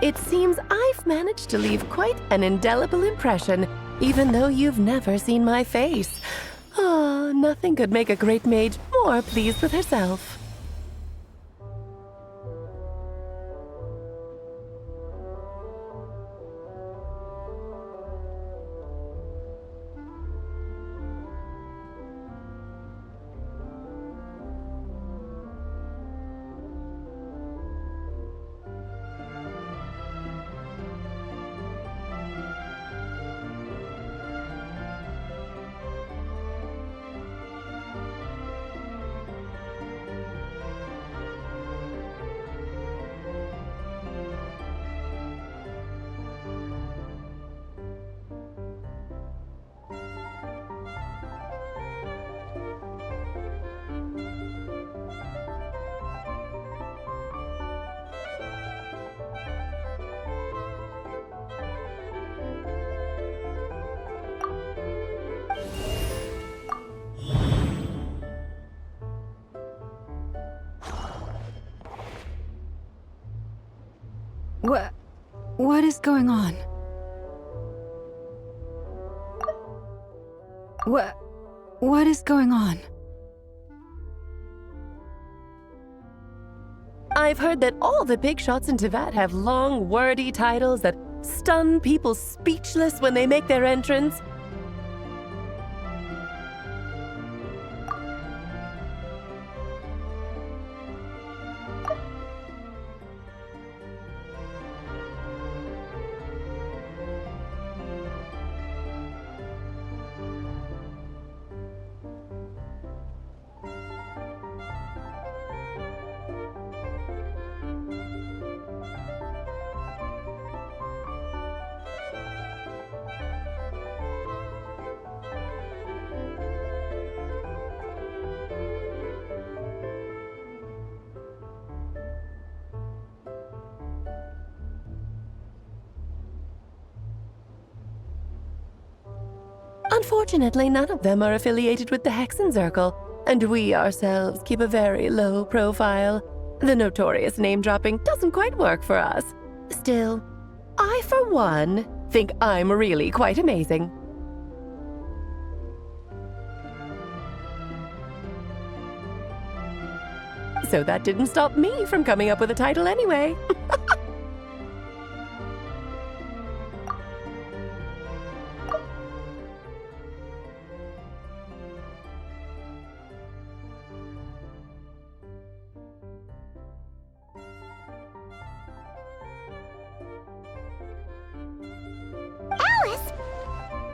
It seems I've managed to leave quite an indelible impression, even though you've never seen my face. Ah, nothing could make a great mage more pleased with herself. What is going on? What is going on? I've heard that all the big shots in Tevat have long, wordy titles that stun people speechless when they make their entrance. Unfortunately, none of them are affiliated with the Hexen Circle, and we ourselves keep a very low profile. The notorious name-dropping doesn't quite work for us. Still, I, for one, think I'm really quite amazing. So that didn't stop me from coming up with a title anyway. Alice?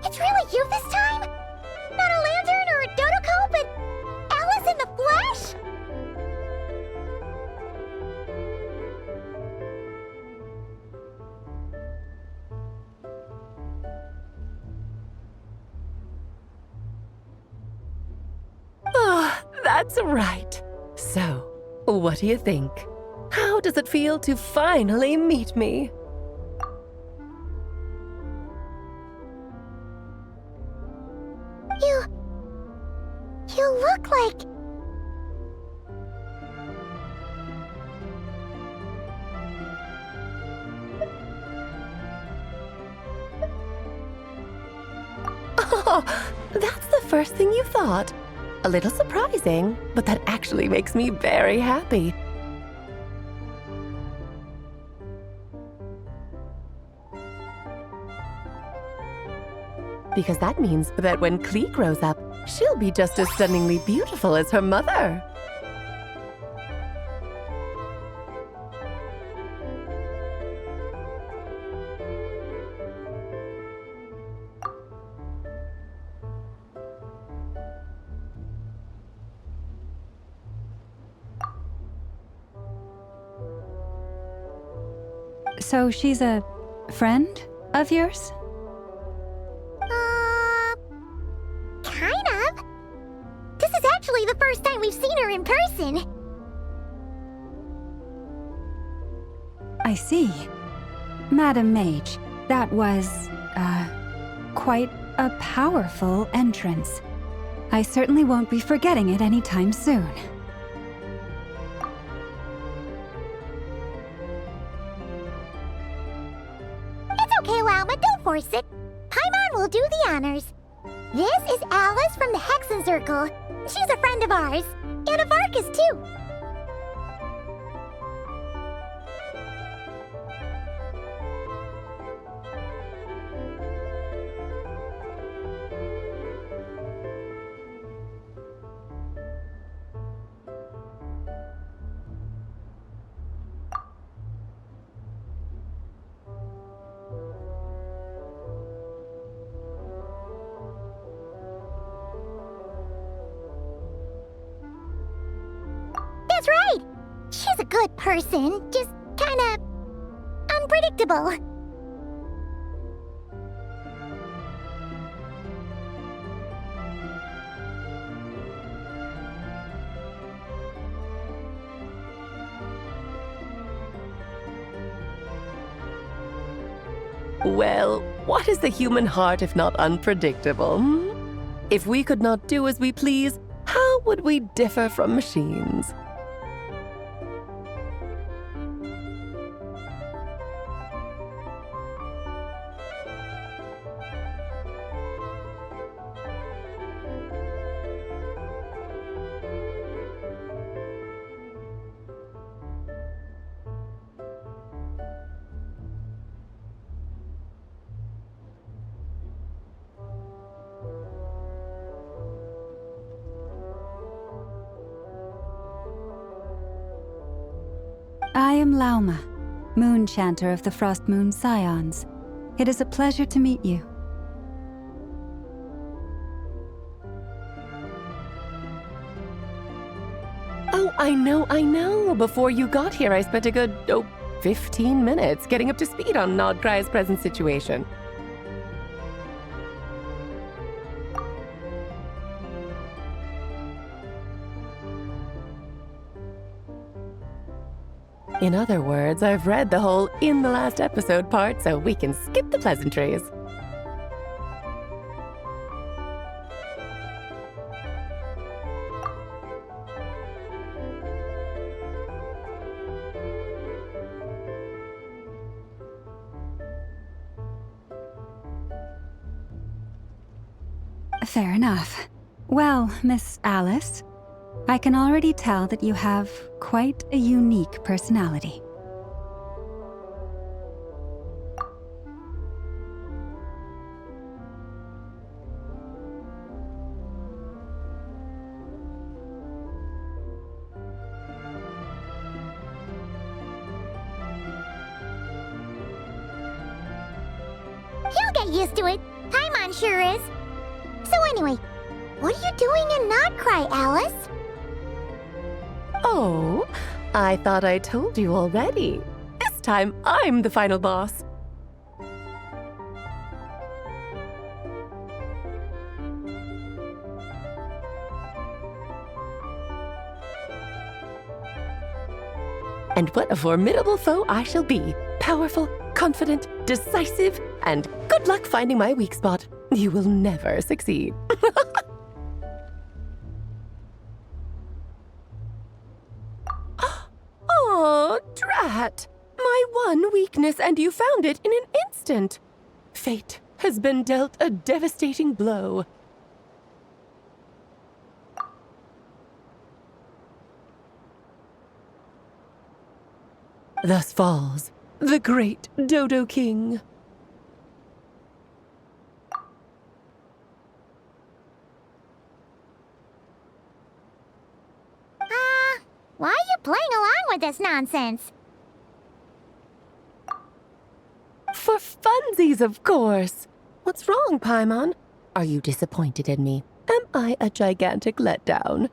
It's really you this time? Not a lantern or a Dodoko, but Alice in the flesh? Ah, that's right. So, what do you think? How does it feel to finally meet me? You look like... Oh, that's the first thing you thought. A little surprising, but that actually makes me very happy. Because that means that when Klee grows up, she'll be just as stunningly beautiful as her mother. So she's a friend of yours? Kind of. This is actually the first time we've seen her in person. I see. Madam Mage, that was, quite a powerful entrance. I certainly won't be forgetting it anytime soon. It's okay, Lauma, don't force it. Paimon will do the honors. This is Alice from the Hexen Circle. She's a friend of ours. And of Arcus, too. That's right! She's a good person, just kinda unpredictable. Well, what is the human heart if not unpredictable? If we could not do as we please, how would we differ from machines? I am Lauma, Moon Chanter of the Frost Moon Scions. It is a pleasure to meet you. Oh, I know. Before you got here, I spent a good, 15 minutes getting up to speed on Nodcry's present situation. In other words, I've read the whole in the last episode part, so we can skip the pleasantries. Fair enough. Well, Miss Alice, I can already tell that you have quite a unique personality. He'll get used to it. Paimon sure is. So anyway, what are you doing in Nodcry, Alice? Oh, I thought I told you already. This time, I'm the final boss. And what a formidable foe I shall be. Powerful, confident, decisive, and good luck finding my weak spot. You will never succeed. Oh, drat! My one weakness, and you found it in an instant. Fate has been dealt a devastating blow. Thus falls the great Dodo King. Why are you playing along with this nonsense? For funsies, of course. What's wrong, Paimon? Are you disappointed in me? Am I a gigantic letdown?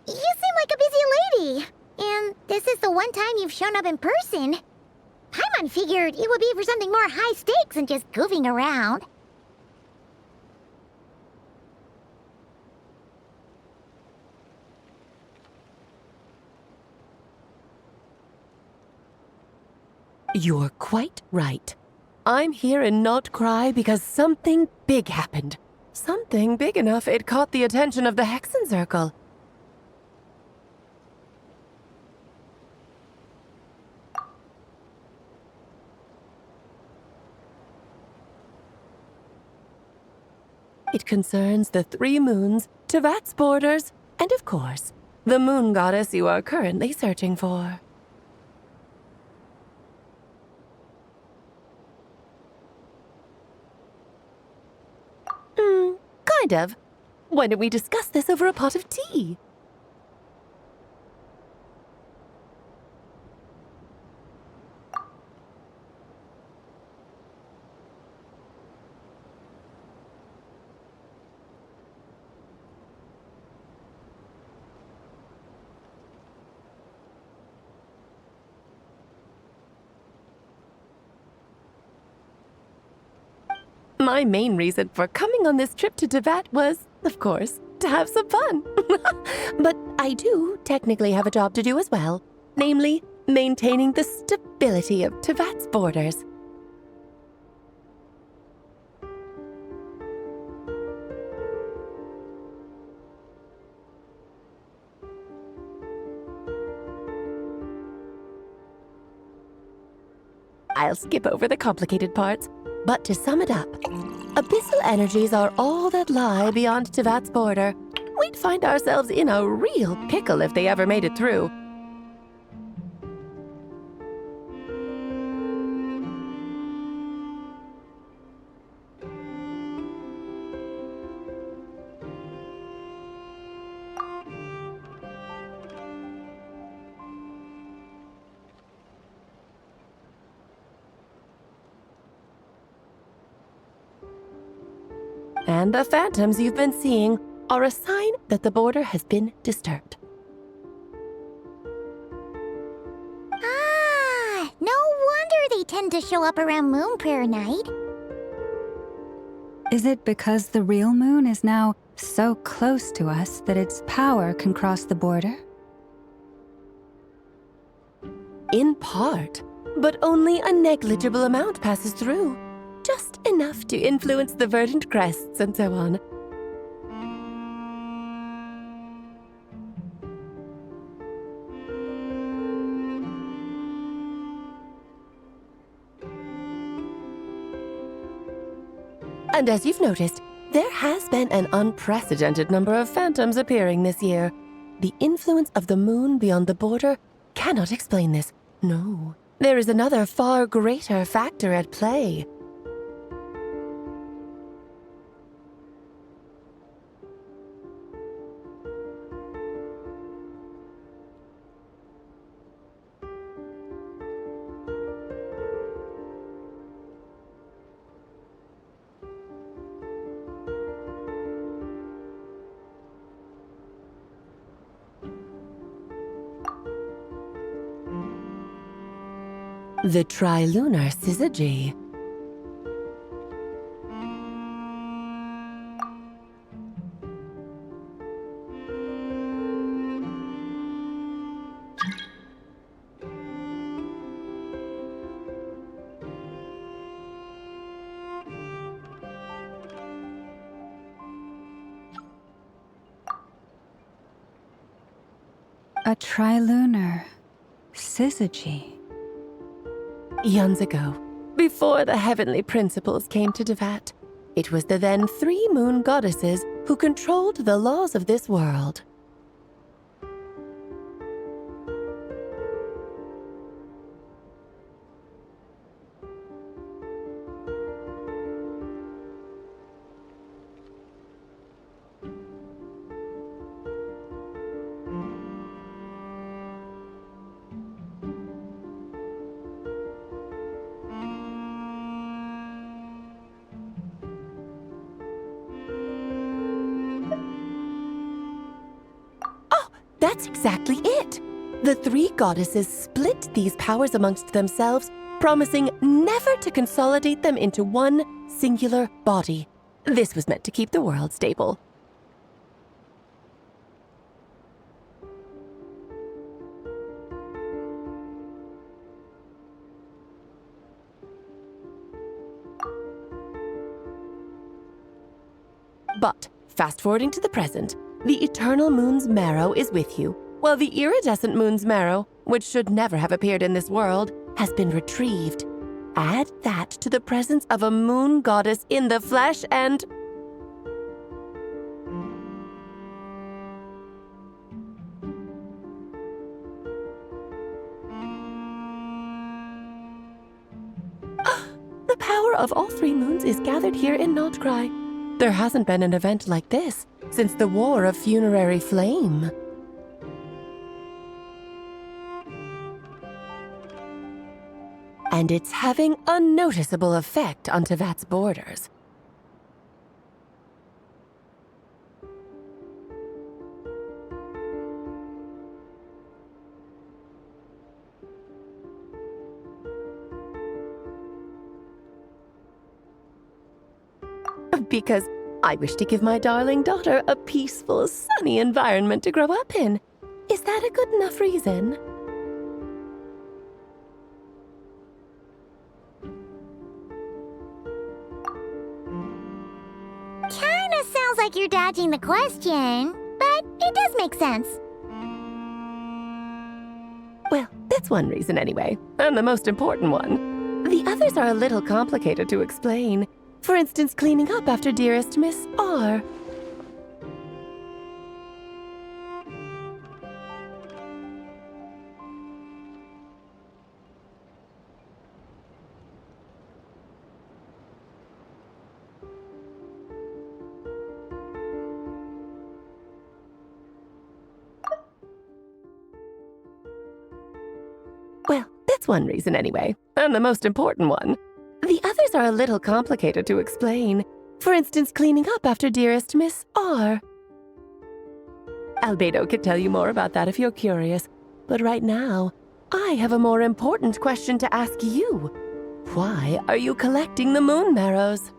You seem like a busy lady. And this is the one time you've shown up in person. Paimon figured it would be for something more high stakes than just goofing around. You're quite right. I'm here in Not Cry because something big happened. Something big enough it caught the attention of the Hexen Circle. It concerns the 3 moons, Tevat's borders, and of course, the moon goddess you are currently searching for. Kind of. Why don't we discuss this over a pot of tea? My main reason for coming on this trip to Tevat was, of course, to have some fun. But I do technically have a job to do as well, namely, maintaining the stability of Tevat's borders. I'll skip over the complicated parts. But to sum it up, abyssal energies are all that lie beyond Tevat's border. We'd find ourselves in a real pickle if they ever made it through. And the phantoms you've been seeing are a sign that the border has been disturbed. Ah, no wonder they tend to show up around Moon Prayer Night. Is it because the real moon is now so close to us that its power can cross the border? In part, but only a negligible amount passes through. Just enough to influence the verdant crests and so on. And as you've noticed, there has been an unprecedented number of phantoms appearing this year. The influence of the moon beyond the border cannot explain this. No, there is another far greater factor at play. The trilunar syzygy. A trilunar syzygy. Eons ago, before the heavenly principles came to Devat, it was the then 3 moon goddesses who controlled the laws of this world. That's exactly it! The 3 goddesses split these powers amongst themselves, promising never to consolidate them into one singular body. This was meant to keep the world stable. But, fast-forwarding to the present, the eternal moon's marrow is with you, while the iridescent moon's marrow, which should never have appeared in this world, has been retrieved. Add that to the presence of a moon goddess in the flesh and... The power of all 3 moons is gathered here in Notcry. There hasn't been an event like this since the War of Funerary Flame. And it's having a noticeable effect on Tevat's borders. Because I wish to give my darling daughter a peaceful, sunny environment to grow up in. Is that a good enough reason? Kinda sounds like you're dodging the question, but it does make sense. Well, that's one reason anyway, and the most important one. The others are a little complicated to explain. For instance, cleaning up after dearest Miss R. Well, that's one reason anyway, and the most important one. The others are a little complicated to explain. For instance, cleaning up after dearest Miss R. Albedo could tell you more about that if you're curious, but right now, I have a more important question to ask you. Why are you collecting the moon marrows?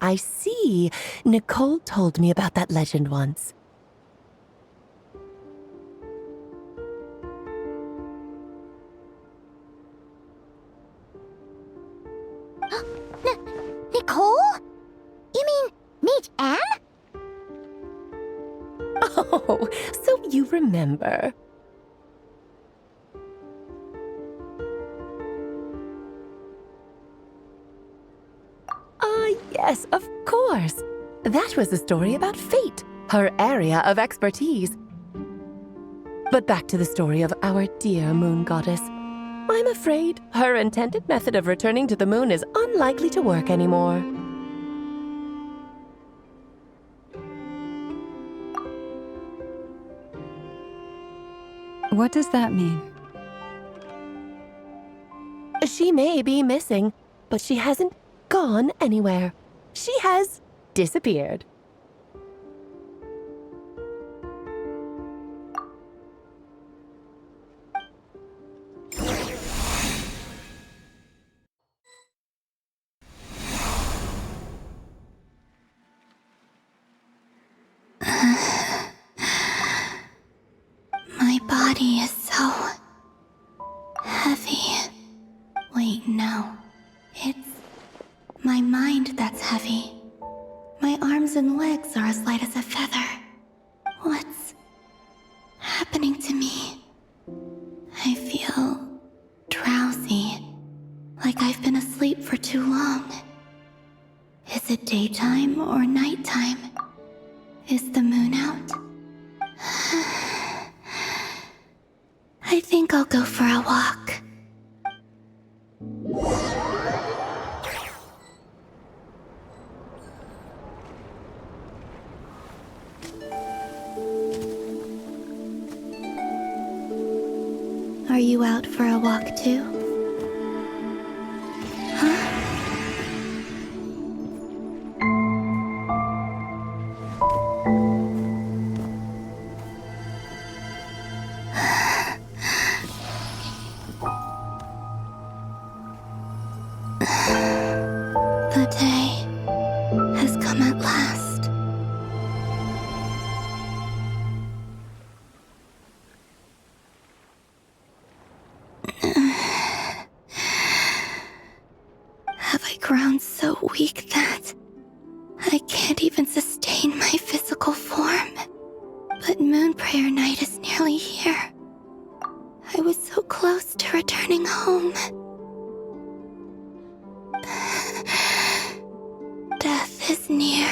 I see. Nicole told me about that legend once. Nicole? You mean Mage Anne? Oh, so you remember. Yes, of course. That was a story about fate, her area of expertise. But back to the story of our dear moon goddess. I'm afraid her intended method of returning to the moon is unlikely to work anymore. What does that mean? She may be missing, but she hasn't gone anywhere. She has disappeared. My body is so heavy. Wait, no. It's my mind that's heavy. My arms and legs are as light as a feather. What's happening to me? I feel drowsy, like I've been asleep for too long. Is it daytime or nighttime? Is the moon out? I think I'll go for a walk. Are you out for a walk too? The day has come at last. Have I grown so weak that I can't even sustain my physical form? But Moon Prayer Night is nearly here. I was so close to returning home. Death is near.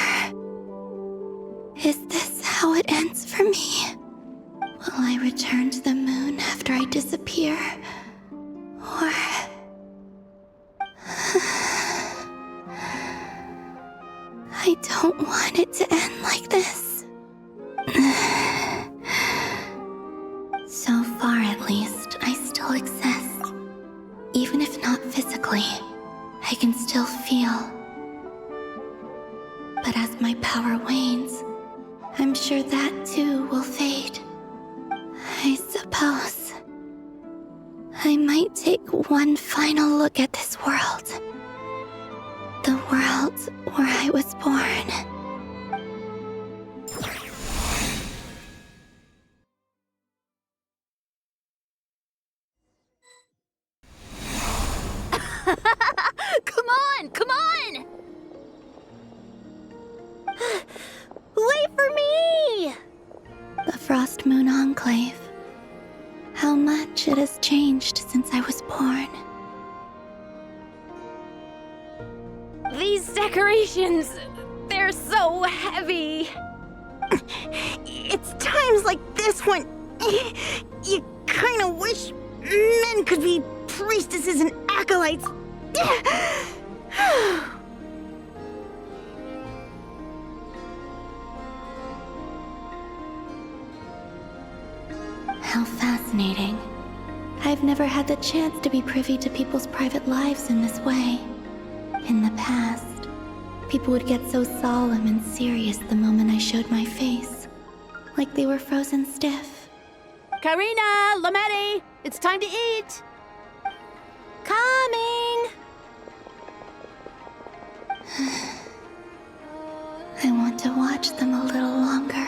Is this how it ends for me? Will I return to the moon after I disappear? Or... I don't want it to end like this. So far, at least, I still exist. Even if not physically, I can still feel. But as my power wanes, I'm sure that too will fade. I suppose I might take one final look at this world. The world where I was born. Come on, come on! Wait for me! The Frost Moon Enclave. How much it has changed since I was born. These decorations, they're so heavy. It's times like this when you kind of wish men could be priestesses and acolytes. How fascinating. I've never had the chance to be privy to people's private lives in this way. In the past, people would get so solemn and serious the moment I showed my face, like they were frozen stiff. Karina, Lametti, it's time to eat. Coming! I want to watch them a little longer.